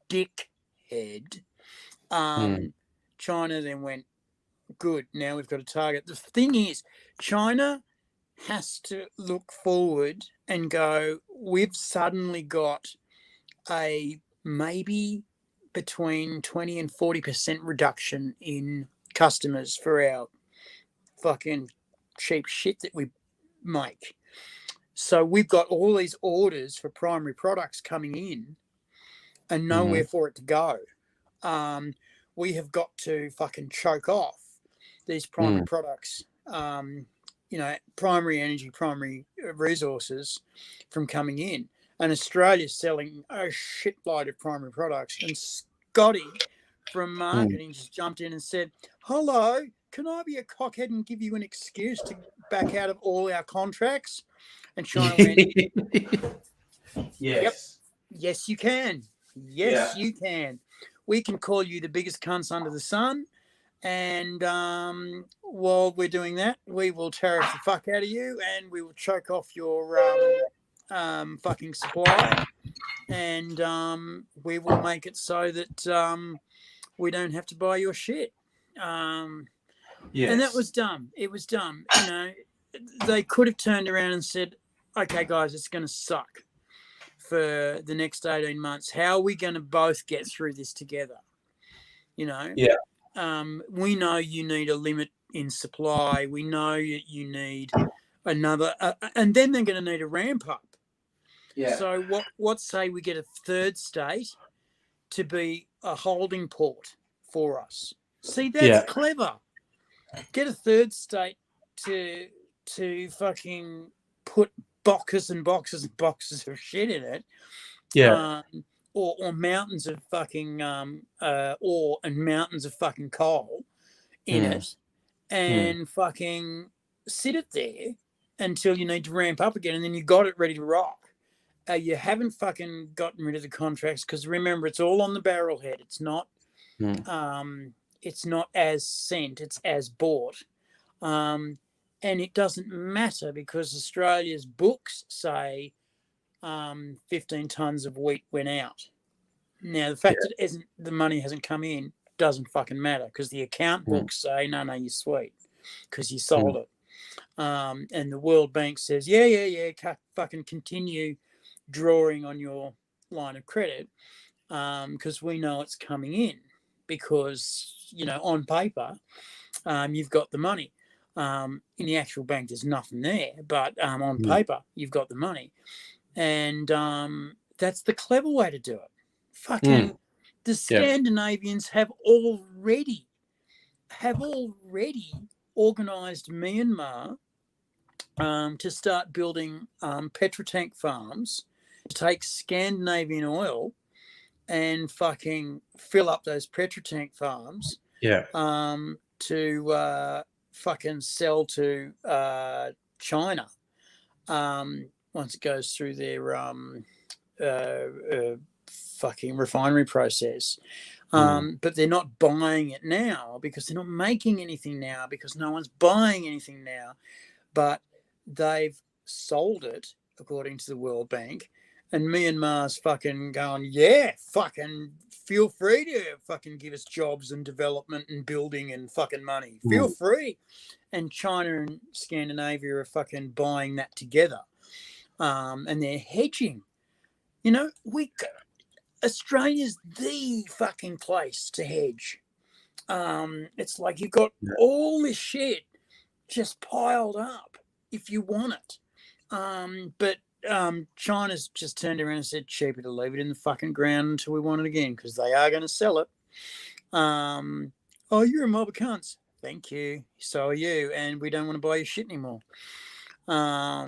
S3: dickhead. China then went, "Good. Now we've got a target." The thing is, China has to look forward and go, "We've suddenly got a maybe between 20 and 40% reduction in customers for our fucking cheap shit that we make. So we've got all these orders for primary products coming in and nowhere for it to go. We have got to fucking choke off these primary products, primary energy, primary resources from coming in. And Australia's selling a shitload of primary products. And Scotty from marketing just jumped in and said, "Hello, can I be a cockhead and give you an excuse to back out of all our contracts?" And China went,
S2: Yes.
S3: Yep. Yes, you can. Yes, you can. We can call you the biggest cunts under the sun. And while we're doing that, we will tariff the fuck out of you, and we will choke off your fucking supply, and we will make it so that we don't have to buy your shit. And that was dumb. It was dumb. They could have turned around and said, "Okay, guys, it's going to suck for the next 18 months. How are we going to both get through this together?" We know you need a limit in supply. We know you need another, and then they're going to need a ramp up. Yeah. So what say we get a third state to be a holding port for us? See, that's clever. Get a third state to fucking put boxes and boxes and boxes of shit in it. Yeah. Or mountains of fucking ore and mountains of fucking coal in it, and fucking sit it there until you need to ramp up again, and then you got it ready to rock. You haven't fucking gotten rid of the contracts, because remember, it's all on the barrel head. It's not as sent, it's as bought. And it doesn't matter, because Australia's books say 15 tons of wheat went out. Now, the fact that the money hasn't come in doesn't fucking matter, because the account books say, no, you're sweet, because you sold it. And the World Bank says, fucking continue drawing on your line of credit, because we know it's coming in, because, on paper, you've got the money. In the actual bank, there's nothing there, but on paper, you've got the money. And that's the clever way to do it. Fucking the
S2: Yeah.
S3: Scandinavians have already organised Myanmar to start building petrotank farms to take Scandinavian oil and fucking fill up those petrotank farms.
S2: Yeah.
S3: To fucking sell to China once it goes through their fucking refinery process. But they're not buying it now because they're not making anything now because no one's buying anything now. But they've sold it, according to the World Bank, and Myanmar's fucking going, yeah, fucking feel free to fucking give us jobs and development and building and fucking money. Feel free. And China and Scandinavia are fucking buying that together. And they're hedging. You know, Australia's the fucking place to hedge. It's like you've got all this shit just piled up if you want it. But China's just turned around and said, cheaper to leave it in the fucking ground until we want it again because they are going to sell it. Oh, you're a mob of cunts. Thank you. So are you. And we don't want to buy your shit anymore.
S2: Sorry,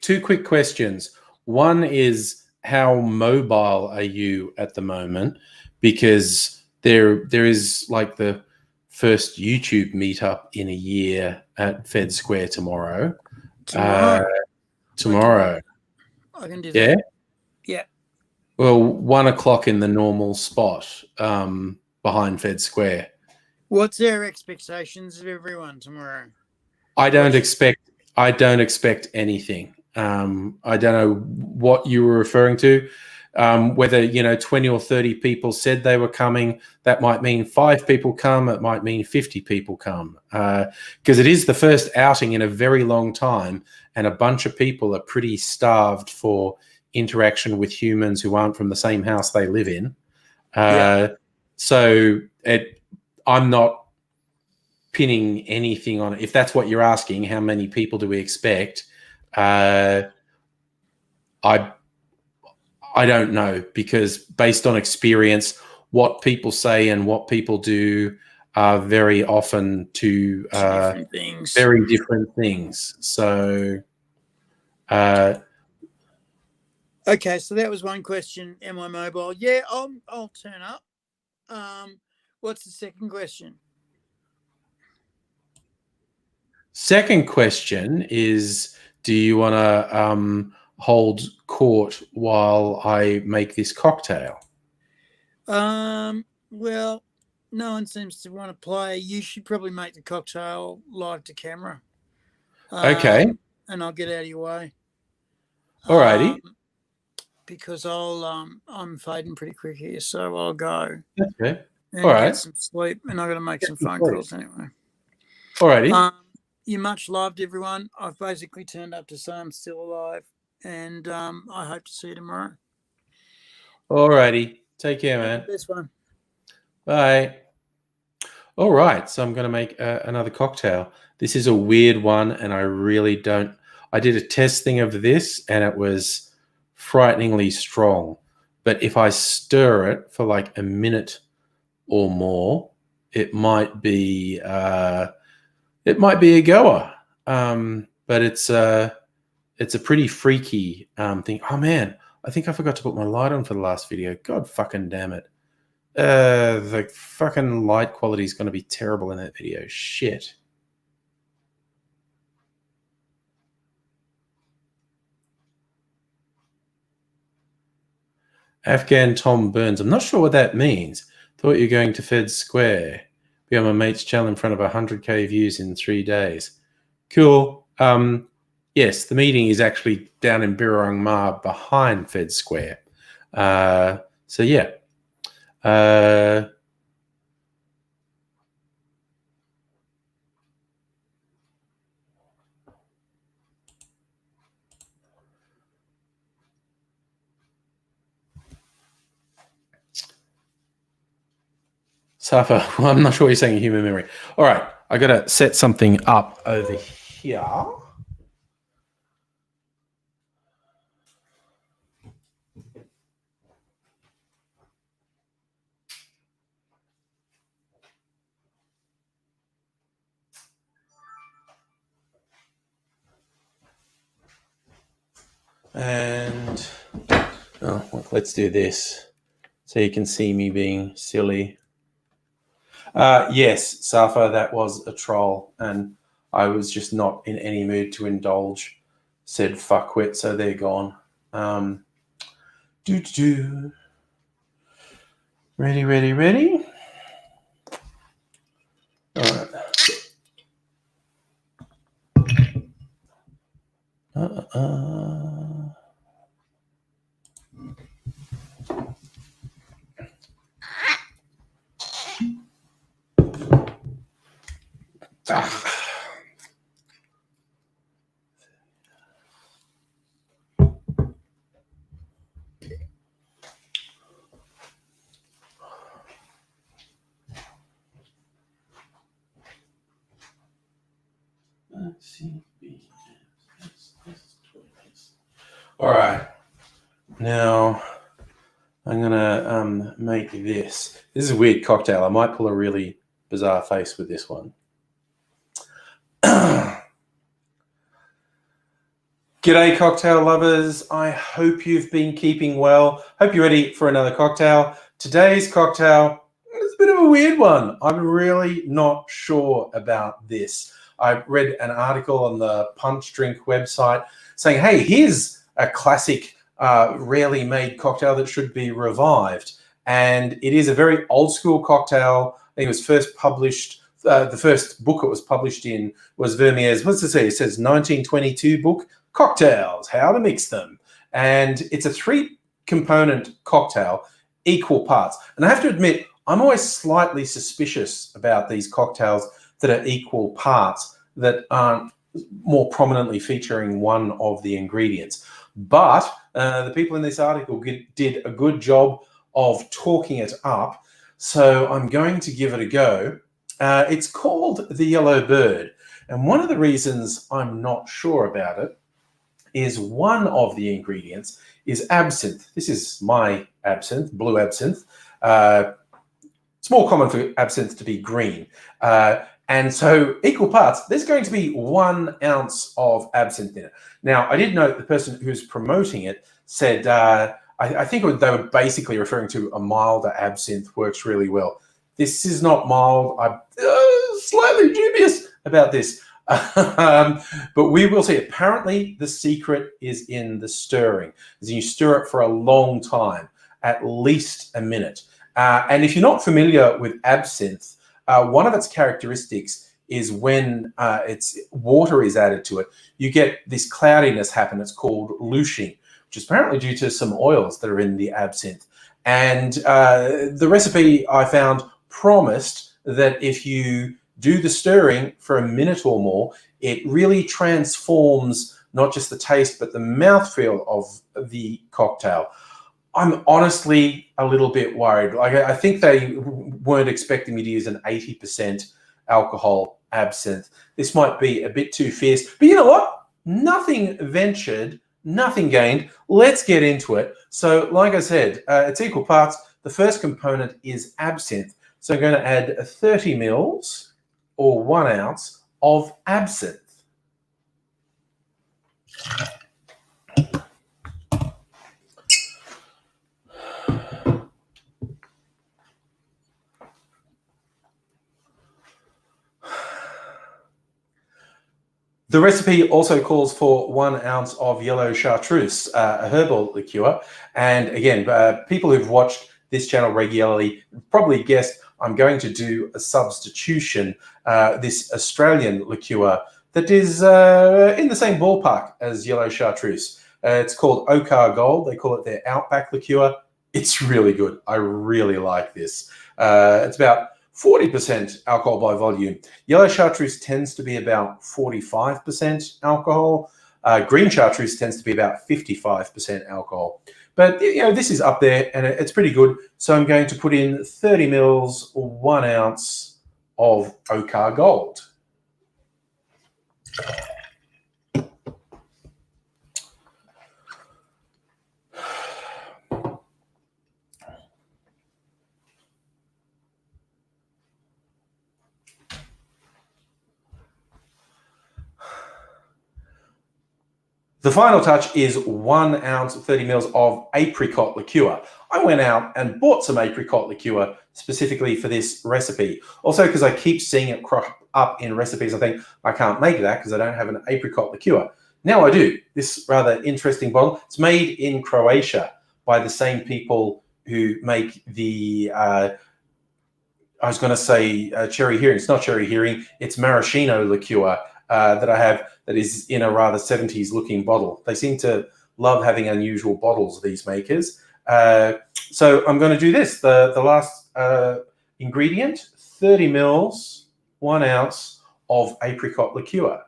S2: two quick questions. One is, how mobile are you at the moment? Because there is like the first YouTube meetup in a year at Fed Square tomorrow. Tomorrow.
S3: I can do that.
S2: Yeah?
S3: Yeah.
S2: Well, 1 o'clock in the normal spot behind Fed Square.
S3: What's their expectations of everyone tomorrow?
S2: I don't expect anything. I don't know what you were referring to. Whether 20 or 30 people said they were coming, that might mean 5 people come. It might mean 50 people come, because it is the first outing in a very long time, and a bunch of people are pretty starved for interaction with humans who aren't from the same house they live in. So I'm not pinning anything on it. If that's what you're asking, how many people do we expect? I don't know, because based on experience, what people say and what people do are very often two very different things. So,
S3: okay, so that was one question. Am I mobile? Yeah, I'll turn up. What's the second question?
S2: Second question is, do you want to hold court while I make this cocktail?
S3: Well, no one seems to want to play. You should probably make the cocktail live to camera.
S2: Okay.
S3: And I'll get out of your way.
S2: Alrighty.
S3: Because I'm fading pretty quick here, so I'll go.
S2: Okay.
S3: And
S2: all right.
S3: Get some sleep, and I'm going to make some phone calls anyway.
S2: Alrighty.
S3: You're much loved, everyone. I've basically turned up to say I'm still alive, and I hope to see you tomorrow.
S2: Alrighty. Take care, man.
S3: This one.
S2: Bye. All right. So I'm going to make another cocktail. This is a weird one, and I really don't. I did a testing of this, and it was frighteningly strong. But if I stir it for like a minute or more, it might be a goer. But it's a pretty freaky thing. Oh man, I think I forgot to put my light on for the last video. God fucking damn it. The fucking light quality is going to be terrible in that video. Shit. Afghan Tom Burns. I'm not sure what that means. Thought you're going to Fed Square. Be on my mate's channel in front of 100k views in 3 days. Cool. Yes, the meeting is actually down in Birrong Ma behind Fed Square. So yeah. Safa, well, I'm not sure what you're saying, human memory. All right, I got to set something up over here. And let's do this so you can see me being silly. Yes, Safa, that was a troll, and I was just not in any mood to indulge said fuckwit, so they're gone. Ready? All right. All right. Now I'm gonna make this. This is a weird cocktail. I might pull a really bizarre face with this one. G'day, cocktail lovers. I hope you've been keeping well. Hope you're ready for another cocktail. Today's cocktail is a bit of a weird one. I'm really not sure about this. I read an article on the Punch Drink website saying, hey, here's a classic, rarely made cocktail that should be revived. And it is a very old school cocktail. I think it was first published, the first book it was published in was Vermeer's, what's it say? It says 1922 book, Cocktails, How to Mix Them. And it's a 3-component cocktail, equal parts. And I have to admit, I'm always slightly suspicious about these cocktails that are equal parts, that aren't more prominently featuring one of the ingredients. But the people in this article did a good job of talking it up. So I'm going to give it a go. It's called the Yellow Bird. And one of the reasons I'm not sure about it is one of the ingredients is absinthe. This is my absinthe, blue absinthe. It's more common for absinthe to be green. And so equal parts, there's going to be 1 ounce of absinthe in it. Now, I did note the person who's promoting it said, I think they were basically referring to a milder absinthe works really well. This is not mild. I'm slightly dubious about this. But we will see. Apparently, the secret is in the stirring. As you stir it for a long time, at least a minute. And if you're not familiar with absinthe, one of its characteristics is when its water is added to it, you get this cloudiness happen. It's called louching, which is apparently due to some oils that are in the absinthe. And the recipe I found promised that if you do the stirring for a minute or more, it really transforms not just the taste, but the mouthfeel of the cocktail. I'm honestly a little bit worried. Like, I think they weren't expecting me to use an 80% alcohol absinthe. This might be a bit too fierce, but you know what? Nothing ventured, nothing gained. Let's get into it. So like I said, it's equal parts. The first component is absinthe. So I'm going to add 30 mils or 1 ounce of absinthe. The recipe also calls for 1 ounce of yellow chartreuse, a herbal liqueur. And again, people who've watched this channel regularly probably guessed I'm going to do a substitution, this Australian liqueur that is in the same ballpark as yellow chartreuse. It's called Okar Gold. They call it their Outback liqueur. It's really good. I really like this. It's about 40% alcohol by volume. Yellow chartreuse tends to be about 45% alcohol. Green chartreuse tends to be about 55% alcohol. But you know, this is up there and it's pretty good. So I'm going to put in 30 mils or 1 ounce of Okar Gold. The final touch is 1 ounce, 30 mils of apricot liqueur. I went out and bought some apricot liqueur specifically for this recipe. Also, because I keep seeing it crop up in recipes, I think I can't make that because I don't have an apricot liqueur. Now I do. This rather interesting bottle. It's made in Croatia by the same people who make the, I was going to say cherry hearing. It's not cherry hearing. It's maraschino liqueur that I have that is in a rather 70s looking bottle. They seem to love having unusual bottles, these makers. So I'm going to do this. The last ingredient, 30 mils, 1 ounce of apricot liqueur.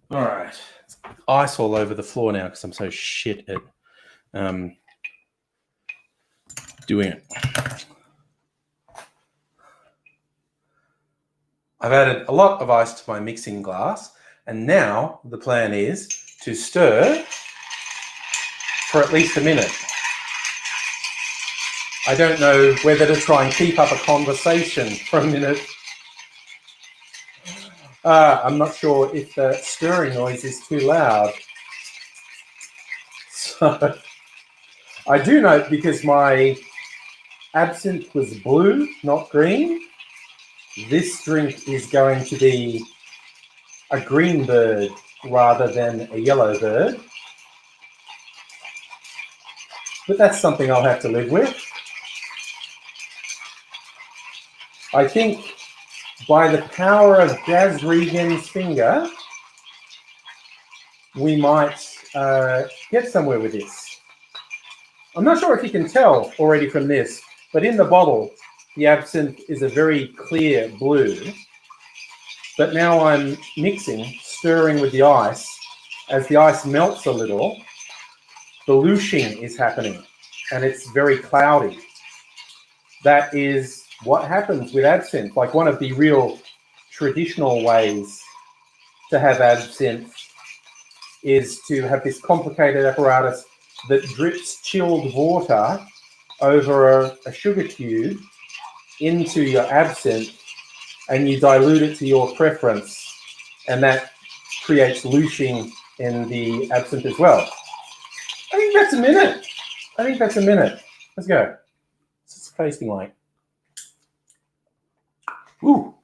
S2: All right. Ice all over the floor now because I'm so shit at doing it. I've added a lot of ice to my mixing glass, and now the plan is to stir for at least a minute. I don't know whether to try and keep up a conversation for a minute. I'm not sure if the stirring noise is too loud. So I do note, because my absinthe was blue, not green, this drink is going to be a green bird rather than a yellow bird. But that's something I'll have to live with. I think by the power of Gaz Regan's finger, we might get somewhere with this. I'm not sure if you can tell already from this, but in the bottle, the absinthe is a very clear blue. But now I'm mixing, stirring with the ice. As the ice melts a little, dilution is happening, and it's very cloudy. That is what happens with absinthe. Like, one of the real traditional ways to have absinthe is to have this complicated apparatus that drips chilled water over a sugar cube into your absinthe, and you dilute it to your preference, and that creates lushing in the absinthe as well. I think that's a minute. Let's go. What's it tasting like? Ooh.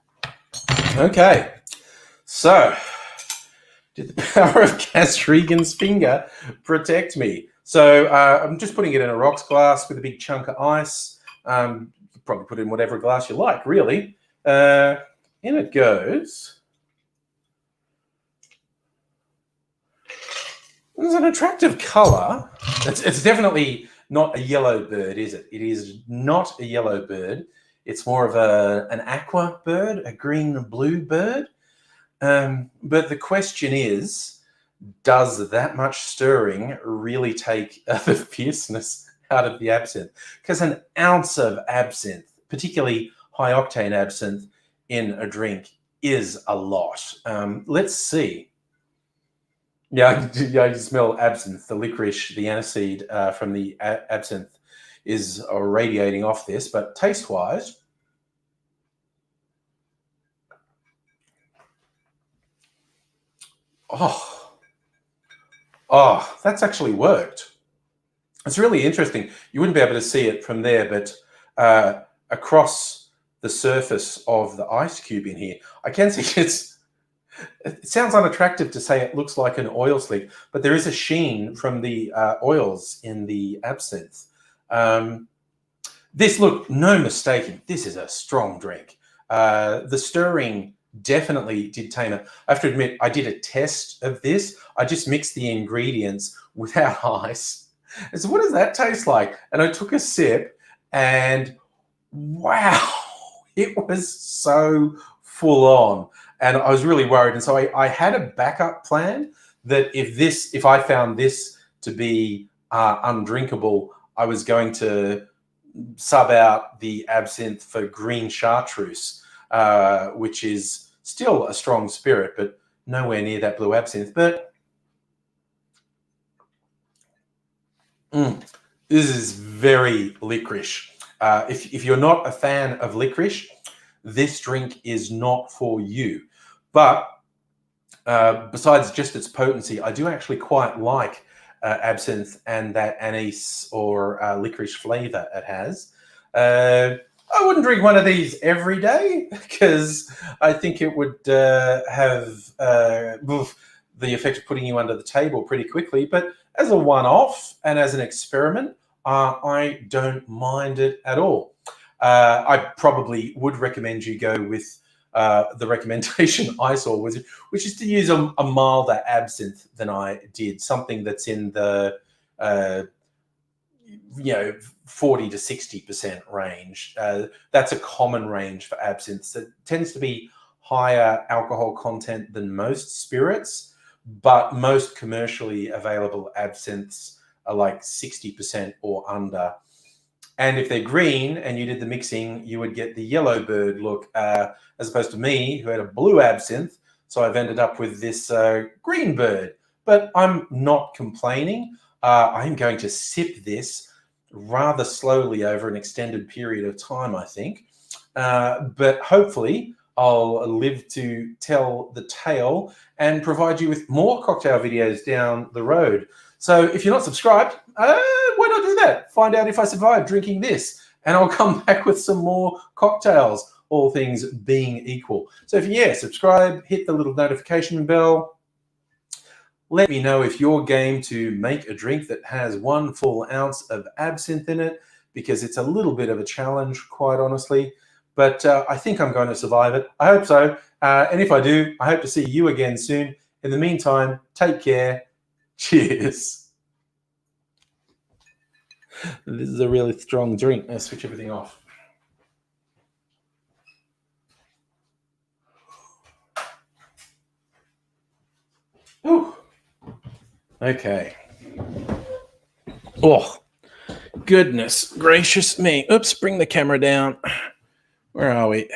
S2: Okay. So, did the power of Gaz Regan's finger protect me? So I'm just putting it in a rocks glass with a big chunk of ice. You probably put it in whatever glass you like, really. In it goes. There's an attractive color. It's definitely not a yellow bird, is it? It is not a yellow bird. It's more of an aqua bird, a green-blue bird. But the question is, does that much stirring really take the fierceness out of the absinthe? Because an ounce of absinthe, particularly high-octane absinthe, in a drink is a lot. Let's see. Yeah, you smell absinthe. The licorice, the aniseed from the absinthe is radiating off this, but taste-wise, Oh, that's actually worked. It's really interesting. You wouldn't be able to see it from there, but across the surface of the ice cube in here, I can see it sounds unattractive to say it looks like an oil slick, but there is a sheen from the oils in the absinthe. No mistaking, this is a strong drink. The stirring definitely did tame it. I have to admit, I did a test of this. I just mixed the ingredients without ice. And so what does that taste like? And I took a sip and wow, it was so full on. And I was really worried. And so I had a backup plan that if I found this to be undrinkable, I was going to sub out the absinthe for green chartreuse, which is still a strong spirit, but nowhere near that blue absinthe. But this is very licorice. If you're not a fan of licorice, this drink is not for you. But besides just its potency, I do actually quite like absinthe and that anise or licorice flavor it has. I wouldn't drink one of these every day because I think it would have the effect of putting you under the table pretty quickly. But as a one-off and as an experiment, I don't mind it at all. I probably would recommend you go with the recommendation I saw, which is to use a milder absinthe than I did, something that's in the 40 to 60% range. That's a common range for absinthe. It tends to be higher alcohol content than most spirits, but most commercially available absinthes are like 60% or under. And if they're green and you did the mixing, you would get the yellow bird look, as opposed to me, who had a blue absinthe. So I've ended up with this green bird. But I'm not complaining. I'm going to sip this rather slowly over an extended period of time, I think. But hopefully I'll live to tell the tale and provide you with more cocktail videos down the road. So if you're not subscribed, why not do that? Find out if I survive drinking this, and I'll come back with some more cocktails, all things being equal. So subscribe, hit the little notification bell. Let me know if you're game to make a drink that has 1 full ounce of absinthe in it, because it's a little bit of a challenge, quite honestly. But I think I'm going to survive it. I hope so. And if I do, I hope to see you again soon. In the meantime, take care. Cheers. This is a really strong drink. Let's switch everything off. Ooh. Okay. Oh, goodness gracious me. Oops, bring the camera down. Where are we?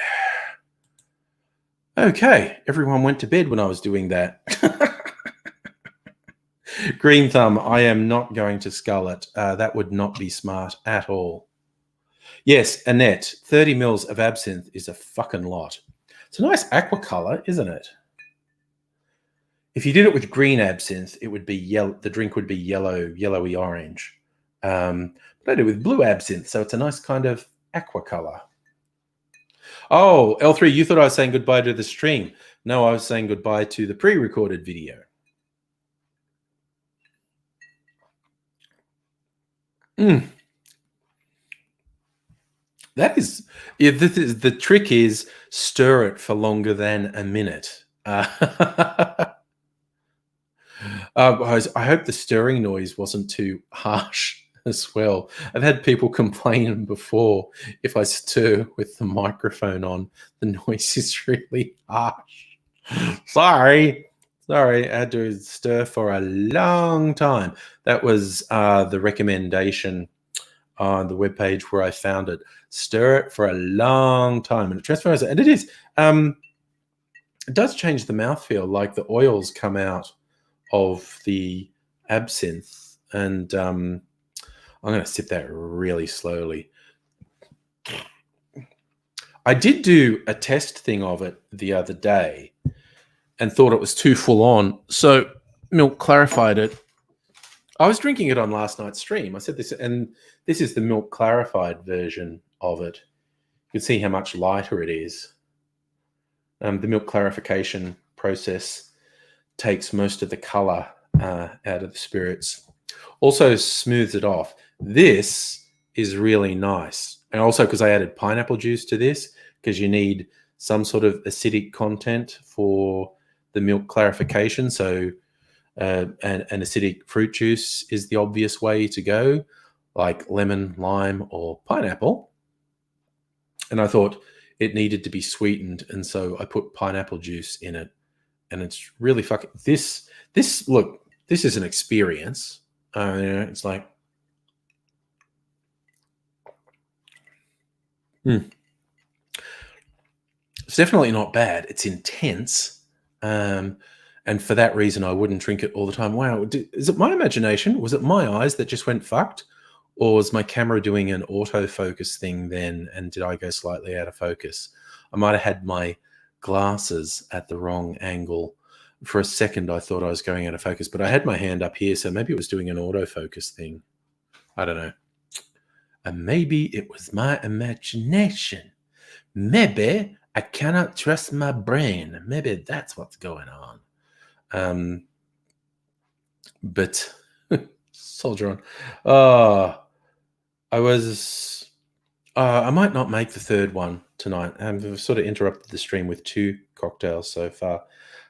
S2: Okay, everyone went to bed when I was doing that. Green thumb, I am not going to scull it. That would not be smart at all. Yes, Annette, 30 mils of absinthe is a fucking lot. It's a nice aqua color, isn't it? If you did it with green absinthe, it would be yellow. The drink would be yellowy orange. But I did it with blue absinthe, so it's a nice kind of aqua color. Oh, L3, you thought I was saying goodbye to the stream. No, I was saying goodbye to the pre-recorded video. That is, the trick is stir it for longer than a minute. I hope the stirring noise wasn't too harsh as well. I've had people complain before if I stir with the microphone on, the noise is really harsh. Sorry, I had to stir for a long time. That was the recommendation on the webpage where I found it. Stir it for a long time and it transfers it. And it is. It does change the mouthfeel, like the oils come out of the absinthe. And I'm going to sip that really slowly. I did do a test thing of it the other day. and thought it was too full on. So milk clarified it. I was drinking it on last night's stream. I said this, and this is the milk clarified version of it. You can see how much lighter it is. The milk clarification process takes most of the color out of the spirits. Also smooths it off. This is really nice. And also because I added pineapple juice to this, because you need some sort of acidic content for the milk clarification. So an acidic fruit juice is the obvious way to go, like lemon, lime, or pineapple. And I thought it needed to be sweetened, and so I put pineapple juice in it. And it's really fucking this. Look, this is an experience. It's like, it's definitely not bad. It's intense. And for that reason, I wouldn't drink it all the time. Wow. Is it my imagination? Was it my eyes that just went fucked? Or was my camera doing an autofocus thing then? And did I go slightly out of focus? I might have had my glasses at the wrong angle. For a second, I thought I was going out of focus, but I had my hand up here, so maybe it was doing an autofocus thing. I don't know. And maybe it was my imagination. Maybe I cannot trust my brain. Maybe that's what's going on. But soldier on. I might not make the third one tonight. I've sort of interrupted the stream with 2 cocktails so far.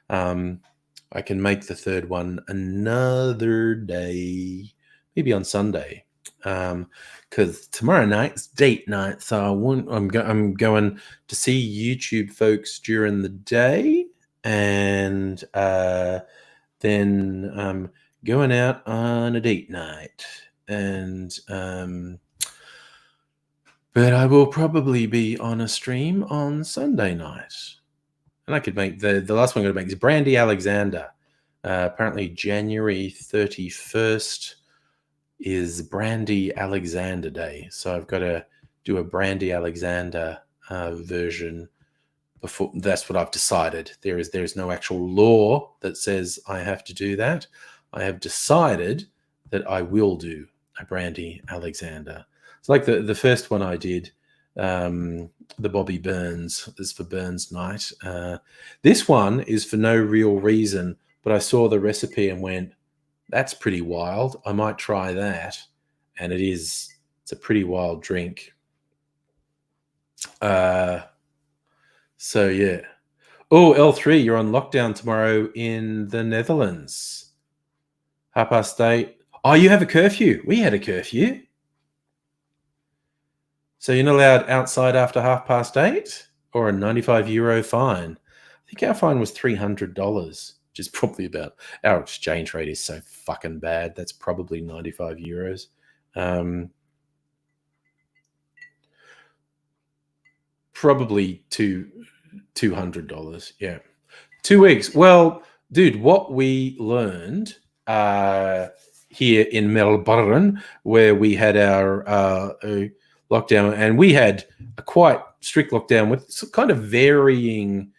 S2: I can make the third one another day, maybe on Sunday, because tomorrow night's date night. So I'm going to see YouTube folks during the day, and then going out on a date night. And but I will probably be on a stream on Sunday night. And I could make the last one I'm going to make is Brandy Alexander. Apparently January 31st is Brandy Alexander Day. So I've got to do a Brandy Alexander version before. That's what I've decided. There's no actual law that says I have to do that. I have decided that I will do a Brandy Alexander. It's like the first one I did, the Bobby Burns, is for Burns Night. This one is for no real reason, but I saw the recipe and went, that's pretty wild. I might try that. And it's a pretty wild drink. So yeah. Oh, L3, you're on lockdown tomorrow in the Netherlands. 8:30. Oh, you have a curfew. We had a curfew. So you're not allowed outside after 8:30, or a €95 fine. I think our fine was $300, which is probably about, our exchange rate is so fucking bad. That's probably €95. Probably $200. Yeah. 2 weeks. Well, dude, what we learned here in Melbourne, where we had our lockdown, and we had a quite strict lockdown with kind of varying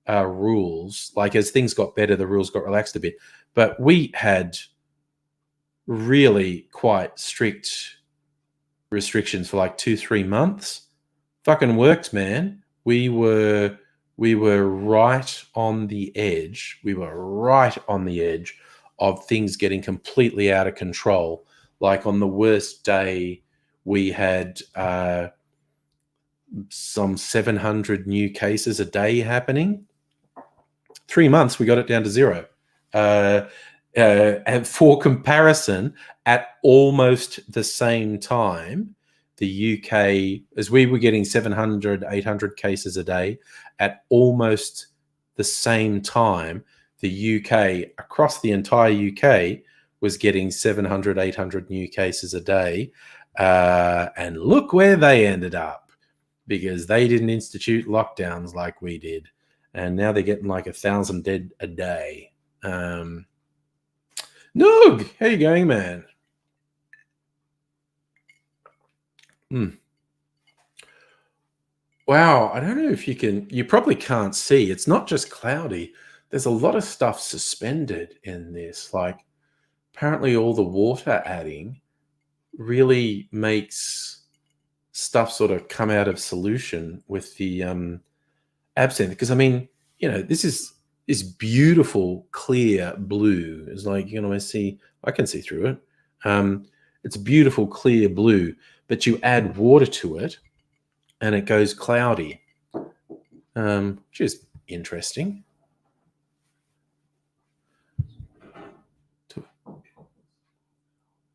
S2: rules. Like as things got better, the rules got relaxed a bit. But we had really quite strict restrictions for like 2-3 months. Fucking worked, man. We were right on the edge. We were right on the edge of things getting completely out of control. Like on the worst day, we had some 700 new cases a day happening. 3 months, we got it down to 0. And for comparison, at almost the same time, the UK, as we were getting 700, 800 cases a day, at almost the same time, the UK, across the entire UK, was getting 700, 800 new cases a day. And look where they ended up, because they didn't institute lockdowns like we did. And now they're getting like 1,000 dead a day. Noog, how you going, man? Wow, I don't know if you probably can't see. It's not just cloudy. there's a lot of stuff suspended in this. Like, apparently all the water adding really makes stuff sort of come out of solution with the absinthe. Because I mean, this is beautiful clear blue. It's like you can almost see. I can see through it. It's beautiful clear blue, but you add water to it, and it goes cloudy, which is interesting.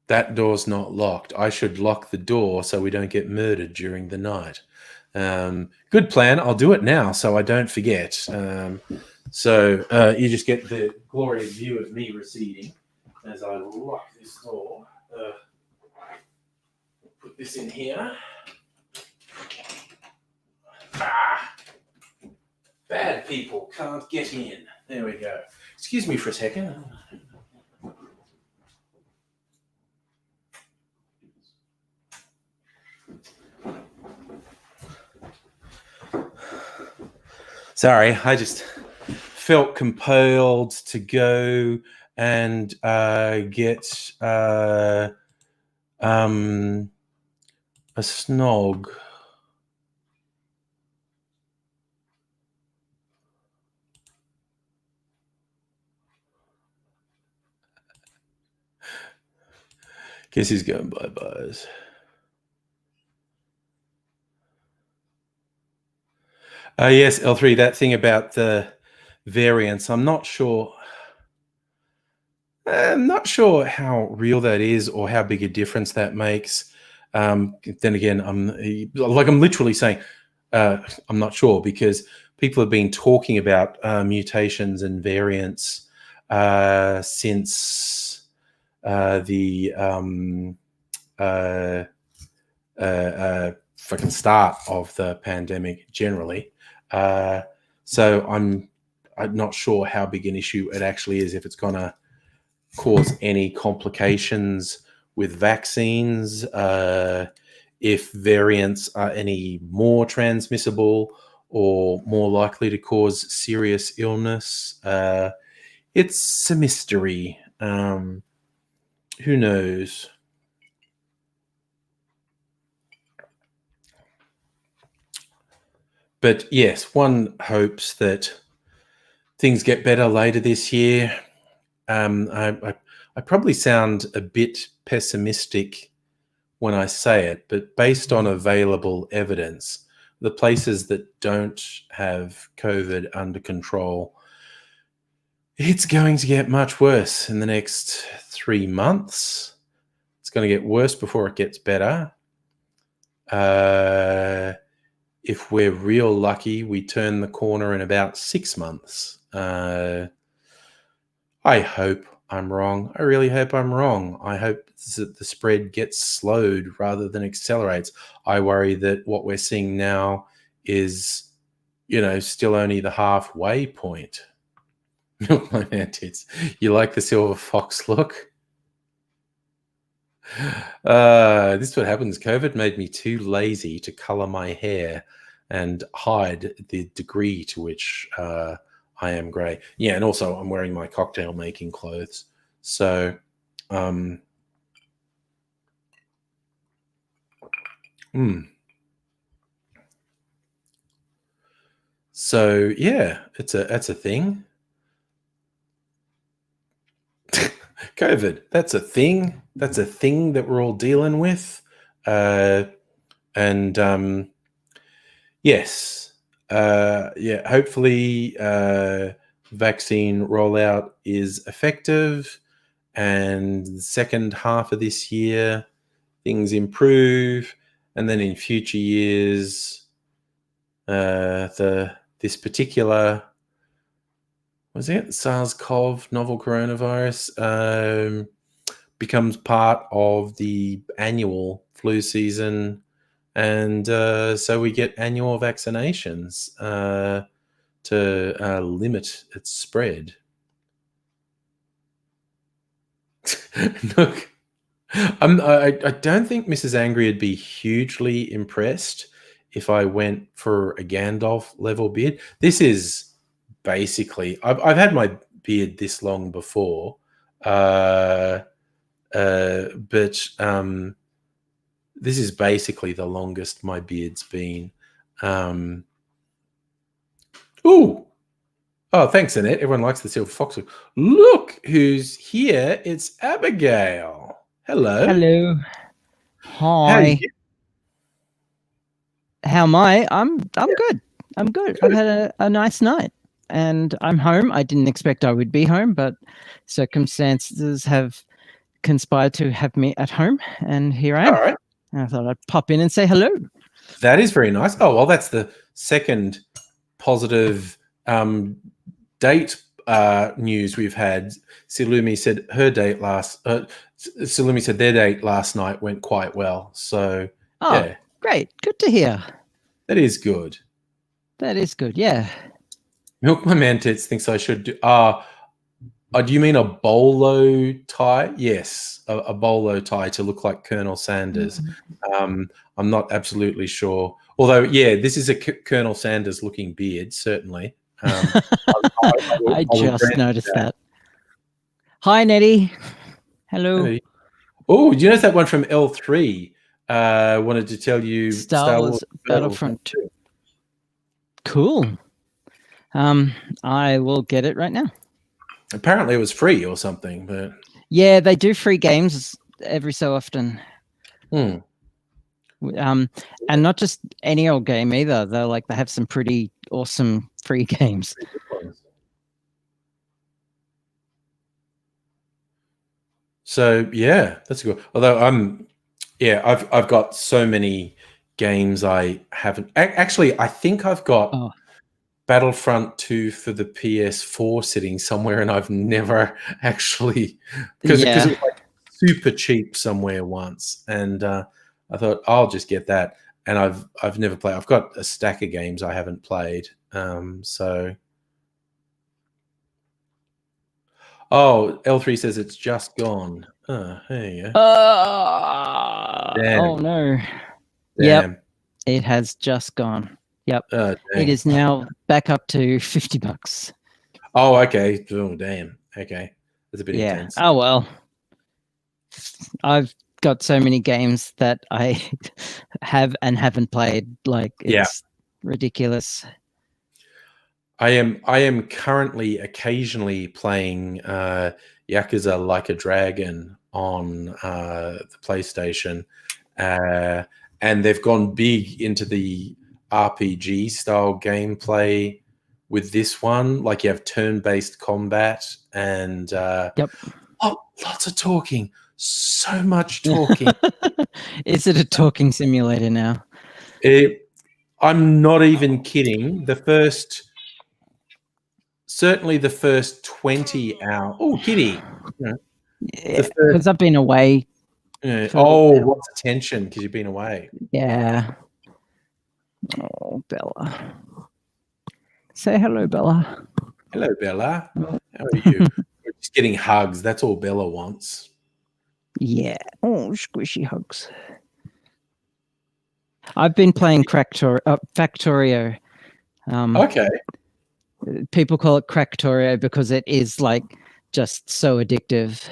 S2: That door's not locked. I should lock the door so we don't get murdered during the night. Good plan. I'll do it now so I don't forget. So you just get the glorious view of me receding as I lock this door. Put this in here. Bad people can't get in. There we go. Excuse me for a second. Sorry, I just felt compelled to go and get a snog. Guess he's going bye-byes. Yes, L3, that thing about the variance, I'm not sure how real that is or how big a difference that makes. Then again, I'm literally saying I'm not sure, because people have been talking about mutations and variants since the fucking start of the pandemic generally. So I'm not sure how big an issue it actually is, if it's going to cause any complications with vaccines, if variants are any more transmissible or more likely to cause serious illness. It's a mystery. Who knows? But yes, one hopes that things get better later this year. I probably sound a bit pessimistic when I say it, but based on available evidence, the places that don't have COVID under control, it's going to get much worse in the next 3 months. It's going to get worse before it gets better. If we're real lucky, we turn the corner in about 6 months. I hope I'm wrong. I really hope I'm wrong. I hope that the spread gets slowed rather than accelerates. I worry that what we're seeing now is, still only the halfway point. My man-tits. You like the silver fox look? This is what happens. COVID made me too lazy to color my hair and hide the degree to which I am grey. Yeah, and also I'm wearing my cocktail making clothes. So, So yeah, that's a thing. COVID, that's a thing. That's a thing that we're all dealing with. Yes. Hopefully vaccine rollout is effective, and the second half of this year things improve, and then in future years this particular, was it SARS-CoV novel coronavirus, becomes part of the annual flu season, and so we get annual vaccinations to limit its spread. Look, I don't think Mrs. Angry would be hugely impressed if I went for a Gandalf level bid. This is basically I've had my beard this long before, but this is basically the longest my beard's been. Oh, thanks, Annette. Everyone likes the silver fox. Look who's here. It's Abigail. Hello.
S4: Hello. Hi. How am I? I'm good. I'm good. I've had a nice night, and I'm home. I didn't expect I would be home, but circumstances have conspired to have me at home, and here I am.
S2: All right.
S4: And I thought I'd pop in and say hello.
S2: That is very nice. Oh, well, that's the second positive date news we've had. Silumi said their date last night went quite well. So, yeah.
S4: Great. Good to hear.
S2: That is good.
S4: That is good. Yeah.
S2: Milk My Man Tits thinks I should do. Do you mean a bolo tie? Yes, a bolo tie to look like Colonel Sanders. I'm not absolutely sure. Although, yeah, this is a Colonel Sanders looking beard, certainly.
S4: I just noticed that. Hi, Nettie. Hello.
S2: Hey. Oh, do you notice that one from L3? Wanted to tell you
S4: Star Wars Battlefront 2. Cool. I will get it right now.
S2: Apparently it was free or something, but
S4: yeah, they do free games every so often. And not just any old game either. They have some pretty awesome free games.
S2: So yeah, that's good. Although I've got so many games I haven't actually. I think I've got Battlefront 2 for the PS4 sitting somewhere, and I've never actually because it was like super cheap somewhere once, and I thought I'll just get that. And I've never played. I've got a stack of games I haven't played. So. Oh, L3 says it's just gone. Oh, there you go.
S4: Oh no.
S2: Damn.
S4: Yep. It has just gone. Yep. It is now back up to $50.
S2: Oh, okay. Oh, damn. Okay. That's a bit intense.
S4: Oh well. I've got so many games that I have and haven't played. Like it's ridiculous.
S2: I am currently occasionally playing Yakuza Like a Dragon on the PlayStation, and they've gone big into the RPG style gameplay with this one. Like you have turn-based combat and lots of talking, so much talking.
S4: Is it a talking simulator now?
S2: I'm not even kidding. Certainly the first 20 hours. Oh, kitty.
S4: Yeah, because I've been away.
S2: What's the tension? Because you've been away.
S4: Yeah. Oh, Bella. Say hello, Bella.
S2: Hello, Bella. How are you? We're just getting hugs. That's all Bella wants.
S4: Yeah. Oh, squishy hugs. I've been playing Factorio.
S2: Okay.
S4: People call it Cracktorio because it is like just so addictive.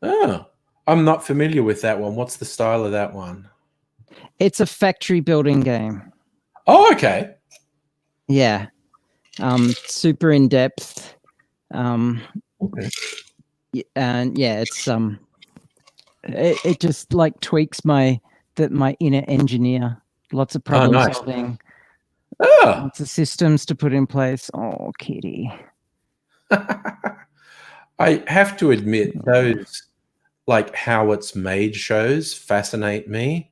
S2: Oh, I'm not familiar with that one. What's the style of that one?
S4: It's a factory building game.
S2: Oh, okay.
S4: Yeah. Super in depth.
S2: Okay.
S4: And yeah, it's it just like tweaks my inner engineer. Lots of problem solving.
S2: Oh.
S4: Lots of systems to put in place. Oh, kitty.
S2: I have to admit, those like how it's made shows fascinate me.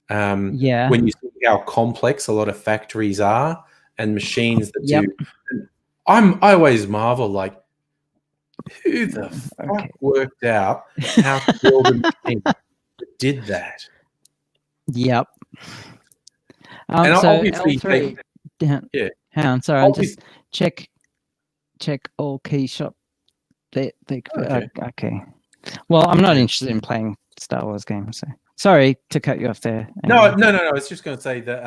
S2: When you see how complex a lot of factories are and machines that do. I always marvel, like, who the fuck worked out how to build a machine that did that?
S4: Yep.
S2: And
S4: so
S2: obviously,
S4: L3, hang on, sorry, I'll just check all key shop. Okay. Well, I'm not interested in playing Star Wars games, so sorry to cut you off there.
S2: No. I was just going to say that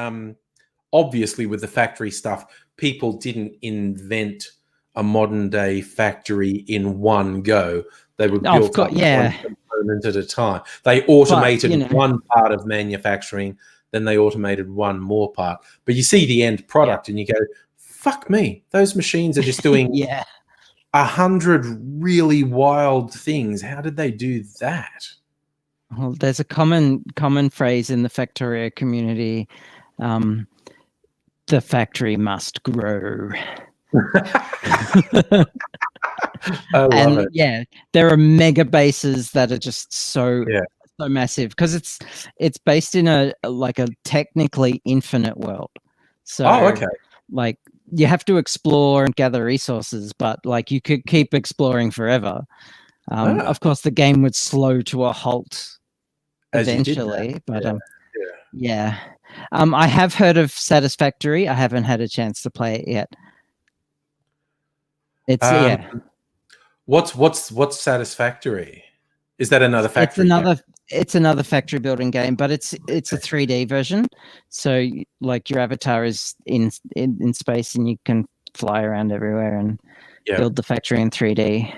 S2: obviously with the factory stuff, people didn't invent a modern day factory in one go. They were
S4: Oh, of
S2: built
S4: course,
S2: up
S4: yeah.
S2: one component at a time. They automated
S4: you know.
S2: one part of manufacturing, then they automated one more part. But you see the end product and you go, fuck me, those machines are just doing
S4: Yeah.
S2: 100 really wild things. How did they do that?
S4: Well, there's a common phrase in the Factorio community. The factory must grow.
S2: I love
S4: And
S2: it.
S4: yeah, there are mega bases that are just so massive because it's based in a technically infinite world. So
S2: okay.
S4: like you have to explore and gather resources, but like you could keep exploring forever. Of course, the game would slow to a halt
S2: As you did
S4: eventually,
S2: that.
S4: but yeah. I have heard of Satisfactory. I haven't had a chance to play it yet. It's
S2: What's Satisfactory? Is that another factory?
S4: It's another factory building game, but it's a 3D version. So like your avatar is in space and you can fly around everywhere and build the factory in 3D.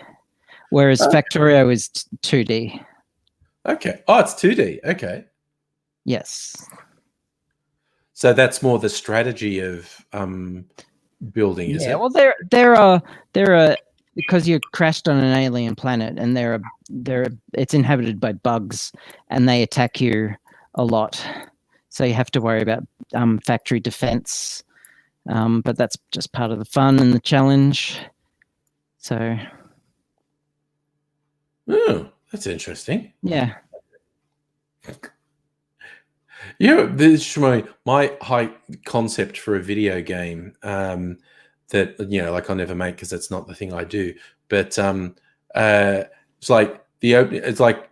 S4: Whereas Factorio is 2D.
S2: Okay. Oh, it's 2D. Okay.
S4: Yes.
S2: So that's more the strategy of building, is it?
S4: Well, there are because you're crashed on an alien planet and it's inhabited by bugs and they attack you a lot. So you have to worry about factory defense. But that's just part of the fun and the challenge. So
S2: that's interesting.
S4: Yeah.
S2: This is my high concept for a video game that I'll never make because that's not the thing I do. But it's like it's like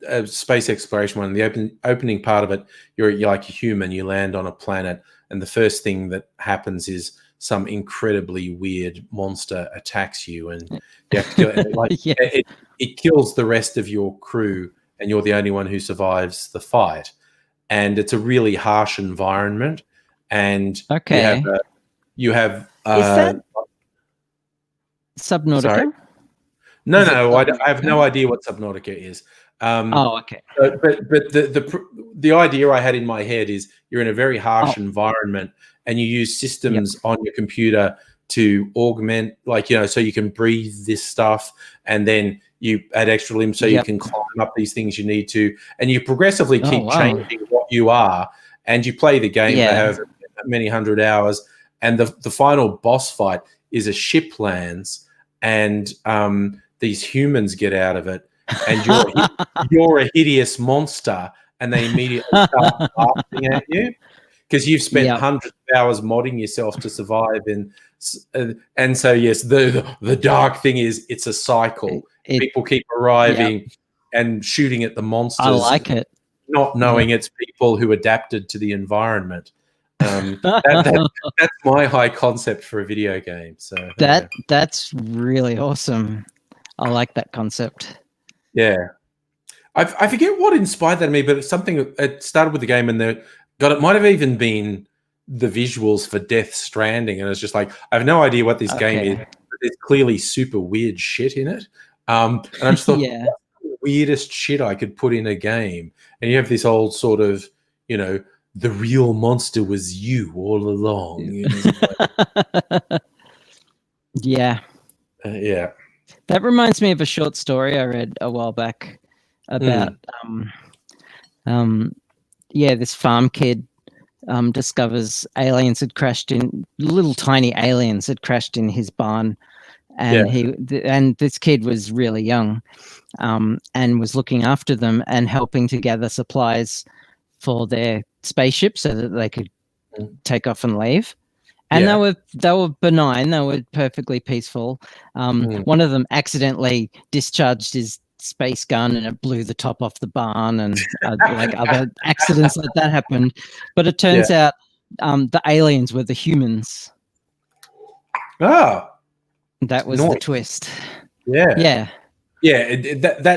S2: a space exploration one. The opening part of it, you're like a human. You land on a planet, and the first thing that happens is some incredibly weird monster attacks you, and you have to kill it. It kills the rest of your crew, and you're the only one who survives the fight. And it's a really harsh environment. And you have
S4: is that Subnautica?
S2: Sorry? No, I have no idea what Subnautica is.
S4: Okay.
S2: But the idea I had in my head is you're in a very harsh environment, and you use systems on your computer to augment, so you can breathe this stuff, and then you add extra limbs so you can climb up these things you need to, and you progressively keep changing what you are, and you play the game for however many hundred hours, and the final boss fight is a ship lands, and these humans get out of it, and you're a hideous monster, and they immediately start laughing at you because you've spent hundreds of hours modding yourself to survive. And so yes, the dark thing is it's a cycle. People keep arriving and shooting at the monsters.
S4: I like it,
S2: not knowing it's people who adapted to the environment. That's my high concept for a video game. So
S4: that's really awesome. I like that concept.
S2: Yeah, I forget what inspired that in me, but it's something. It started with the game, and it might have even been the visuals for Death Stranding, and it's just like I have no idea what this game is. But there's clearly super weird shit in it, and I just thought, what's the weirdest shit I could put in a game? And you have this old sort of, the real monster was you all along.
S4: Yeah. That reminds me of a short story I read a while back about this farm kid discovers aliens had crashed in little tiny aliens had crashed in his barn, and this kid was really young and was looking after them and helping to gather supplies for their spaceship so that they could take off and leave. And they were benign. They were perfectly peaceful. One of them accidentally discharged his space gun and it blew the top off the barn, and other accidents like that happened. But it turns out the aliens were the humans.
S2: Oh,
S4: that was the twist.
S2: That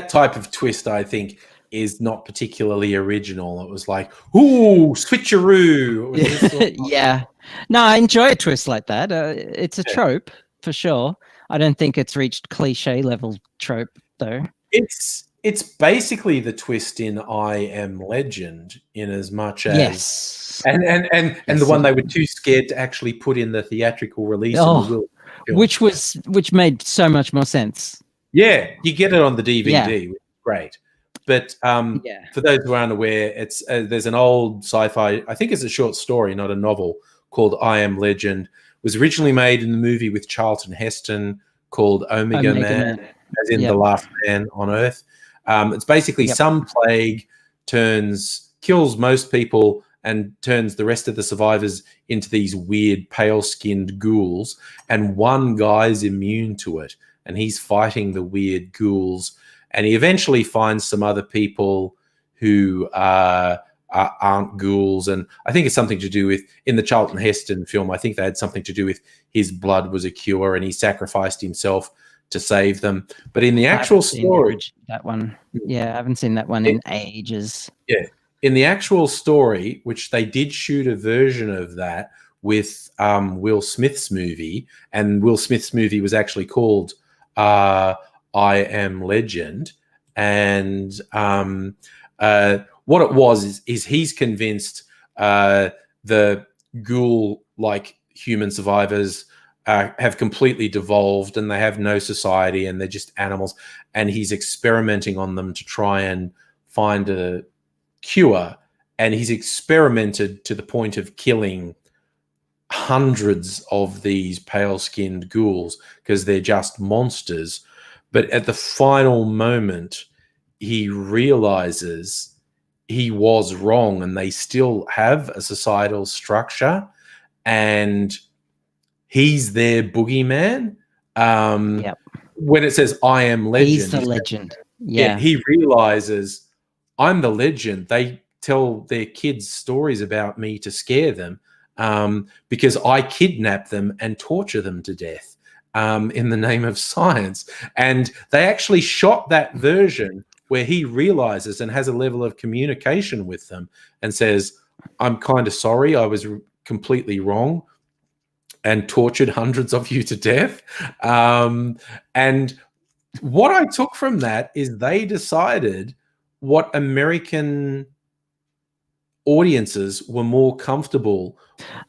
S2: type of twist, I think, is not particularly original. It was like, ooh, switcheroo. It was just sort of-
S4: Yeah. No, I enjoy a twist like that. It's a
S2: Yeah.
S4: trope for sure. I don't think it's reached cliche level trope though.
S2: It's basically the twist in I Am Legend, in as much as
S4: Yes.
S2: and
S4: Yes,
S2: the one
S4: it
S2: they were too scared to actually put in the theatrical release.
S4: Oh,
S2: in the Will film.
S4: which made so much more sense.
S2: Yeah, you get it on the DVD.
S4: Yeah.
S2: Which is great. But
S4: Yeah.
S2: for those who aren't aware, it's there's an old sci-fi. I think it's a short story, not a novel, called I Am Legend. It was originally made in the movie with Charlton Heston called Omega Man, as in
S4: Yep.
S2: the last man on Earth. It's basically
S4: Yep.
S2: some plague kills most people and turns the rest of the survivors into these weird pale-skinned ghouls, and one guy's immune to it, and he's fighting the weird ghouls, and he eventually finds some other people who aren't ghouls, and I think it's something to do with, in the Charlton Heston film, I think they had something to do with his blood was a cure and he sacrificed himself to save them. But in the actual story,
S4: that one, yeah, I haven't seen that one in ages.
S2: Yeah, in the actual story, which they did shoot a version of that with Will Smith's movie, and Will Smith's movie was actually called I Am Legend, and what it was is he's convinced the ghoul-like human survivors have completely devolved and they have no society and they're just animals, and he's experimenting on them to try and find a cure, and he's experimented to the point of killing hundreds of these pale-skinned ghouls because they're just monsters. But at the final moment, he realizes he was wrong and they still have a societal structure, and he's their boogeyman.
S4: Yep.
S2: When it says I am legend,
S4: He's the legend. Yeah.
S2: he realizes I'm the legend. They tell their kids stories about me to scare them because I kidnap them and torture them to death in the name of science. And they actually shot that version where he realizes and has a level of communication with them and says, I'm kind of sorry, I was completely wrong and tortured hundreds of you to death. And what I took from that is they decided what American audiences were more comfortable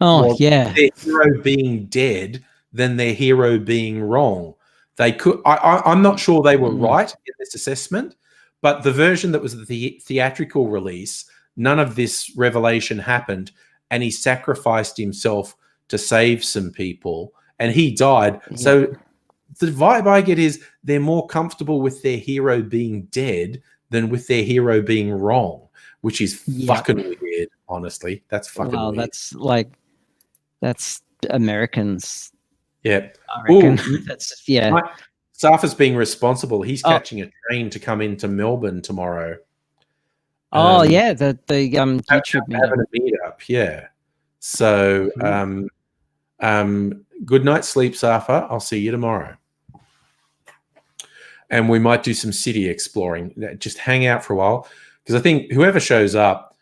S2: was their hero being dead than their hero being wrong. They could. I'm not sure they were right in this assessment, but the version that was the theatrical release, none of this revelation happened, and he sacrificed himself to save some people, and he died. Yeah. So the vibe I get is they're more comfortable with their hero being dead than with their hero being wrong, which is fucking weird, honestly. That's fucking weird.
S4: That's Americans.
S2: Yeah.
S4: I reckon. That's
S2: Safa's being responsible. He's catching a train to come into Melbourne tomorrow.
S4: The YouTube
S2: having a meetup, yeah. So good night sleep, Safa. I'll see you tomorrow. And we might do some city exploring. Just hang out for a while. Because I think whoever shows up,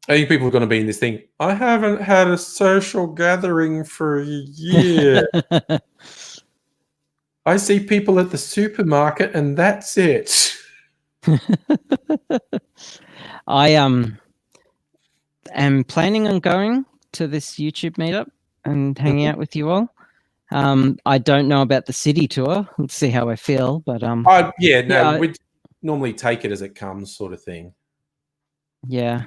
S2: I think people are going to be in this thing. I haven't had a social gathering for a year. I see people at the supermarket and that's it.
S4: I am planning on going to this YouTube meetup and hanging out with you all. I don't know about the city tour. Let's see how I feel, but
S2: we normally take it as it comes, sort of thing.
S4: Yeah,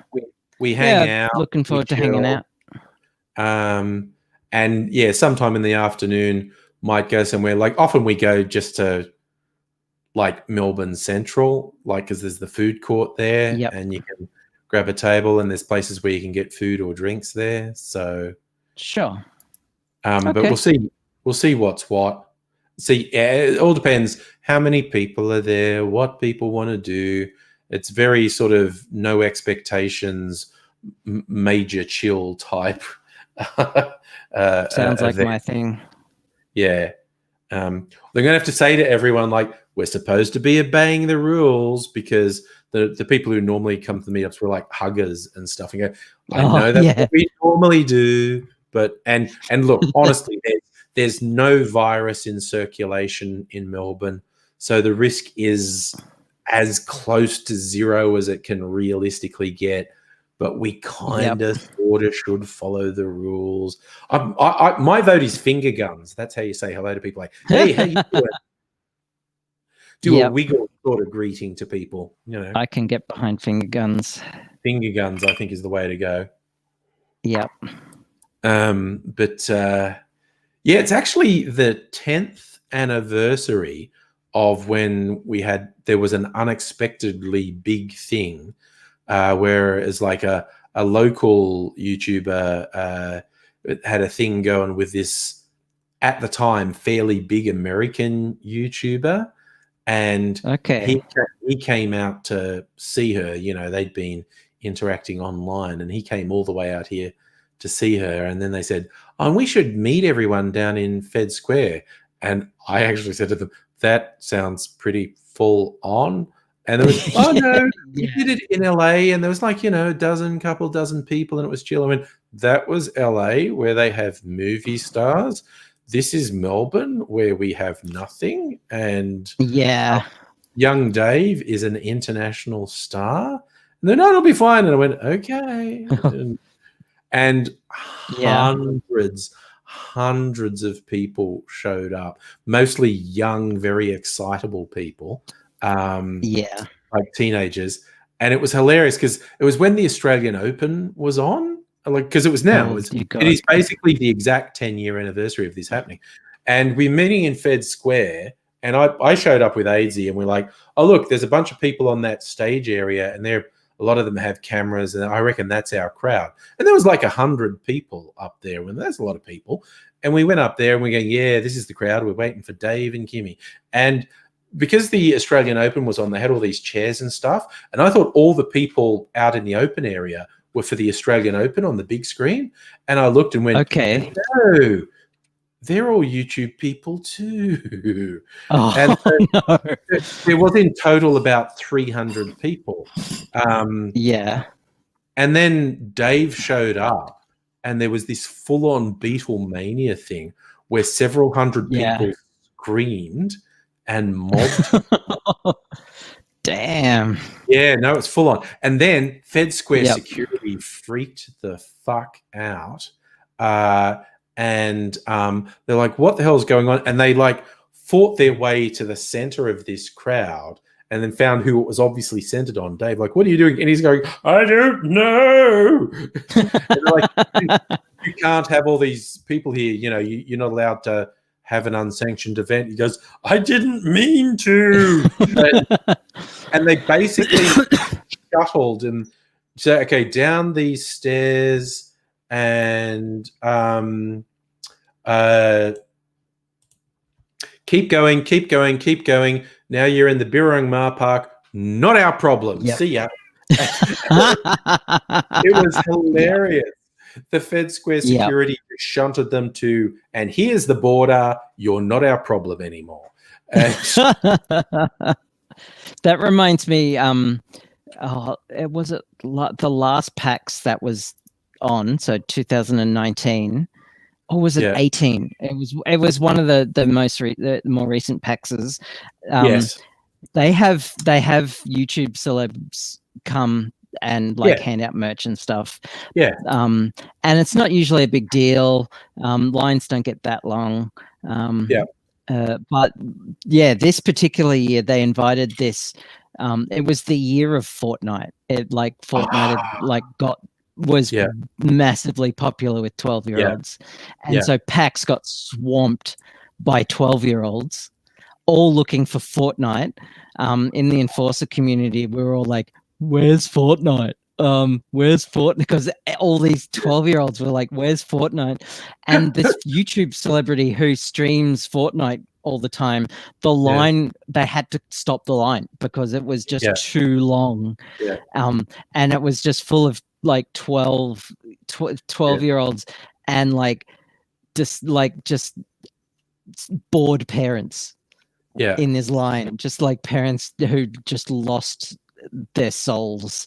S2: we hang out.
S4: Looking forward to hanging out.
S2: And yeah, sometime in the afternoon might go somewhere. Like often we go just to like Melbourne Central, like because there's the food court there, and you can grab a table, and there's places where you can get food or drinks there. So
S4: sure.
S2: But we'll see what's what. See, it all depends how many people are there, what people want to do. It's very sort of no expectations, major chill type.
S4: Sounds like my thing.
S2: Yeah. They're going to have to say to everyone, like, we're supposed to be obeying the rules because the people who normally come to the meetups were like huggers and stuff. And go, I know that's what we normally do, but and look, honestly, there's no virus in circulation in Melbourne, so the risk is as close to zero as it can realistically get. But we kind of sort of should follow the rules. My vote is finger guns. That's how you say hello to people. Like, hey, how you doing? Do a wiggle sort of greeting to people. You know,
S4: I can get behind finger guns.
S2: Finger guns, I think, is the way to go.
S4: Yep.
S2: But yeah, it's actually the 10th anniversary of when there was an unexpectedly big thing. Where it's like a local YouTuber had a thing going with this, at the time, fairly big American YouTuber. And he came out to see her. You know, they'd been interacting online, and he came all the way out here to see her. And then they said, oh, we should meet everyone down in Fed Square. And I actually said to them, that sounds pretty full on. And there was, oh no, we did it in LA, and there was like, you know, couple dozen people, and it was chill. I mean, that was LA where they have movie stars. This is Melbourne where we have nothing. And young Dave is an international star. And then, no, it'll be fine. And I went, okay. and hundreds of people showed up, mostly young, very excitable people. Like teenagers, and it was hilarious because it was when the Australian Open was on, like, because it was now. It is basically the exact 10-year anniversary of this happening, and we're meeting in Fed Square, and I showed up with Aidsy, and we're like, oh look, there's a bunch of people on that stage area, and a lot of them have cameras, and I reckon that's our crowd. And there was like 100 people up there, and that's a lot of people. And we went up there, and we're going, yeah, this is the crowd. We're waiting for Dave and Kimmy, and because the Australian Open was on, they had all these chairs and stuff. And I thought all the people out in the open area were for the Australian Open on the big screen. And I looked and went, okay, no, they're all YouTube people too.
S4: Oh,
S2: and no. There was in total about 300 people. And then Dave showed up, and there was this full-on Beatlemania thing where several hundred people screamed and mobbed.
S4: Damn.
S2: Yeah, no, it's full on. And then Fed Square security freaked the fuck out. And they're like, what the hell's going on? And they like fought their way to the center of this crowd and then found who it was obviously centered on. Dave, like, what are you doing? And he's going, I don't know. And they're like, you can't have all these people here. You know, you're not allowed to have an unsanctioned event. He goes, I didn't mean to. And they basically shuttled and said, okay, down these stairs and keep going. Now you're in the Birrong Mar Park. Not our problem. See ya. It was hilarious. The Fed Square security shunted them to, and here's the border. You're not our problem anymore.
S4: That reminds me. It was the last PAX that was on, so 2019, or was it 18? It was one of the more recent PAXs.
S2: Yes,
S4: they have YouTube celebs come and like hand out merch and stuff. And it's not usually a big deal. Lines don't get that long. But this particular year they invited this. It was the year of Fortnite. Fortnite was massively popular with 12-year-olds. And so PAX got swamped by 12-year-olds all looking for Fortnite. In the Enforcer community, we were all like, where's Fortnite? Where's Fortnite? Because all these 12-year-olds were like, where's Fortnite? And this YouTube celebrity who streams Fortnite all the time, the line, they had to stop the line because it was just too long. And it was just full of like 12-year-olds and like just bored parents.
S2: Yeah.
S4: in this line, just like parents who just lost their souls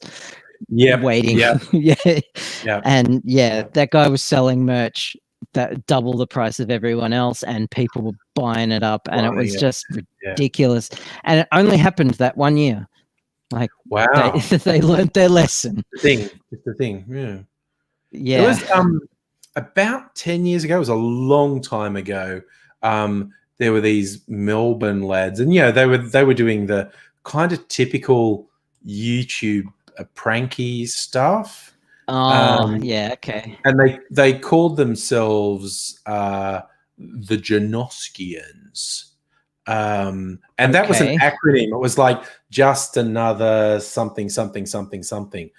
S2: Yep.
S4: waiting.
S2: Yep.
S4: Yeah.
S2: Yep.
S4: And yeah, that guy was selling merch that double the price of everyone else, and people were buying it up, and it
S2: Buying
S4: was
S2: it.
S4: just
S2: Yeah.
S4: ridiculous. And it only happened that one year. Like
S2: Wow.
S4: they learned their lesson.
S2: It's the thing. Yeah.
S4: Yeah.
S2: It was about 10 years ago. It was a long time ago. There were these Melbourne lads, and they were doing the kind of typical YouTube pranky stuff.
S4: Yeah, okay.
S2: And they called themselves the Janoskians. And that was an
S4: Okay.
S2: acronym. It was like just another something, something, something, something.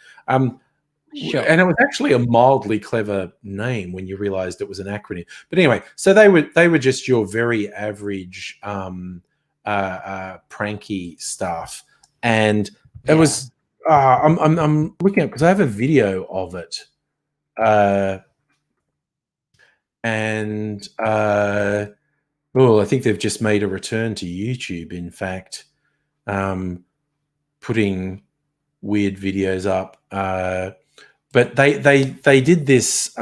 S4: Sure.
S2: And it was actually a mildly clever name when you realized it was an acronym. But anyway, so they were just your very average pranky stuff. And it was I'm looking at, because I have a video of it. I think they've just made a return to YouTube, in fact, putting weird videos up. But they did this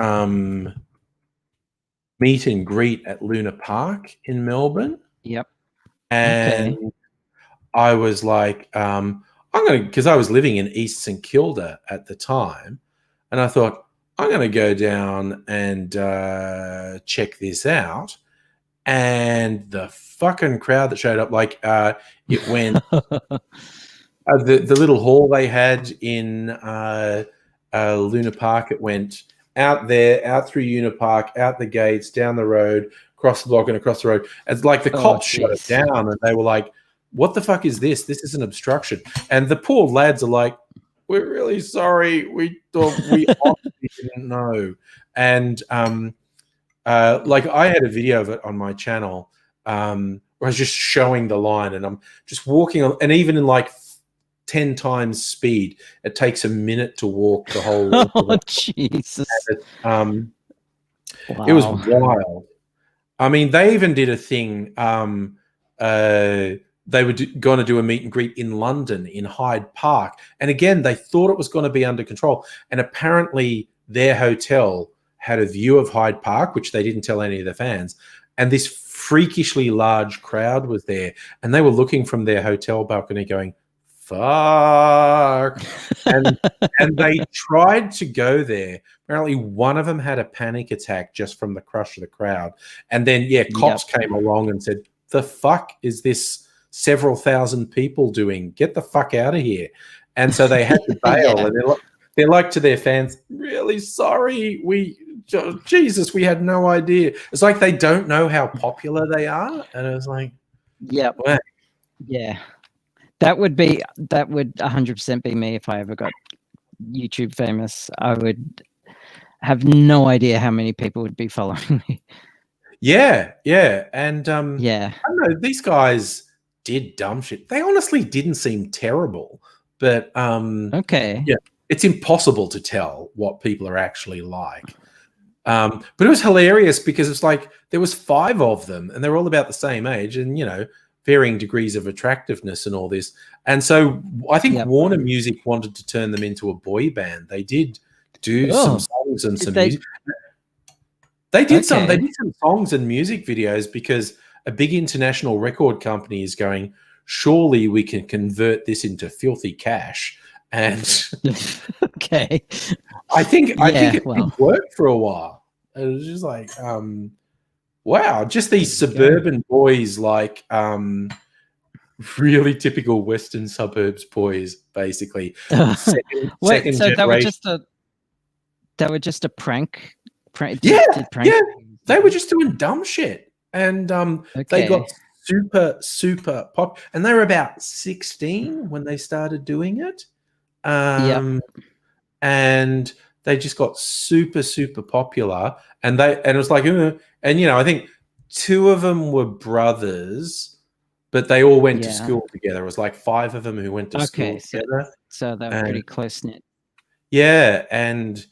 S2: meet and greet at Luna Park in Melbourne.
S4: Yep.
S2: And
S4: Okay.
S2: I was like, because I was living in East St Kilda at the time, and I thought, I'm going to go down and check this out. And the fucking crowd that showed up, like it went the little hall they had in Luna Park. It went out there, out through Luna Park, out the gates, down the road, across the block and across the road. It's like the cops shut it down, and they were like, what the fuck is this? This is an obstruction. And the poor lads are like, we're really sorry. We thought we obviously didn't know. And like I had a video of it on my channel where I was just showing the line, and I'm just walking on, and even in like 10 times speed, it takes a minute to walk the whole length of it.
S4: Jesus.
S2: It was wild. I mean, they even did a thing. They were going to do a meet and greet in London, in Hyde Park. And again, they thought it was going to be under control. And apparently their hotel had a view of Hyde Park, which they didn't tell any of the fans. And this freakishly large crowd was there. And they were looking from their hotel balcony going, fuck. And they tried to go there. Apparently one of them had a panic attack just from the crush of the crowd. And then, cops came along and said, the fuck is this several thousand people doing? Get the fuck out of here. And so they had to bail. And they're like to their fans, really sorry, Jesus, we had no idea. It's like they don't know how popular they are. And it was like,
S4: yep.
S2: Wow.
S4: Yeah. That would 100% be me if I ever got YouTube famous. I would have no idea how many people would be following me.
S2: Yeah. And I don't know, these guys did dumb shit. They honestly didn't seem terrible, but
S4: okay.
S2: Yeah, it's impossible to tell what people are actually like. But it was hilarious because it's like there was 5 of them, and they're all about the same age, and varying degrees of attractiveness and all this. And so I think Warner Music wanted to turn them into a boy band. They did do some songs and some music. They did some songs and music videos because a big international record company is going, surely we can convert this into filthy cash. And
S4: okay.
S2: I think it did work for a while. It was just like, wow, just these suburban boys, like really typical Western suburbs boys, basically. Second
S4: so
S2: generation.
S4: they were just a prank?
S2: Yeah. They were just doing dumb shit. And they got super, super pop. And they were about 16 when they started doing it. And they just got super, super popular. And it was like, and I think 2 of them were brothers, but they all went to school together. It was like 5 of them who went to school together.
S4: So they were pretty close knit.
S2: Yeah, and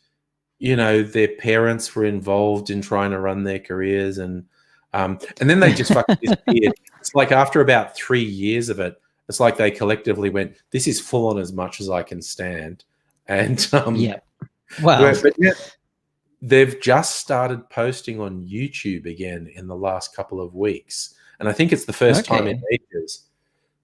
S2: their parents were involved in trying to run their careers, and And then they just fucking disappeared. It's like after about 3 years of it, it's like they collectively went, "This is full on as much as I can stand." And
S4: Yeah. Well,
S2: but yeah, they've just started posting on YouTube again in the last couple of weeks, and I think it's the first time in ages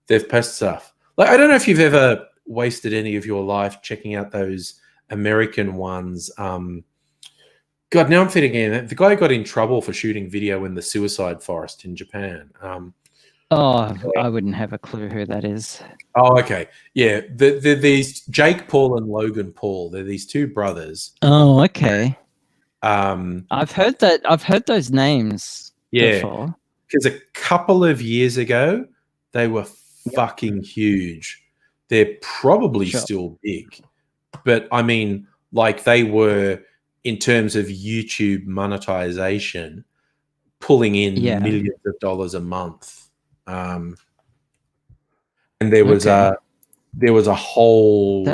S2: they've posted stuff. Like, I don't know if you've ever wasted any of your life checking out those American ones. God, now I'm forgetting. The guy got in trouble for shooting video in the suicide forest in Japan.
S4: I wouldn't have a clue who that is.
S2: Oh, okay. Yeah. These Jake Paul and Logan Paul. They're these two brothers.
S4: Oh, okay.
S2: I've
S4: heard that. I've heard those names before.
S2: Because a couple of years ago, they were fucking huge. They're probably still big. But I mean, like, they were, in terms of YouTube monetization, pulling in millions of dollars a month. And there was a whole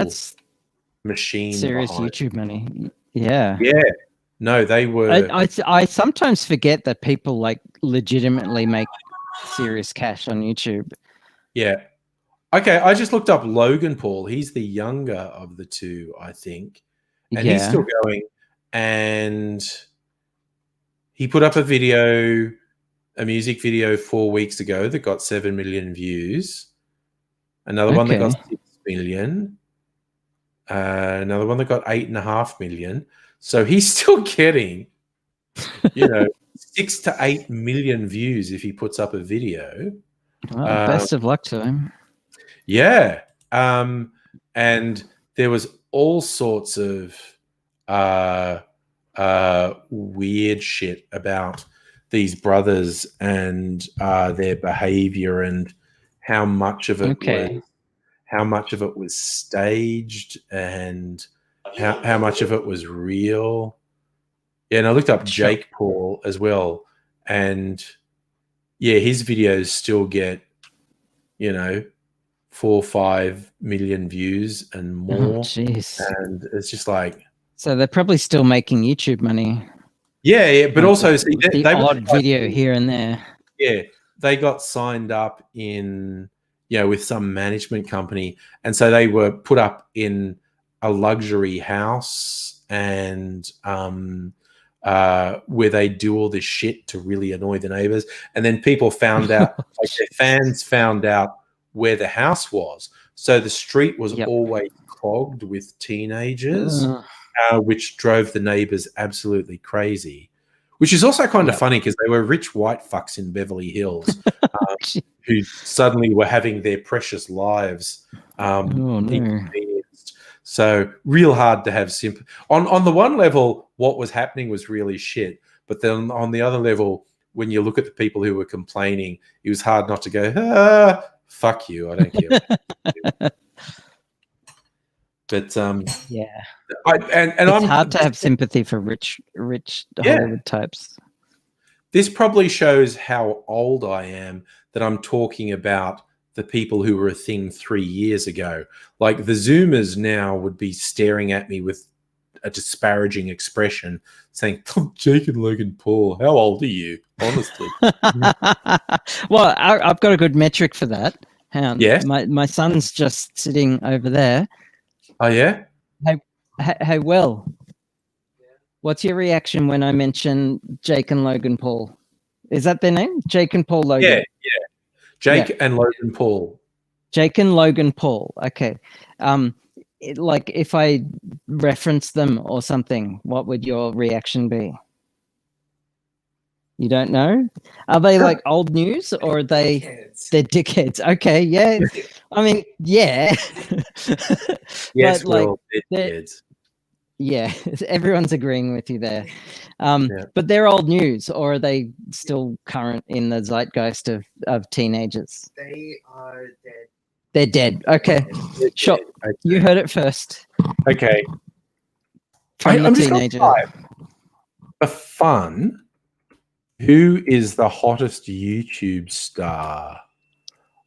S2: machine.
S4: Serious YouTube money. Yeah.
S2: Yeah. No, they were.
S4: I sometimes forget that people like legitimately make serious cash on YouTube.
S2: Yeah. Okay, I just looked up Logan Paul. He's the younger of the two, I think. And he's still going. And he put up a music video 4 weeks ago that got 7 million views. Another one that got 6 million. Another one that got 8.5 million. So he's still getting, 6 to 8 million views if he puts up a video.
S4: Well, best of luck to him.
S2: Yeah. And there was all sorts of weird shit about these brothers and their behavior and how much of it was staged and how much of it was real. Yeah, and I looked up Jake Paul as well, and his videos still get 4 or 5 million views and more.
S4: Oh, jeez.
S2: And it's just like,
S4: so they're probably still making YouTube money.
S2: Yeah, but also see,
S4: the odd video here and there.
S2: Yeah, they got signed up in with some management company, and so they were put up in a luxury house and where they do all this shit to really annoy the neighbors, and then people found out, like their fans found out where the house was, so the street was always clogged with teenagers. Which drove the neighbors absolutely crazy, which is also kind of funny because they were rich white fucks in Beverly Hills who suddenly were having their precious lives inconvenienced. So real hard to have sympathy. On the one level, what was happening was really shit, but then on the other level, when you look at the people who were complaining, it was hard not to go, fuck you, I don't care. But
S4: it's
S2: I'm
S4: hard to have sympathy for rich Hollywood types.
S2: This probably shows how old I am that I'm talking about the people who were a thing 3 years ago. Like the Zoomers now would be staring at me with a disparaging expression, saying, "Jake and Logan Paul, how old are you?" Honestly.
S4: Well, I've got a good metric for that. Hang on.
S2: Yeah.
S4: My son's just sitting over there.
S2: Oh yeah.
S4: Hey, Will. What's your reaction when I mention Jake and Logan Paul? Is that their name? Jake and Paul Logan.
S2: Yeah. Jake and Logan Paul.
S4: Jake and Logan Paul. Okay. Like if I reference them or something, what would your reaction be? You don't know? Are they like old news or are they're dickheads? Okay, yeah. I mean, yeah.
S2: Yes,
S4: but,
S2: dickheads.
S4: Yeah, everyone's agreeing with you there. But they're old news, or are they still current in the zeitgeist of teenagers?
S5: They are dead.
S4: They're dead. Okay, sure.
S2: Okay.
S4: You heard it first.
S2: Okay.
S4: From the
S2: I'm just
S4: teenager.
S2: For fun, who is the hottest YouTube star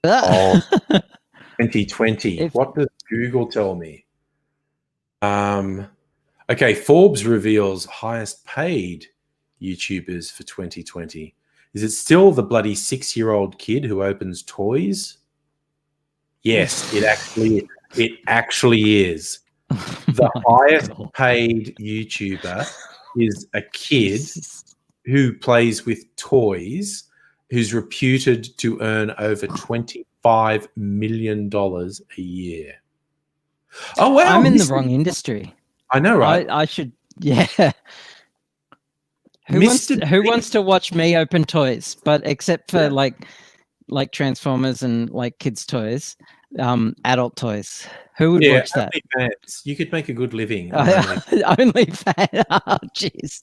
S2: of 2020? What does Google tell me? Okay, Forbes reveals highest paid YouTubers for 2020. Is it still the bloody 6-year-old kid who opens toys? Yes, it actually is. The highest paid YouTuber is a kid who plays with toys, who's reputed to earn over $25 million a year. Oh, wow.
S4: I'm in the wrong industry.
S2: I know, right?
S4: I should, yeah. Who wants to watch me open toys? But except for like Transformers and like kids' toys, adult toys. Who would watch that?
S2: OnlyFans. You could make a good living.
S4: OnlyFans. Oh, jeez.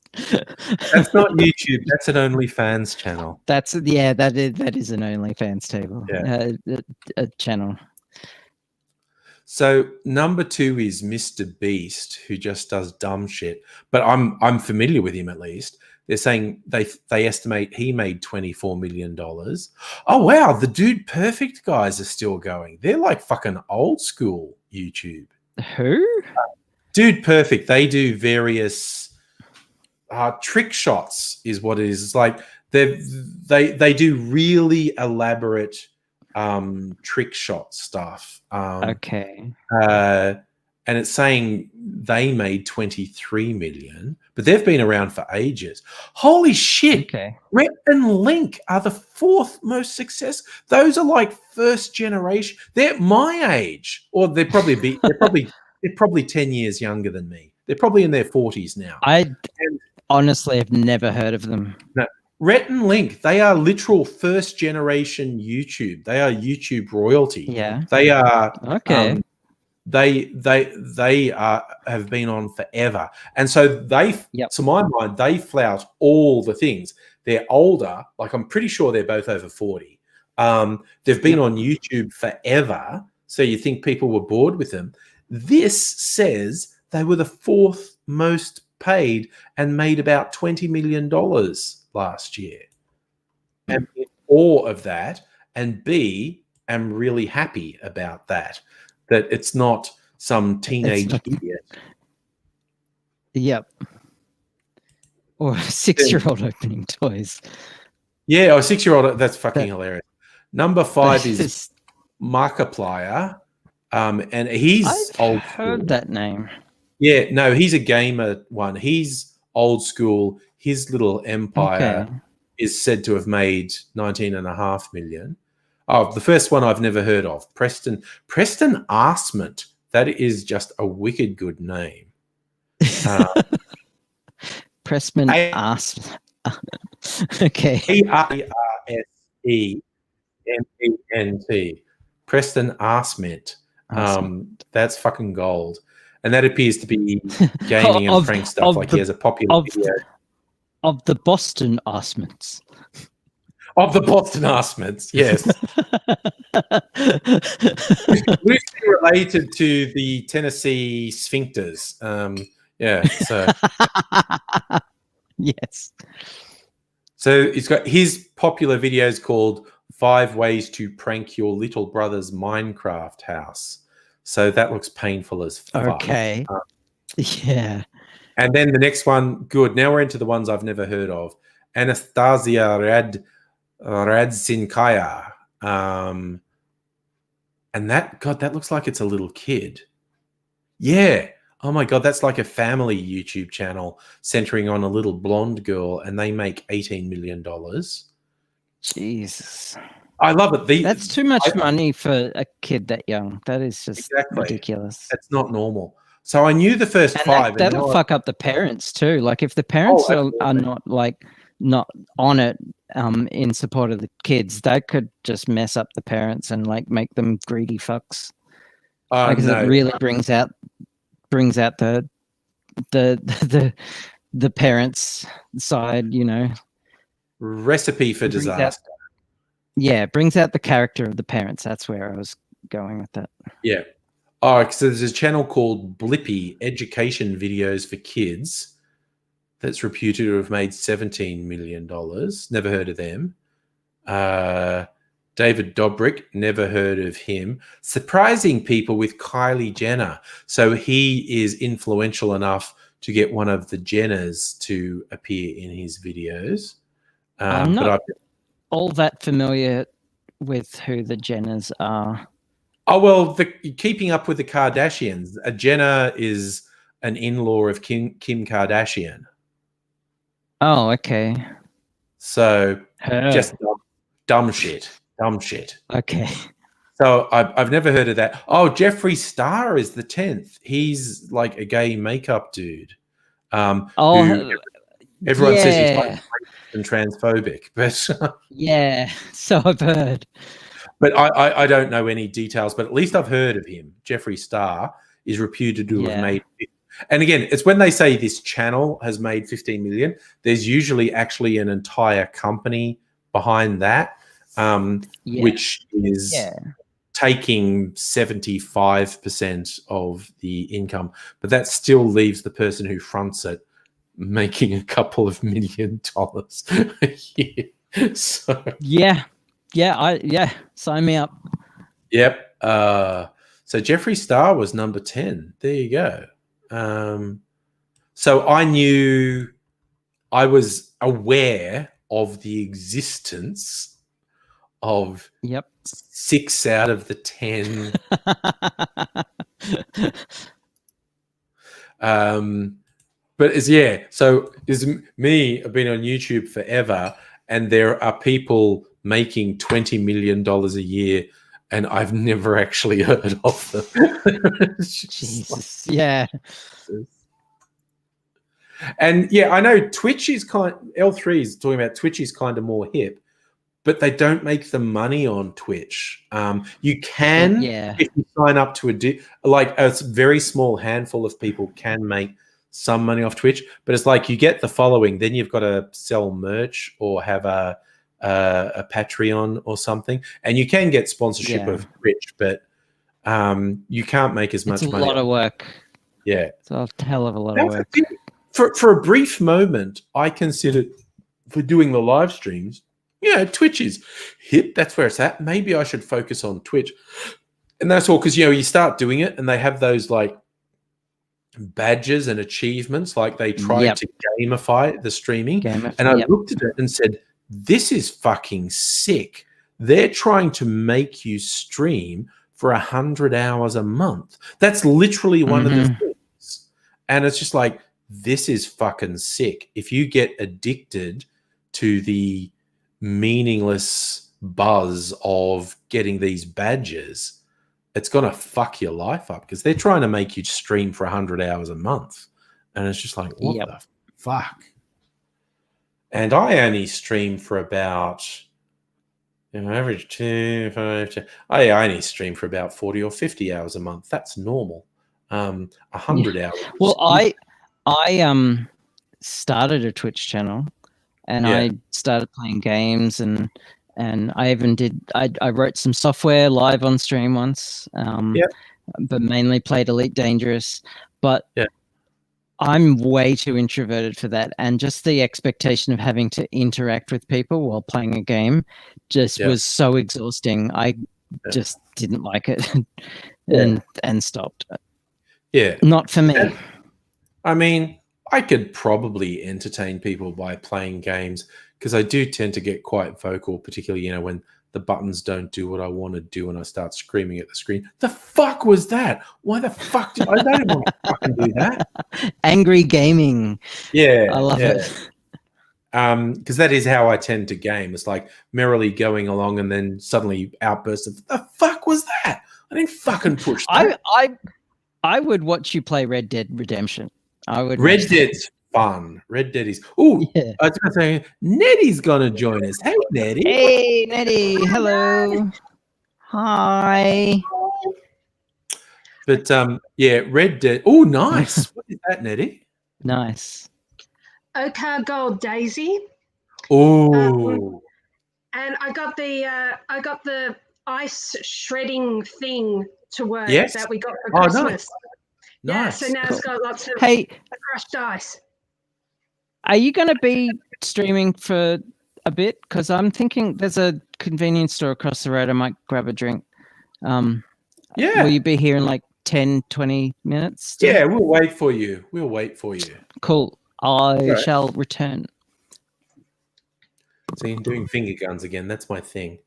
S2: That's not YouTube. That's an OnlyFans channel.
S4: That is an OnlyFans table. A channel.
S2: So number 2 is Mr. Beast, who just does dumb shit. But I'm familiar with him at least. They're saying they estimate he made $24 million. Oh wow, the Dude Perfect guys are still going. They're like fucking old school YouTube.
S4: Who?
S2: Dude Perfect. They do various trick shots, is what it is. It's like they do really elaborate trick shot stuff.
S4: Okay.
S2: And it's saying they made 23 million, but they've been around for ages. Holy shit.
S4: Okay.
S2: Rhett and Link are the 4th most success. Those are like first generation. They're my age, or they're probably 10 years younger than me. They're probably in their 40s now.
S4: I honestly have never heard of them.
S2: No. Rhett and Link, they are literal first generation YouTube. They are YouTube royalty.
S4: Yeah.
S2: They are
S4: okay.
S2: They have been on forever, and so to my mind, they flout all the things. They're older, like I'm pretty sure they're both over 40. They've been on YouTube forever, so you think people were bored with them. This says they were the 4th most paid and made about $20 million last year. And in awe of that, and B, am really happy about that. That it's not some teenage idiot.
S4: Yep. Or a 6-year-old opening toys.
S2: Yeah, a 6-year-old. That's fucking hilarious. Number 5 is Markiplier. And he's old school.
S4: I've heard that name.
S2: Yeah, no, he's a gamer one. He's old school. His little empire is said to have made 19.5 million. Oh, the first one I've never heard of. Preston Arsment. That is just a wicked good name.
S4: Pressman Arsment. Okay.
S2: ARSEMENT. Preston Arsment. That's fucking gold. And that appears to be gaming and prank stuff. Like he has a popular video.
S4: Of the Boston Arsments.
S2: Of the Boston Arsments, yes. Loosely related to the Tennessee Sphincters. So.
S4: Yes.
S2: So he's got his popular videos called 5 Ways to Prank Your Little Brother's Minecraft House. So that looks painful as fuck.
S4: Okay. Yeah.
S2: And then the next one, good. Now we're into the ones I've never heard of. Anastasia Radzinkaya. And that looks like it's a little kid. Yeah. Oh my God, that's like a family YouTube channel centering on a little blonde girl, and they make $18 million.
S4: Jesus.
S2: I love it.
S4: That's too much money for a kid that young. That is just ridiculous.
S2: That's not normal. So I knew the first 5.
S4: That'll fuck up the parents too. Like if the parents are not on it in support of the kids, that could just mess up the parents and like make them greedy fucks. Because it really brings out the parents' side, you know.
S2: Recipe for disaster.
S4: Brings out the character of the parents. That's where I was going with that. Yeah.
S2: Oh, so there's a channel called Blippi Education Videos for Kids that's reputed to have made $17 million. Never heard of them. David Dobrik, never heard of him. Surprising people with Kylie Jenner. So he is influential enough to get one of the Jenners to appear in his videos.
S4: I'm
S2: But
S4: not all that familiar with who the Jenners are.
S2: Oh, well, keeping up with the Kardashians. Jenner is an in-law of Kim Kardashian.
S4: Oh, okay.
S2: So
S4: Her.
S2: just dumb shit. Dumb shit.
S4: Okay.
S2: So I've never heard of that. Oh, Jeffree Star is the 10th. He's like a gay makeup dude. Who everyone says he's like and transphobic, but
S4: yeah, so I've heard.
S2: But I don't know any details, but at least I've heard of him. Jeffree Star is reputed to have made, and again, it's when they say this channel has made 15 million, there's usually actually an entire company behind that, which is taking 75% of the income, but that still leaves the person who fronts it making a couple of $1 million a year. So sign me up. Yep. So Jeffree Star was number 10. There you go. So I was aware of the existence of 6 out of the 10. But so is me. I've been on YouTube forever, and there are people making $20 million a year, and I've never actually heard of them.
S4: Jesus, yeah.
S2: And I know Twitch is L3 is talking about Twitch is kind of more hip, but they don't make the money on Twitch. You can, if you sign up to a very small handful of people can make some money off Twitch, but it's like you get the following, then you've got to sell merch or have a Patreon or something, and you can get sponsorship of Twitch, but you can't make as much money.
S4: It's a lot of work.
S2: Yeah,
S4: it's a hell of a lot of work.
S2: For a brief moment, I considered for doing the live streams, Twitch is hip. That's where it's at. Maybe I should focus on Twitch, and that's all because you start doing it, and they have those like badges and achievements, like they tried to gamify the streaming, and I looked at it and said, this is fucking sick. They're trying to make you stream for 100 hours a month. That's literally one of the things. And it's just like, this is fucking sick. If you get addicted to the meaningless buzz of getting these badges, it's going to fuck your life up because they're trying to make you stream for 100 hours a month. And it's just like, what the fuck? And I only stream for about, average 2, 5, 10. I only stream for about 40 or 50 hours a month. That's normal. 100 hours.
S4: Well, I started a Twitch channel, and I started playing games, and I even I wrote some software live on stream once, but mainly played Elite Dangerous. But I'm way too introverted for that, and just the expectation of having to interact with people while playing a game just was so exhausting. I just didn't like it and stopped.
S2: Yeah.
S4: Not for me.
S2: I mean, I could probably entertain people by playing games because I do tend to get quite vocal, particularly, when the buttons don't do what I want to do and I start screaming at the screen. The fuck was that? Why the fuck did I don't want to fucking do that?
S4: Angry gaming.
S2: Yeah.
S4: I love it.
S2: Because that is how I tend to game. It's like merrily going along and then suddenly outbursts of, the fuck was that? I didn't fucking push that.
S4: I would watch you play Red Dead Redemption. I would.
S2: Red Dead's fun. Red Dead is. Oh, I was going to say, Nettie's going to join us. Hey, Nettie.
S4: Hey, Nettie. Hello. Hi.
S2: But Red Dead. Oh, nice. What is that, Nettie?
S4: Nice.
S5: Ocar Gold Daisy.
S2: Oh.
S5: And I got the ice shredding thing to work that we got for Christmas.
S2: Nice.
S5: So now it's got lots of crushed ice.
S4: Are you going to be streaming for a bit? Because I'm thinking there's a convenience store across the road. I might grab a drink. Will you be here in like 10, 20 minutes?
S2: Yeah, we'll wait for you.
S4: Cool. I shall return.
S2: See, doing finger guns again. That's my thing.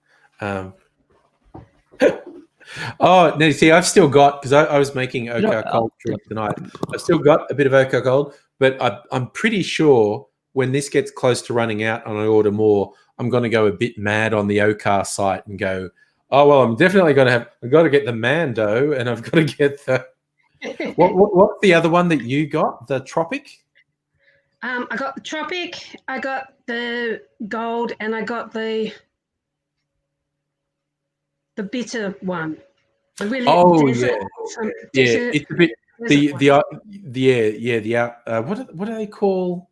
S2: Oh, no, see, I've still got, because I was making Oka Cold drink tonight. I've still got a bit of Oka Cold, but I'm pretty sure when this gets close to running out and I order more, I'm going to go a bit mad on the Oka site and go, oh, well, I'm definitely going to I've got to get the Mando and I've got to get the, what's the other one that you got? The Tropic?
S5: I got the Tropic, I got the Gold, and I got the bitter one. The really desert,
S2: yeah. It's a bit what do they call?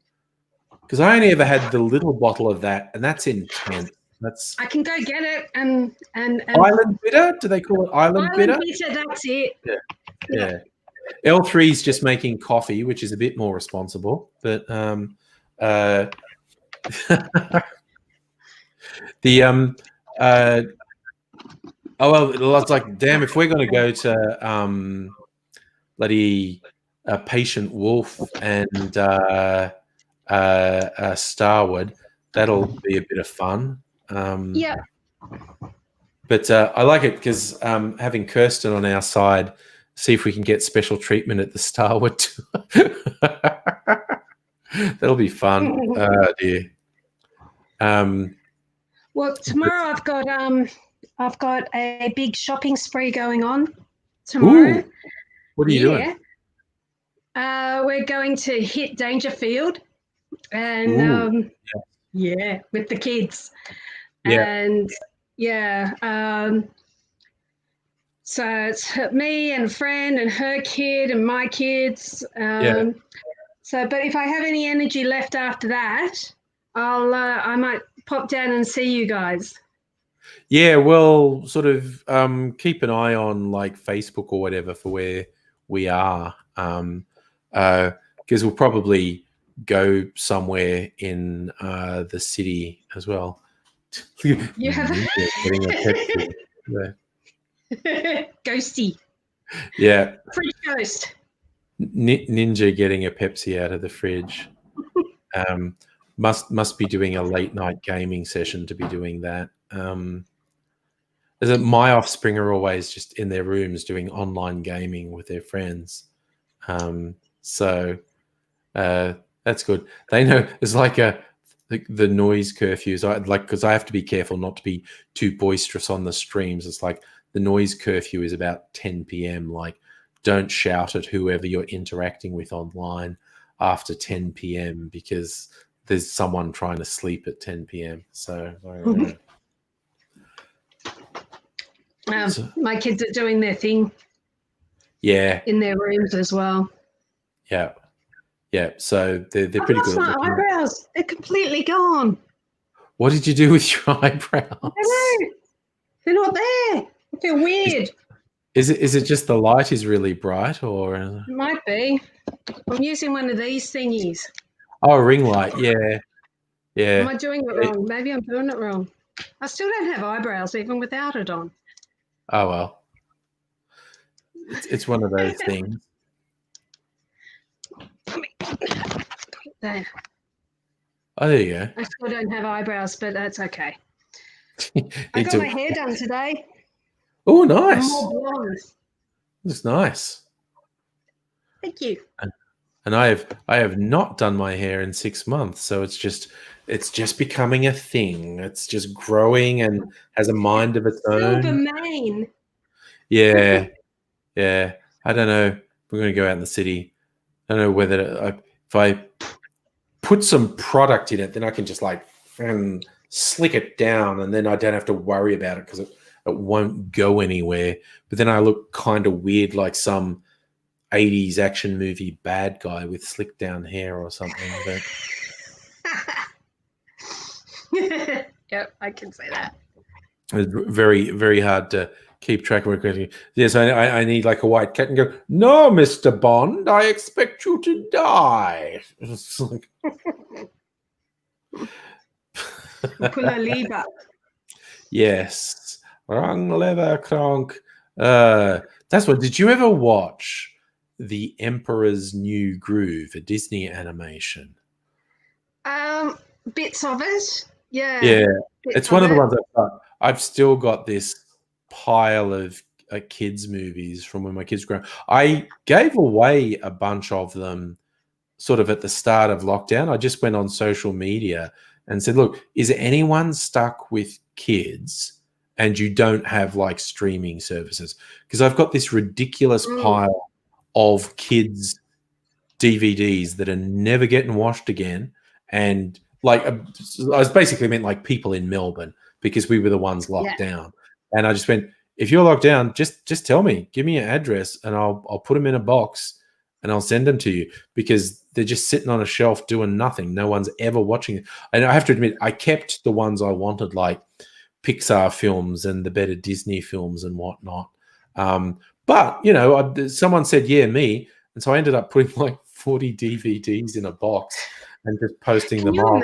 S2: Because I only ever had the little bottle of that, and that's intense.
S5: I can go get it and
S2: Island Bitter. Do they call it Island Bitter?
S5: That's it.
S2: Yeah. L3's just making coffee, which is a bit more responsible, but oh well, it's like, damn, if we're going to go to bloody Patient Wolf and Starwood, that'll be a bit of fun.
S5: Yeah.
S2: But I like it because having Kirsten on our side, see if we can get special treatment at the Starwood tour. That'll be fun. Dear.
S5: Well, tomorrow I've got a big shopping spree going on tomorrow.
S2: Ooh. What are you doing?
S5: We're going to hit Dangerfield and with the kids. And so it's me and a friend and her kid and my kids. So, but if I have any energy left after that, I might pop down and see you guys.
S2: Yeah, well, sort of keep an eye on like Facebook or whatever for where we are, because we'll probably go somewhere in the city as well.
S5: Ghosty.
S2: Yeah.
S5: Fridge ghost.
S2: Ninja getting a Pepsi out of the fridge. Must be doing a late night gaming session to be doing that. My offspring are always just in their rooms doing online gaming with their friends. So that's good. They know it's like the noise curfews. Because I have to be careful not to be too boisterous on the streams. It's like the noise curfew is about 10 p.m. Like, don't shout at whoever you're interacting with online after 10 p.m. because there's someone trying to sleep at 10 p.m. So,
S5: my kids are doing their thing.
S2: Yeah.
S5: In their rooms as well.
S2: Yeah. Yeah. So they're pretty good.
S5: My eyebrows, they're completely gone.
S2: What did you do with your eyebrows?
S5: I don't know. They're not there. I feel weird.
S2: Is it just the light is really bright, or
S5: it might be? I'm using one of these thingies.
S2: Oh, a ring light. Yeah.
S5: Am I doing it wrong? Maybe I'm doing it wrong. I still don't have eyebrows even without it on.
S2: Oh well. It's one of those things.
S5: There.
S2: Oh, there you go.
S5: I still don't have eyebrows, but that's okay. I got my hair done today.
S2: Oh, nice.
S5: More blonde.
S2: Looks nice.
S5: Thank you.
S2: And I have not done my hair in 6 months, so it's just becoming a thing. It's just growing and has a mind of its own.
S5: Silver mane.
S2: Yeah. Yeah. I don't know. We're going to go out in the city. I don't know whether if I put some product in it, then I can just like slick it down, and then I don't have to worry about it because it won't go anywhere. But then I look kind of weird, like some 80s action movie bad guy with slick down hair or something. But
S5: yep, I can say that.
S2: It's very, very hard to keep track of it. Yes, I need like a white cat and go, no, Mr. Bond, I expect you to die. It's like... Yes. Wrong lever cronk. That's what. Did you ever watch The Emperor's New Groove, a Disney animation?
S5: Bits of it. Yeah.
S2: Yeah,
S5: Bit
S2: it's one of the
S5: it.
S2: ones I've still got this pile of kids movies from when my kids grew up. I gave away a bunch of them sort of at the start of lockdown. I just went on social media and said, look, is anyone stuck with kids and you don't have like streaming services? Because I've got this ridiculous pile of kids DVDs that are never getting watched again. And like, I was basically meant like people in Melbourne because we were the ones locked down. And I just went, if you're locked down, just tell me, give me your address and I'll put them in a box and I'll send them to you, because they're just sitting on a shelf doing nothing. No one's ever watching it. And I have to admit, I kept the ones I wanted, like Pixar films and the better Disney films and whatnot. But, you know, someone said, yeah, me. And so I ended up putting like 40 DVDs in a box and just posting them off.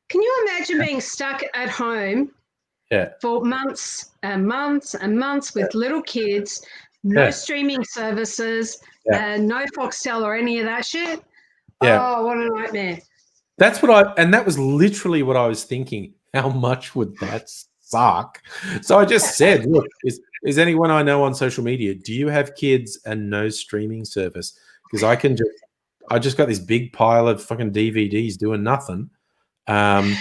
S5: Can you imagine being stuck at home for months and months and months with little kids, no streaming services, and no Foxtel or any of that shit? Oh, what a nightmare.
S2: That's what and that was literally what I was thinking. How much would that suck? So I just said, look, is anyone I know on social media, do you have kids and no streaming service? Because I just got this big pile of fucking DVDs doing nothing. And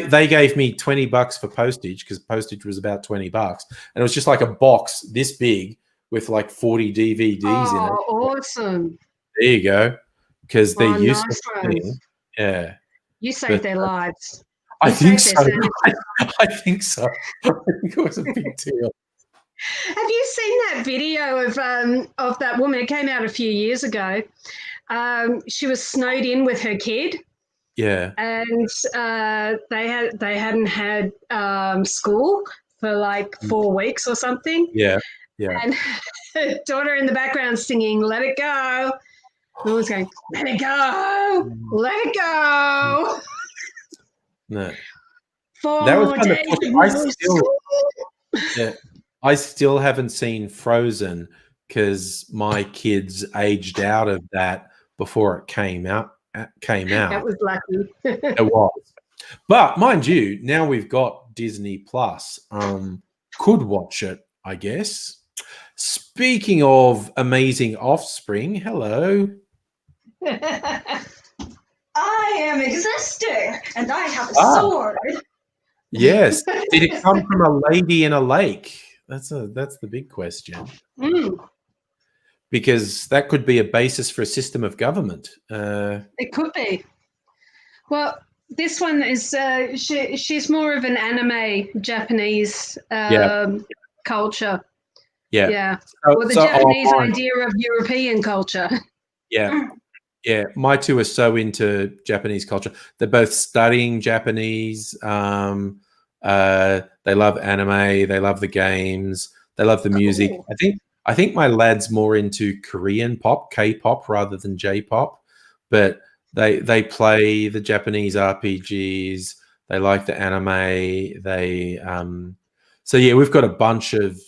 S2: they gave me $20 for postage, because postage was about $20, and it was just like a box this big with like 40 DVDs in it.
S5: Awesome.
S2: There you go. Because they're useless. Yeah.
S5: You saved their lives.
S2: I think so. I think so. I think it was a big deal.
S5: Have you seen that video of that woman? It came out a few years ago. She was snowed in with her kid.
S2: Yeah.
S5: And they hadn't had school for like 4 weeks or something.
S2: Yeah. Yeah.
S5: And her daughter in the background singing "Let It Go." And I was going, "Let it go, let it go."
S2: No.
S5: 4
S2: that was kind of I still haven't seen Frozen, because my kids aged out of that before it came out.
S5: That was lucky.
S2: It was. But mind you, now we've got Disney Plus. Could watch it, I guess. Speaking of amazing offspring, hello.
S6: I am existing, and I have a sword.
S2: Yes. Did it come from a lady in a lake? That's the big question. Because that could be a basis for a system of government.
S5: It could be. Well, this one is she's more of an anime Japanese culture. Yeah. Or the Japanese idea of European culture.
S2: Yeah. Yeah. My two are so into Japanese culture. They're both studying Japanese. They love anime. They love the games. They love the music. I think my lad's more into Korean pop, K-pop, rather than J-pop. But they play the Japanese RPGs. They like the anime. So yeah, we've got a bunch of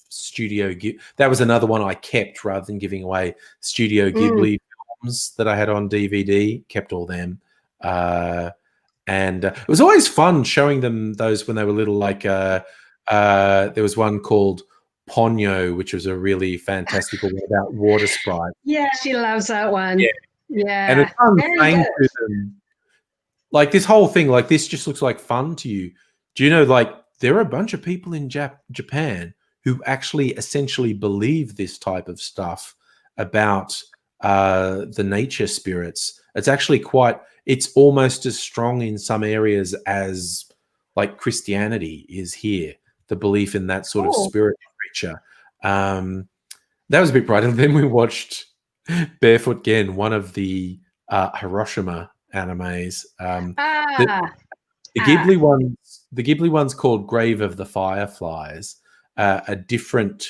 S2: Studio Ghibli. That was another one I kept rather than giving away. Studio Ghibli films that I had on DVD, kept all them. And it was always fun showing them those when they were little. Like there was one called Ponyo, which was a really fantastic one about water sprites.
S5: Yeah, she loves that one. Yeah.
S2: And it's fun saying to them, like, this whole thing, like, this just looks like fun to you. Do you know, like, there are a bunch of people in Japan who actually essentially believe this type of stuff about the nature spirits. It's actually it's almost as strong in some areas as like Christianity is here, the belief in that sort of spirit creature. That was a bit bright. And then we watched Barefoot Gen, one of the Hiroshima animes. The Ghibli one's called Grave of the Fireflies. A different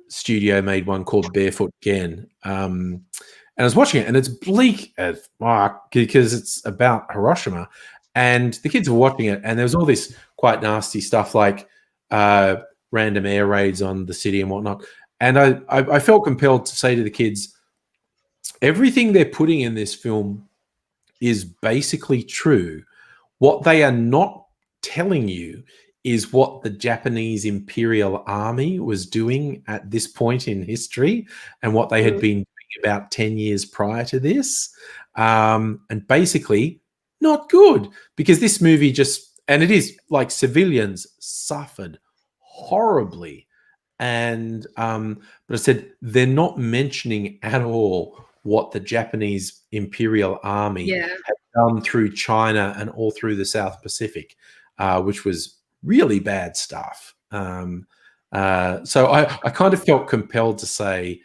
S2: studio made one called Barefoot Gen. And I was watching it, and it's bleak as fuck because it's about Hiroshima. And the kids were watching it, and there was all this quite nasty stuff like random air raids on the city and whatnot. And I felt compelled to say to the kids, everything they're putting in this film is basically true. What they are not telling you is what the Japanese Imperial Army was doing at this point in history and what they had been doing about 10 years prior to this. And basically, not good, because this movie just, and it is like, civilians suffered horribly. And but I said they're not mentioning at all what the Japanese Imperial Army had done through China and all through the South Pacific, which was really bad stuff. So I kind of felt compelled to say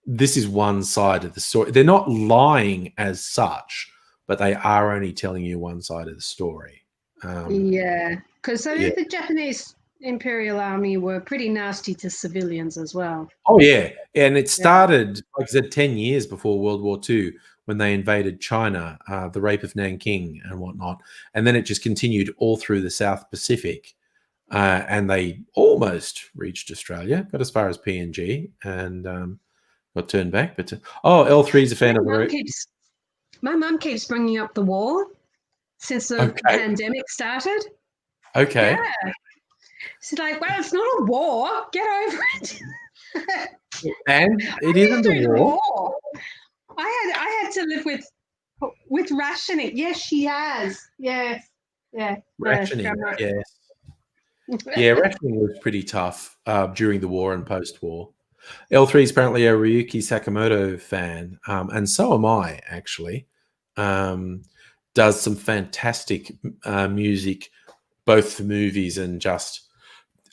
S2: this is one side of the story. They're not lying as such, but they are only telling you one side of the story.
S5: Because the Japanese Imperial Army were pretty nasty to civilians as well.
S2: Oh, yeah. And it started, like I said, 10 years before World War II when they invaded China, the rape of Nanking and whatnot. And then it just continued all through the South Pacific. And they almost reached Australia, got as far as PNG and got turned back. But L3 is a fan of
S5: my mum keeps bringing up the war since the pandemic started.
S2: Okay.
S5: Yeah. She's like, well, it's not a war. Get over it.
S2: And it isn't a war.
S5: I had to live with rationing. Yes, she has. Yes. Yeah.
S2: Rationing, yes. Yeah, rationing was pretty tough during the war and post-war. L3 is apparently a Ryuki Sakamoto fan, and so am I, actually. Does some fantastic music, both for movies and just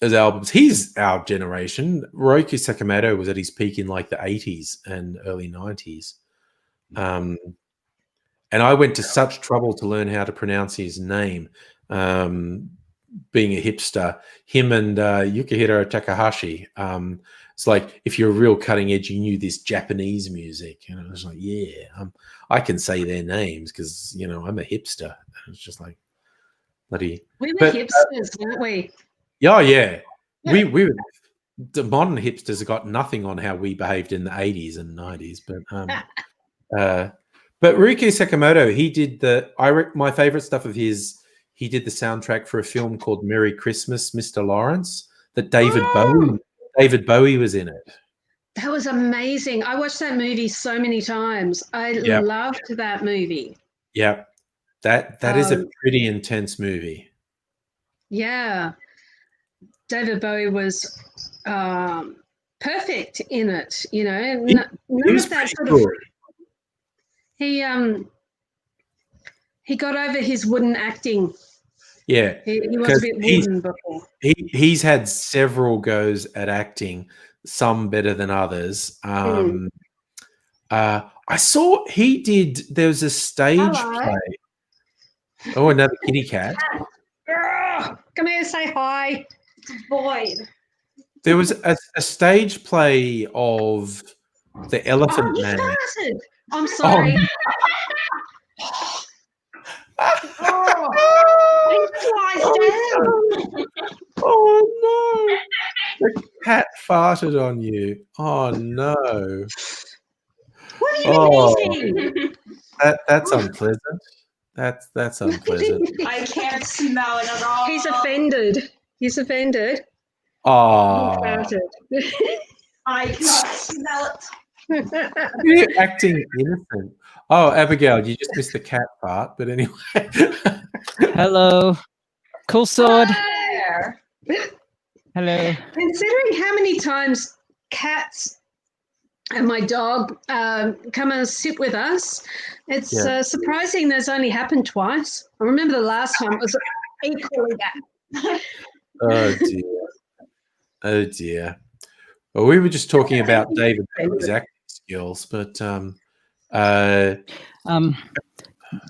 S2: as albums. He's our generation. Ryuki Sakamoto was at his peak in like the 80s and early 90s. And I went to such trouble to learn how to pronounce his name. Being a hipster, him and Yukihiro Takahashi. It's like, if you're a real cutting edge, you knew this Japanese music. And I was like, yeah, I can say their names because, I'm a hipster. It's just like, bloody.
S5: We were hipsters, weren't we?
S2: Oh, yeah. We were, the modern hipsters have got nothing on how we behaved in the 80s and 90s. But Ryuki Sakamoto, he did my favorite stuff of his. He did the soundtrack for a film called Merry Christmas, Mr. Lawrence, that David Bowie was in it.
S5: That was amazing. I watched that movie so many times. I loved that movie.
S2: Yeah. That is a pretty intense movie.
S5: Yeah. David Bowie was perfect in it, None of that sort of. He got over his wooden acting.
S2: Yeah,
S5: he was a bit wooden before.
S2: He's had several goes at acting, some better than others. I saw there was a stage play. Oh, another kitty cat.
S5: Come here, say hi.
S6: It's a void.
S2: There was a stage play of The Elephant Man.
S5: Started. I'm sorry.
S2: Oh no! The cat farted on you. Oh no!
S5: What are you eating?
S2: That's unpleasant. That's unpleasant.
S6: I can't smell it at all.
S5: He's offended.
S2: Oh,
S6: I cannot smell it.
S2: you're acting innocent. Oh, Abigail, you just missed the cat part, but anyway.
S4: Hello. Cool sword.
S6: There.
S4: Hello.
S5: Considering how many times cats and my dog come and sit with us, it's surprising that's only happened twice. I remember the last time it was equally bad.
S2: Oh dear. Well, we were just talking about David Bowie's acting skills, but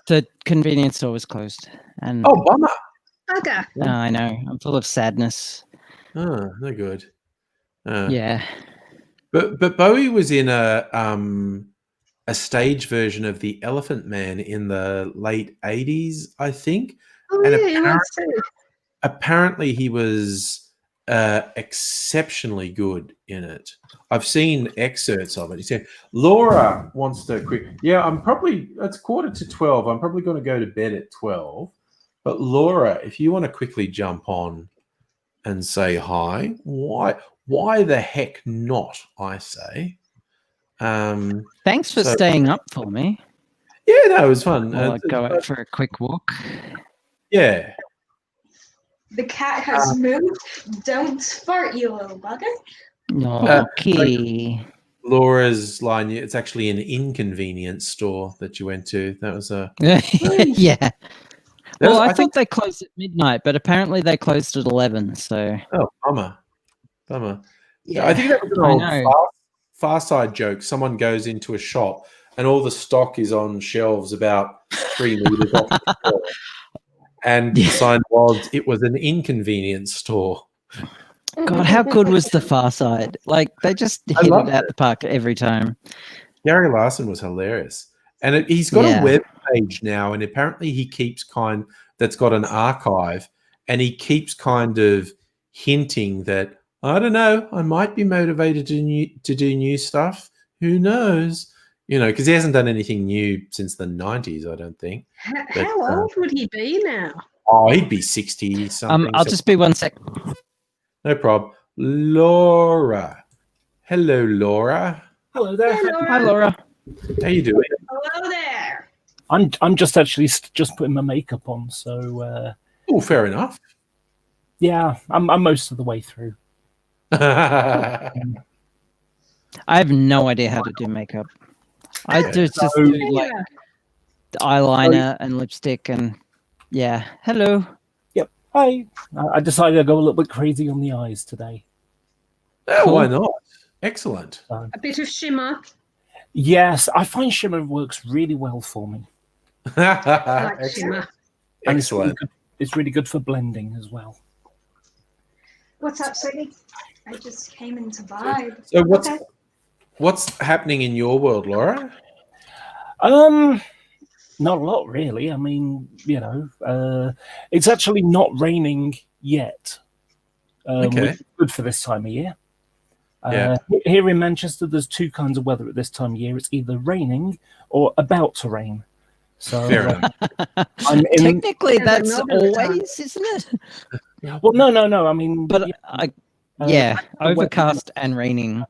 S4: the convenience store was closed. And
S2: bummer.
S5: Okay.
S4: I know. I'm full of sadness.
S2: Oh, no good.
S4: Yeah.
S2: But Bowie was in a stage version of The Elephant Man in the late 80s, I think.
S5: Oh,
S2: And
S5: yeah,
S2: apparently he was exceptionally good in it. I've seen excerpts of it. He said, Laura wants to quick. Yeah, it's 11:45. I'm probably going to go to bed at 12. But Laura, if you want to quickly jump on and say hi, why the heck not, I say.
S4: Thanks for
S2: So-
S4: staying up for me.
S2: Yeah, no, it was fun.
S4: While I go out for a quick walk.
S2: Yeah.
S6: The cat has moved. Don't fart, you little bugger.
S4: Okay.
S2: Laura's line, it's actually an inconvenience store that you went to. That was a...
S4: Yeah. Well, I
S2: think
S4: thought they closed at midnight, but apparently they closed at 11. So
S2: Oh, bummer.
S4: yeah,
S2: I think that was an
S4: I
S2: old
S4: know.
S2: Far Side joke. Someone goes into a shop and all the stock is on shelves about 3 meters off the floor. And the sign was, it was an inconvenience store.
S4: God, how good was the Far Side? Like they just hit
S2: loved
S4: it out the park every time.
S2: Gary Larson was hilarious. And he's got
S4: Yeah.
S2: a web page now, and apparently he keeps that's got an archive, and he keeps kind of hinting that, I don't know, I might be motivated to do new stuff. Who knows? You know, because he hasn't done anything new since the 90s, I don't think.
S5: How old would he be now?
S2: Oh, he'd be 60 something.
S4: I'll just be 1 sec.
S2: No problem. Laura. Hello, Laura.
S7: Hello there.
S4: Hi, Laura.
S2: How you doing?
S6: Hello there.
S7: I'm just actually just putting my makeup on, so
S2: Oh, fair enough.
S7: yeah, I'm most of the way through.
S4: I have no idea how to do makeup. I just do like the eyeliner and lipstick and yeah. Hello.
S7: Yep. I decided to go a little bit crazy on the eyes today.
S2: Oh, why not? Excellent.
S5: A bit of shimmer.
S7: Yes, I find shimmer works really well for me.
S5: I like
S2: Excellent.
S5: shimmer.
S7: And it's really
S2: Excellent.
S7: good- it's really good for blending as well.
S6: What's up, sweetie? I just came in to vibe.
S2: So
S6: Okay.
S2: what's happening in your world, Laura?
S7: Not a lot really. I mean, it's actually not raining yet.
S2: Okay.
S7: Which is good for this time of year.
S2: Yeah.
S7: Here in Manchester, there's two kinds of weather at this time of year. It's either raining or about to rain. So
S2: Fair enough.
S7: I'm in.
S4: Technically,
S5: Yeah,
S4: that's
S5: but not all the time.
S4: always, isn't it?
S7: Well, no. I mean,
S4: But yeah,
S7: the weather-
S4: overcast and raining.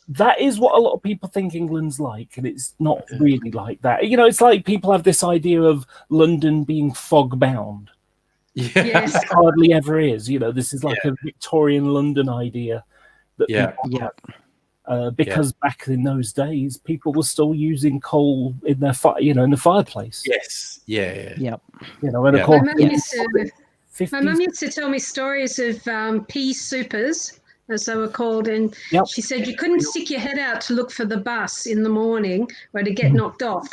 S7: That is what a lot of people think England's like, and it's not really like that. You know, it's like people have this idea of London being fog bound.
S2: Yeah.
S5: Yes.
S7: It hardly ever is. You know, this is like a Victorian London idea that
S2: Yeah.
S7: people
S4: Yeah.
S7: because back in those days, people were still using coal in their in the fireplace.
S2: Yes. Yeah.
S4: Yep.
S7: You know, and
S2: Yeah.
S7: of
S5: My
S7: course,
S5: mum used to.
S7: 50s,
S5: My mum used to tell me stories of pea supers, as they were called, and
S7: Yep.
S5: she said you couldn't stick your head out to look for the bus in the morning or to get knocked off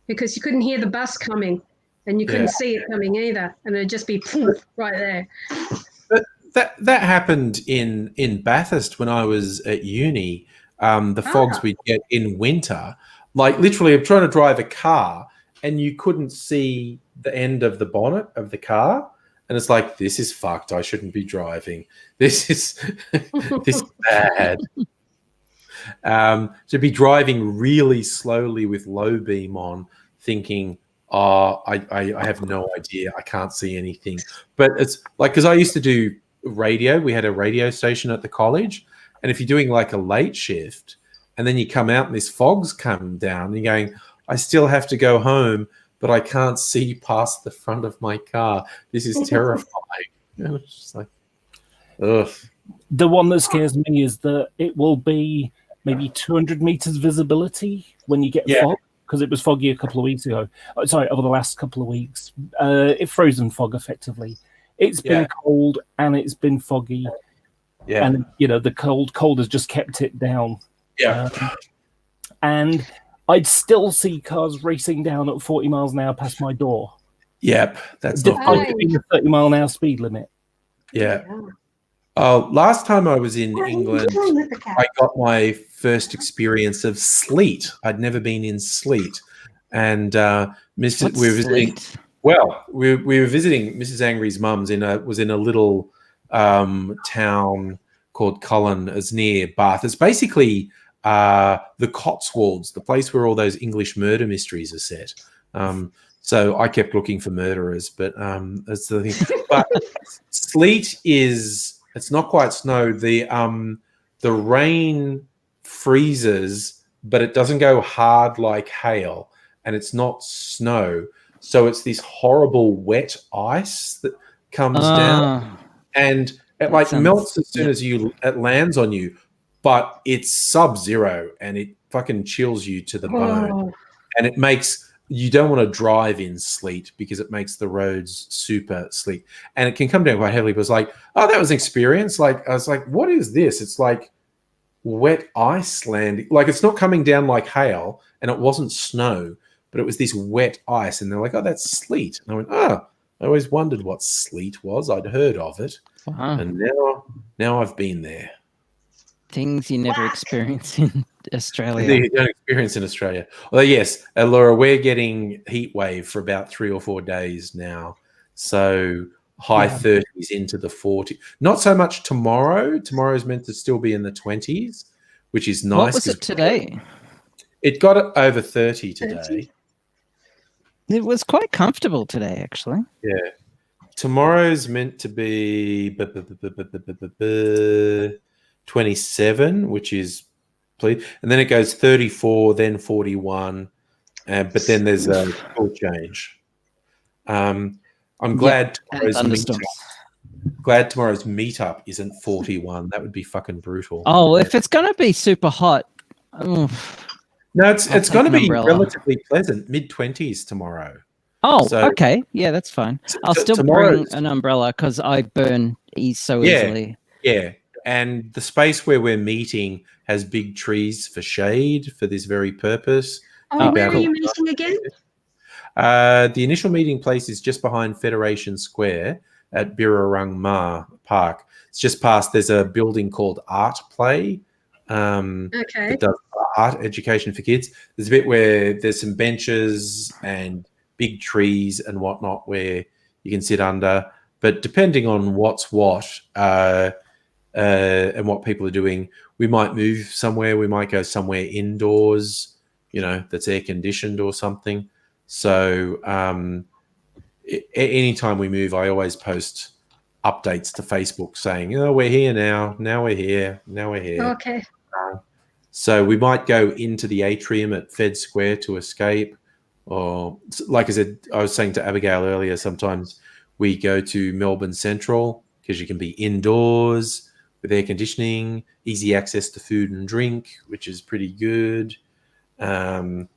S5: because you couldn't hear the bus coming and you couldn't see it coming either, and it'd just be poof, right there.
S2: That happened in Bathurst when I was at uni. The fogs we'd get in winter, like literally, I'm trying to drive a car and you couldn't see the end of the bonnet of the car, and it's like, this is fucked. I shouldn't be driving. This is this is bad. To be driving really slowly with low beam on, thinking, oh, I have no idea. I can't see anything. But it's like, because I used to do radio. We had a radio station at the college. And if you're doing like a late shift and then you come out and this fog's come down, and you're going, I still have to go home, but I can't see past the front of my car. This is terrifying. You know, it's just like, ugh.
S7: the one that scares me is that it will be maybe 200 meters visibility when you get fog, because it was foggy a couple of weeks ago. Over the last couple of weeks. It frozen fog effectively. It's been cold and it's been foggy.
S2: Yeah.
S7: And the cold has just kept it down.
S2: Yeah.
S7: And I'd still see cars racing down at 40 miles an hour past my door.
S2: Yep. That's not good.
S7: Despite it being a 30 mile an hour speed limit.
S2: Yeah. Oh, last time I was in England,
S6: With the cat.
S2: I got my first experience of sleet. I'd never been in sleet, and we were visiting.
S4: Sleet?
S2: Well, we were visiting Mrs. Angry's mum's was in a little town called Cullen. It's near Bath. It's basically the Cotswolds, the place where all those English murder mysteries are set. So I kept looking for murderers, but that's the thing. But sleet it's not quite snow. The rain freezes, but it doesn't go hard like hail, and it's not snow. So it's this horrible wet ice that comes down, and it like melts as soon as it lands on you, but it's sub-zero and it fucking chills you to the bone. And it makes you don't want to drive in sleet because it makes the roads super sleek, and it can come down quite heavily. But it's like, oh, that was an experience. Like I was like, what is this? It's like wet ice landing. Like it's not coming down like hail, and it wasn't snow, but it was this wet ice. And they're like, oh, that's sleet. And I went, oh, I always wondered what sleet was. I'd heard of it, and now I've been there.
S4: Things you never experience in Australia.
S2: You don't experience in Australia. Well, yes, Laura, we're getting heat wave for about 3 or 4 days now. So high 30s into the 40s. Not so much tomorrow. Tomorrow's meant to still be in the 20s, which is nice.
S4: What was it today?
S2: It got over 30 today.
S4: It was quite comfortable today, actually.
S2: Yeah. Tomorrow's meant to be 27, which is, and then it goes 34, then 41, but then there's a full change. I'm glad tomorrow's meetup isn't 41. That would be fucking brutal.
S4: Oh, if it's gonna be super hot.
S2: No, it's going to be relatively pleasant. Mid-20s tomorrow.
S4: Oh, so, okay. Yeah, that's fine. I'll still bring an umbrella because I burn so easily.
S2: Yeah. And the space where we're meeting has big trees for shade for this very purpose.
S5: Where are you meeting again?
S2: The initial meeting place is just behind Federation Square at Birrarung Ma Park. It's just past, there's a building called Art Play. That does art education for kids. There's a bit where there's some benches and big trees and whatnot where you can sit under. But depending on what's what, and what people are doing, we might move somewhere. We might go somewhere indoors, that's air conditioned or something. So anytime we move, I always post updates to Facebook saying, oh, we're here now. Now we're here. Now we're here.
S5: Okay.
S2: So we might go into the atrium at Fed Square to escape. Or like I said, I was saying to Abigail earlier, sometimes we go to Melbourne Central because you can be indoors with air conditioning, easy access to food and drink, which is pretty good. It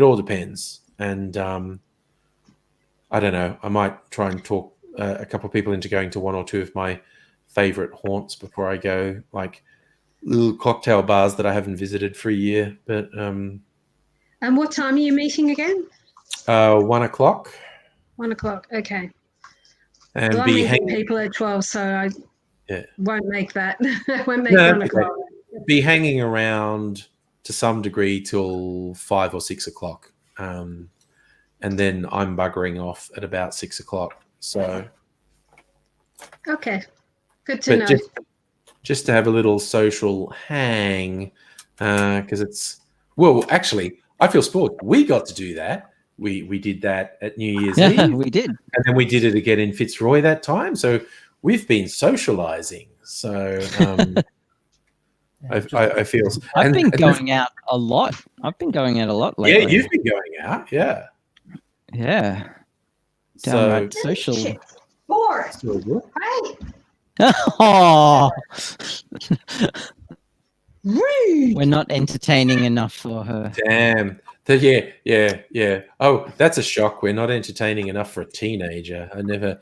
S2: all depends. And I don't know, I might try and talk a couple of people into going to 1 or 2 of my favorite haunts before I go, like little cocktail bars that I haven't visited for a year. But
S5: and what time are you meeting again?
S2: 1 o'clock.
S5: 1 o'clock, okay.
S2: And
S5: I'm meeting people at 12, so I won't make that. I won't make 1 o'clock.
S2: Be hanging around to some degree till 5 or 6 o'clock. And then I'm buggering off at about 6 o'clock. So
S5: okay. Good to know.
S2: Just to have a little social hang, because it's actually, I feel spoiled. We got to do that. We did that at New Year's Eve.
S4: We did.
S2: And then we did it again in Fitzroy that time. So we've been socializing. So I feel...
S4: I've been going out a lot. I've been going out a lot lately.
S2: Yeah, you've been going out. Yeah.
S4: Yeah. Downright social.
S6: Shit. 4. Right.
S4: Oh. We're not entertaining enough for her.
S2: Damn. Yeah. Oh, that's a shock. We're not entertaining enough for a teenager. I never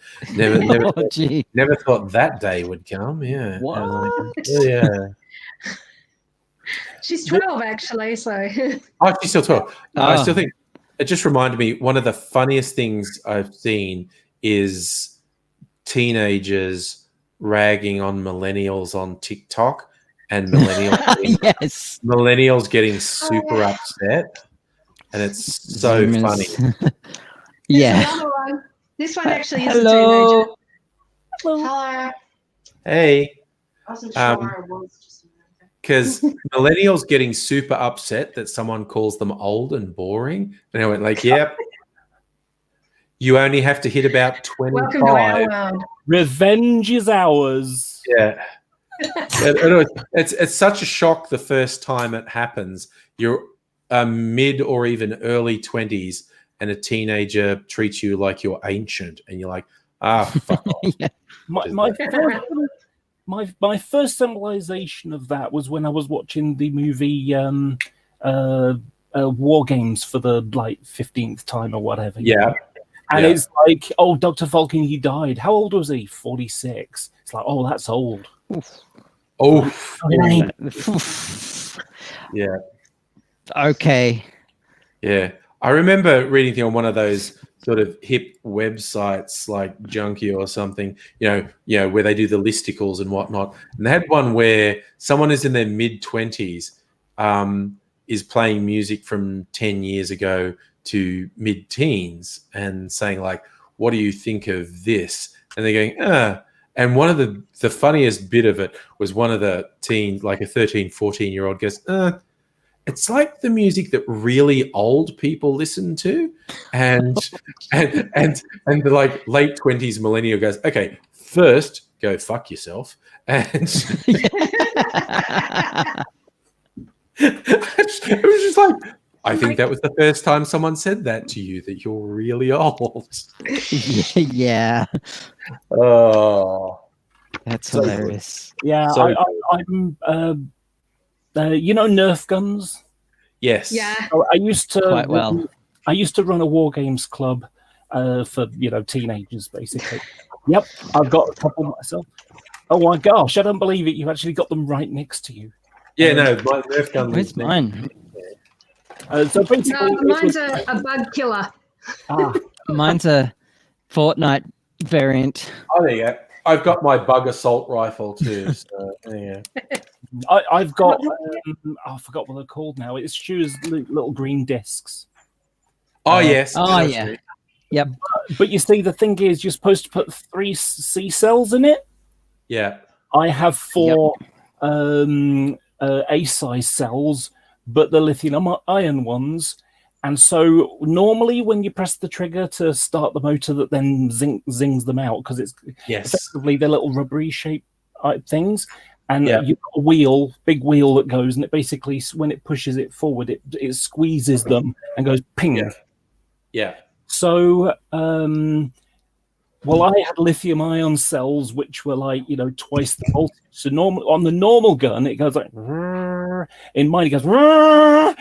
S2: thought that day would come. Yeah.
S4: What?
S2: Yeah.
S5: She's 12, actually. So.
S2: Oh, she's still 12. I still think it just reminded me. One of the funniest things I've seen is teenagers ragging on millennials on TikTok, and millennials getting super upset. And it's so funny.
S4: Yeah.
S5: This one actually is
S4: Hello.
S5: a teenager.
S6: Hello.
S2: Hey.
S6: I wasn't sure where I was just a minute.
S2: Because millennials getting super upset that someone calls them old and boring. And I went like, yep. You only have to hit about 25.
S6: Welcome to our world.
S7: Revenge is ours.
S2: Yeah. It's such a shock the first time it happens. You're mid or even early 20s and a teenager treats you like you're ancient and you're like, fuck off.
S4: Yeah.
S7: My first symbolization of that was when I was watching the movie War Games for the 15th time or whatever.
S2: Yeah.
S7: And it's like, oh, Dr. Vulcan, he died. How old was he? 46. It's like, oh, that's old.
S2: Oh, yeah.
S4: Okay.
S2: Yeah. I remember reading on one of those sort of hip websites like Junkie or something, where they do the listicles and whatnot. And they had one where someone is in their mid-20s, is playing music from 10 years ago to mid-teens and saying like, what do you think of this? And they're going, And one of the funniest bit of it was one of the teens, like a 13, 14-year-old goes, it's like the music that really old people listen to. And the like late 20s millennial goes, okay, first go fuck yourself. And it was just like, I think that was the first time someone said that to you, that you're really old.
S4: Yeah.
S2: Oh,
S4: That's hilarious.
S7: Yeah,
S2: So-
S7: I'm. Nerf guns.
S2: yes.
S5: Yeah.
S7: So I used to
S4: Quite well.
S7: I used to run a war games club for teenagers, basically. Yep, I've got a couple myself. Oh my gosh, I don't believe it! You've actually got them right next to you.
S2: Yeah, no, my Nerf gun.
S4: Where's mine?
S7: So basically,
S5: No, mine's a bug killer.
S4: Mine's a Fortnite variant.
S2: Oh, there you go. I've got my bug assault rifle too. So there you go.
S7: I've got. I forgot what they're called now. It's Stu's little green discs.
S2: Oh yes.
S4: Oh yeah. Yep.
S7: But you see, the thing is, you're supposed to put 3 C cells in it.
S2: Yeah.
S7: I have 4 A-size cells, but the lithium-ion ones. And so normally when you press the trigger to start the motor that then zings them out, because it's
S2: Yes.
S7: effectively they're little rubbery shaped things. And
S2: Yeah.
S7: you've got a big wheel that goes, and it basically, when it pushes it forward, it squeezes them and goes ping.
S2: Yeah. Yeah.
S7: So, I had lithium-ion cells, which were like, twice the voltage. So on the normal gun, it goes like, "Rrrr." In mine, it goes, "Rrrr."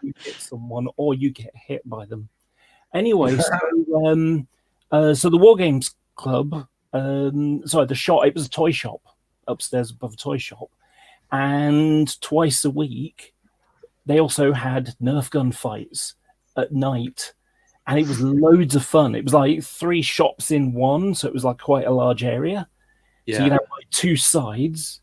S7: You hit someone or you get hit by them. Anyway, so the War Games Club, the shop, it was a toy shop upstairs above a toy shop. And twice a week, they also had Nerf gun fights at night. And it was loads of fun. It was like 3 shops in one, so it was like quite a large area.
S2: Yeah.
S7: So you'd have like 2 sides,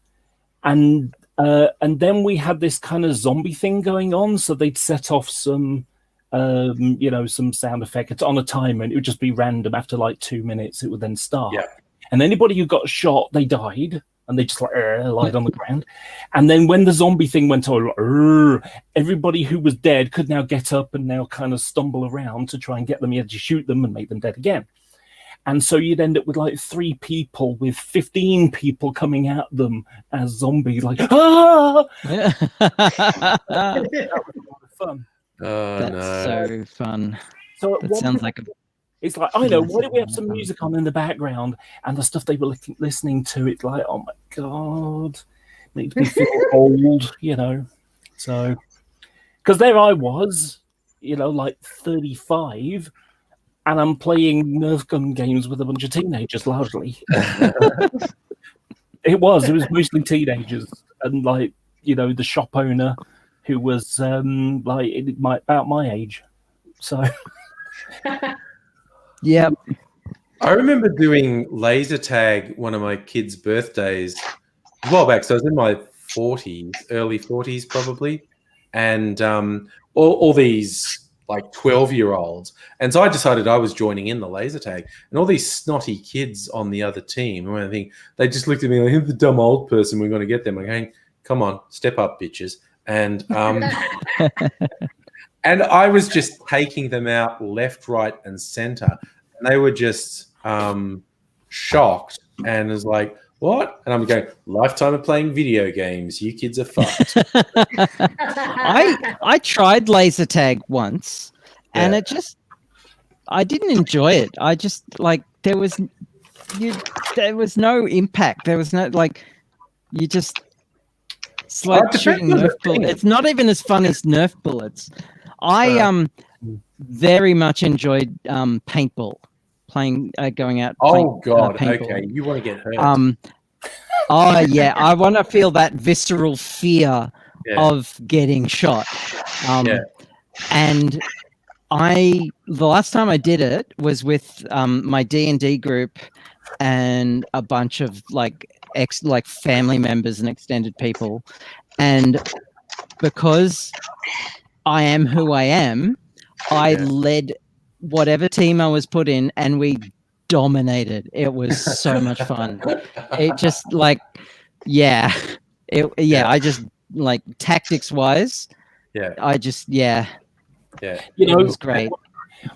S7: and then we had this kind of zombie thing going on. So they'd set off some, some sound effect on a timer, and it would just be random. After like 2 minutes, it would then start.
S2: Yeah.
S7: And anybody who got shot, they died, and they just lied on the ground. And then when the zombie thing went on, everybody who was dead could now get up and now kind of stumble around to try and get them. You had to shoot them and make them dead again. And so you'd end up with like 3 people with 15 people coming at them as zombies, like, ah! That was a lot of fun.
S2: Oh
S4: That's
S2: no.
S4: so fun.
S7: So at
S4: That
S7: one
S4: sounds
S7: point,
S4: like a
S7: it's like, I know, why don't we have some music on in the background? And the stuff they were listening to, it's like, oh my God, makes me feel old, So, because there I was, like 35, and I'm playing Nerf gun games with a bunch of teenagers, largely. It was mostly teenagers, and like, the shop owner who was about my age. So.
S4: Yep.
S2: I remember doing laser tag one of my kids' birthdays a while back. So I was in my 40s, early 40s probably. And all these like 12-year-olds. And so I decided I was joining in the laser tag. And all these snotty kids on the other team, and I think they just looked at me like, who's the dumb old person? We're going to get them. I'm going, come on, step up, bitches. And and I was just taking them out left, right, and center. And they were just shocked and was like, what? And I'm going, lifetime of playing video games. You kids are fucked.
S4: I tried laser tag once, and I didn't enjoy it. I just like there was no impact. There was no like you just. It's like shooting Nerf bullets. It's not even as fun as Nerf bullets. I very much enjoyed paintball, playing, going out.
S2: Oh God!
S4: Paintball.
S2: Okay, you want to get hurt?
S4: Oh yeah, I want to feel that visceral fear of getting shot. And the last time I did it was with my D&D group and a bunch of like family members and extended people, and because I am who I am, I led whatever team I was put in, and we dominated. It was so much fun. It just like I just like tactics wise, I just it was great.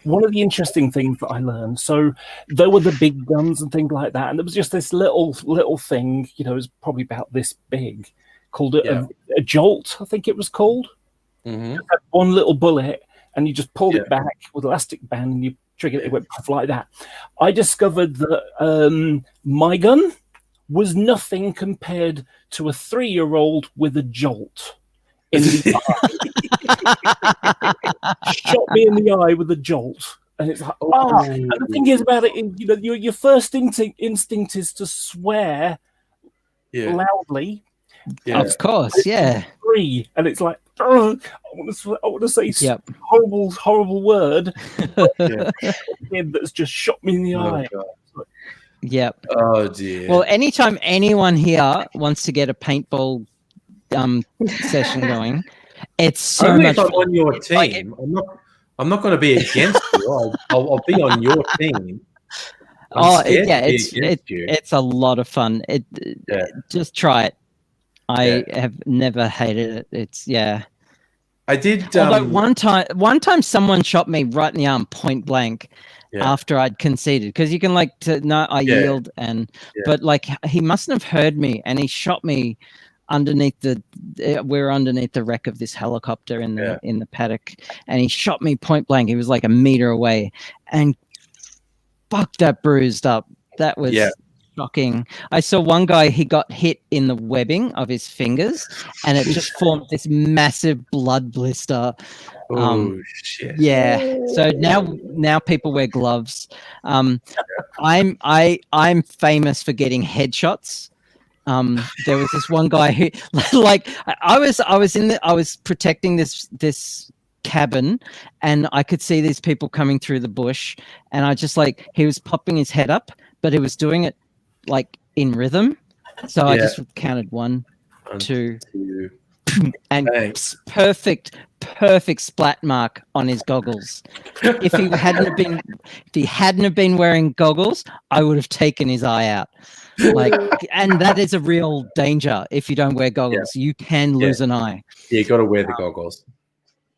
S7: One of the interesting things that I learned, so there were the big guns and things like that, and there was just this little thing, it was probably about this big, called a jolt, I think it was called.
S2: Mm-hmm.
S7: One little bullet, and you just pulled it back with an elastic band, and you triggered it, went off like that. I discovered that my gun was nothing compared to a 3-year-old with a jolt in the eye. Shot me in the eye with a jolt, and it's like, and the thing is about it, your first instinct is to swear loudly.
S2: Yeah.
S4: Of course,
S7: Free, and it's like, I want to say horrible word. That's just shot me in the eye.
S2: God.
S4: Yep.
S2: Oh dear.
S4: Well, anytime anyone here wants to get a paintball session going, it's so
S2: Only
S4: much
S2: if I'm
S4: fun.
S2: on your team. I'm not going to be against you. I'll be on your team.
S4: It's a lot of fun. Just try it. I have never hated it. It's
S2: I did.
S4: Although one time someone shot me right in the arm, point blank, after I'd conceded, because you can yield, but like he mustn't have heard me, and he shot me underneath we're underneath the wreck of this helicopter in the paddock, and he shot me point blank. He was like a meter away, and fuck, that bruised up. That was shocking. I saw one guy, he got hit in the webbing of his fingers, and it just formed this massive blood blister.
S2: Oh shit!
S4: Yeah. So now people wear gloves. I'm famous for getting headshots. There was this one guy who, like, I was protecting this cabin, and I could see these people coming through the bush, and I just like, he was popping his head up, but he was doing it like in rhythm. So I just counted 1, 2, and perfect splat mark on his goggles. If he hadn't have been wearing goggles, I would have taken his eye out. Like, and that is a real danger. If you don't wear goggles, you can lose an eye.
S2: Yeah, you got to wear the goggles.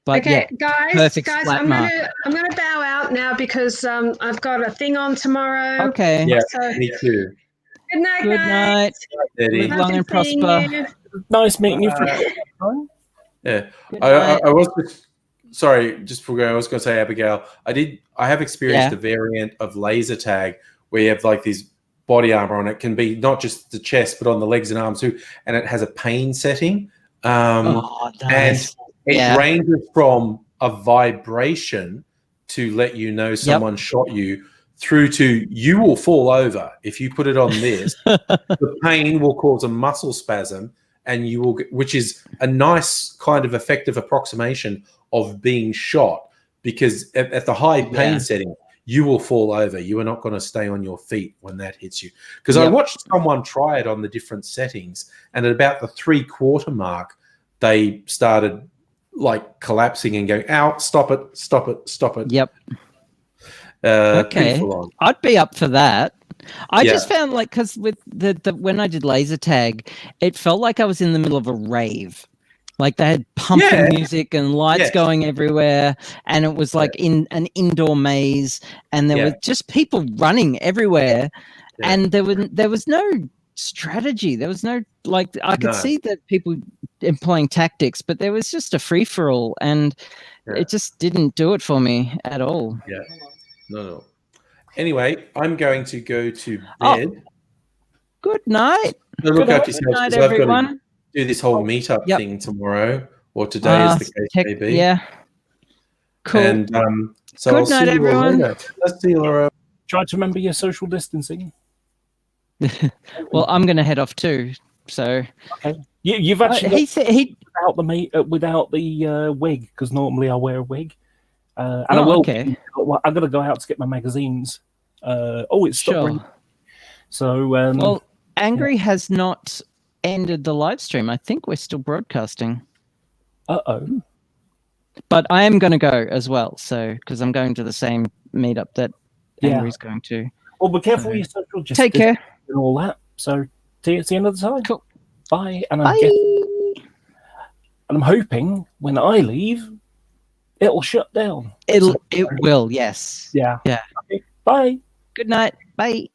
S4: But
S5: guys,
S4: I'm
S5: gonna bow out now because I've got a thing on tomorrow.
S4: Okay.
S2: Yeah,
S5: so,
S2: me too.
S5: Good night,
S4: Good
S5: guys.
S4: night. Live long and prosper.
S7: Nice meeting you.
S2: Yeah, I was sorry. Just before I was going to say, Abigail, I have experienced a variant of laser tag where you have like these body armor on it. Can be not just the chest, but on the legs and arms too, and it has a pain setting.
S4: Nice.
S2: And it ranges from a vibration to let you know someone shot you, through to you will fall over if you put it on this. The pain will cause a muscle spasm, and you will get, which is a nice kind of effective approximation of being shot, because at the high pain setting, you will fall over. You are not going to stay on your feet when that hits you. Because I watched someone try it on the different settings, and at about the 3/4 mark, they started like collapsing and going, "Out! Stop it! Stop it! Stop it!"
S4: Yep.
S2: Pretty
S4: Okay.
S2: full on.
S4: I'd be up for that. I
S2: Yeah.
S4: just found like because with the when I did laser tag, it felt like I was in the middle of a rave. Like they had pumping
S2: Yeah.
S4: music and lights
S2: Yes.
S4: going everywhere, and it was like in an indoor maze, and there
S2: Yeah.
S4: were just people running everywhere,
S2: Yeah.
S4: and there was no strategy. There was no like I could
S2: No.
S4: see that people employing tactics, but there was just a free for all, and
S2: Yeah.
S4: it just didn't do it for me at all.
S2: Yeah. No. Anyway, I'm going to go to
S4: Oh.
S2: bed.
S4: Good night.
S2: So look
S4: Good
S2: after yourselves,
S4: night,
S2: 'cause I've got to
S4: everyone.
S2: do this whole meetup
S4: Yep.
S2: thing tomorrow, or today, as the case may be.
S4: Yeah. Cool.
S2: And so
S4: Good
S2: I'll
S4: night,
S2: see you all
S4: everyone.
S2: later. Let's see you, Laura.
S7: Try to remember your social distancing.
S4: Well, I'm going to head off too. So
S7: You've actually
S4: he said he.
S7: without the wig, because normally I wear a wig. And I
S4: Oh,
S7: will.
S4: okay.
S7: I'm going to go out to get my magazines. It's stopped
S4: Sure.
S7: ringing. So
S4: Well, Angry has not ended the live stream. I think we're still broadcasting,
S7: uh-oh.
S4: but I am going to go as well. So because I'm going to the same meetup that
S7: Yeah.
S4: Angry's going to.
S7: Well, be careful with your social justice
S4: Take care.
S7: and all that. So see you at the end of the time.
S4: Cool.
S7: Bye. And
S4: Bye.
S7: I'm hoping when I leave, it'll shut down.
S4: It will. Yes.
S7: Yeah.
S4: Yeah.
S7: Okay. Bye.
S4: Good night. Bye.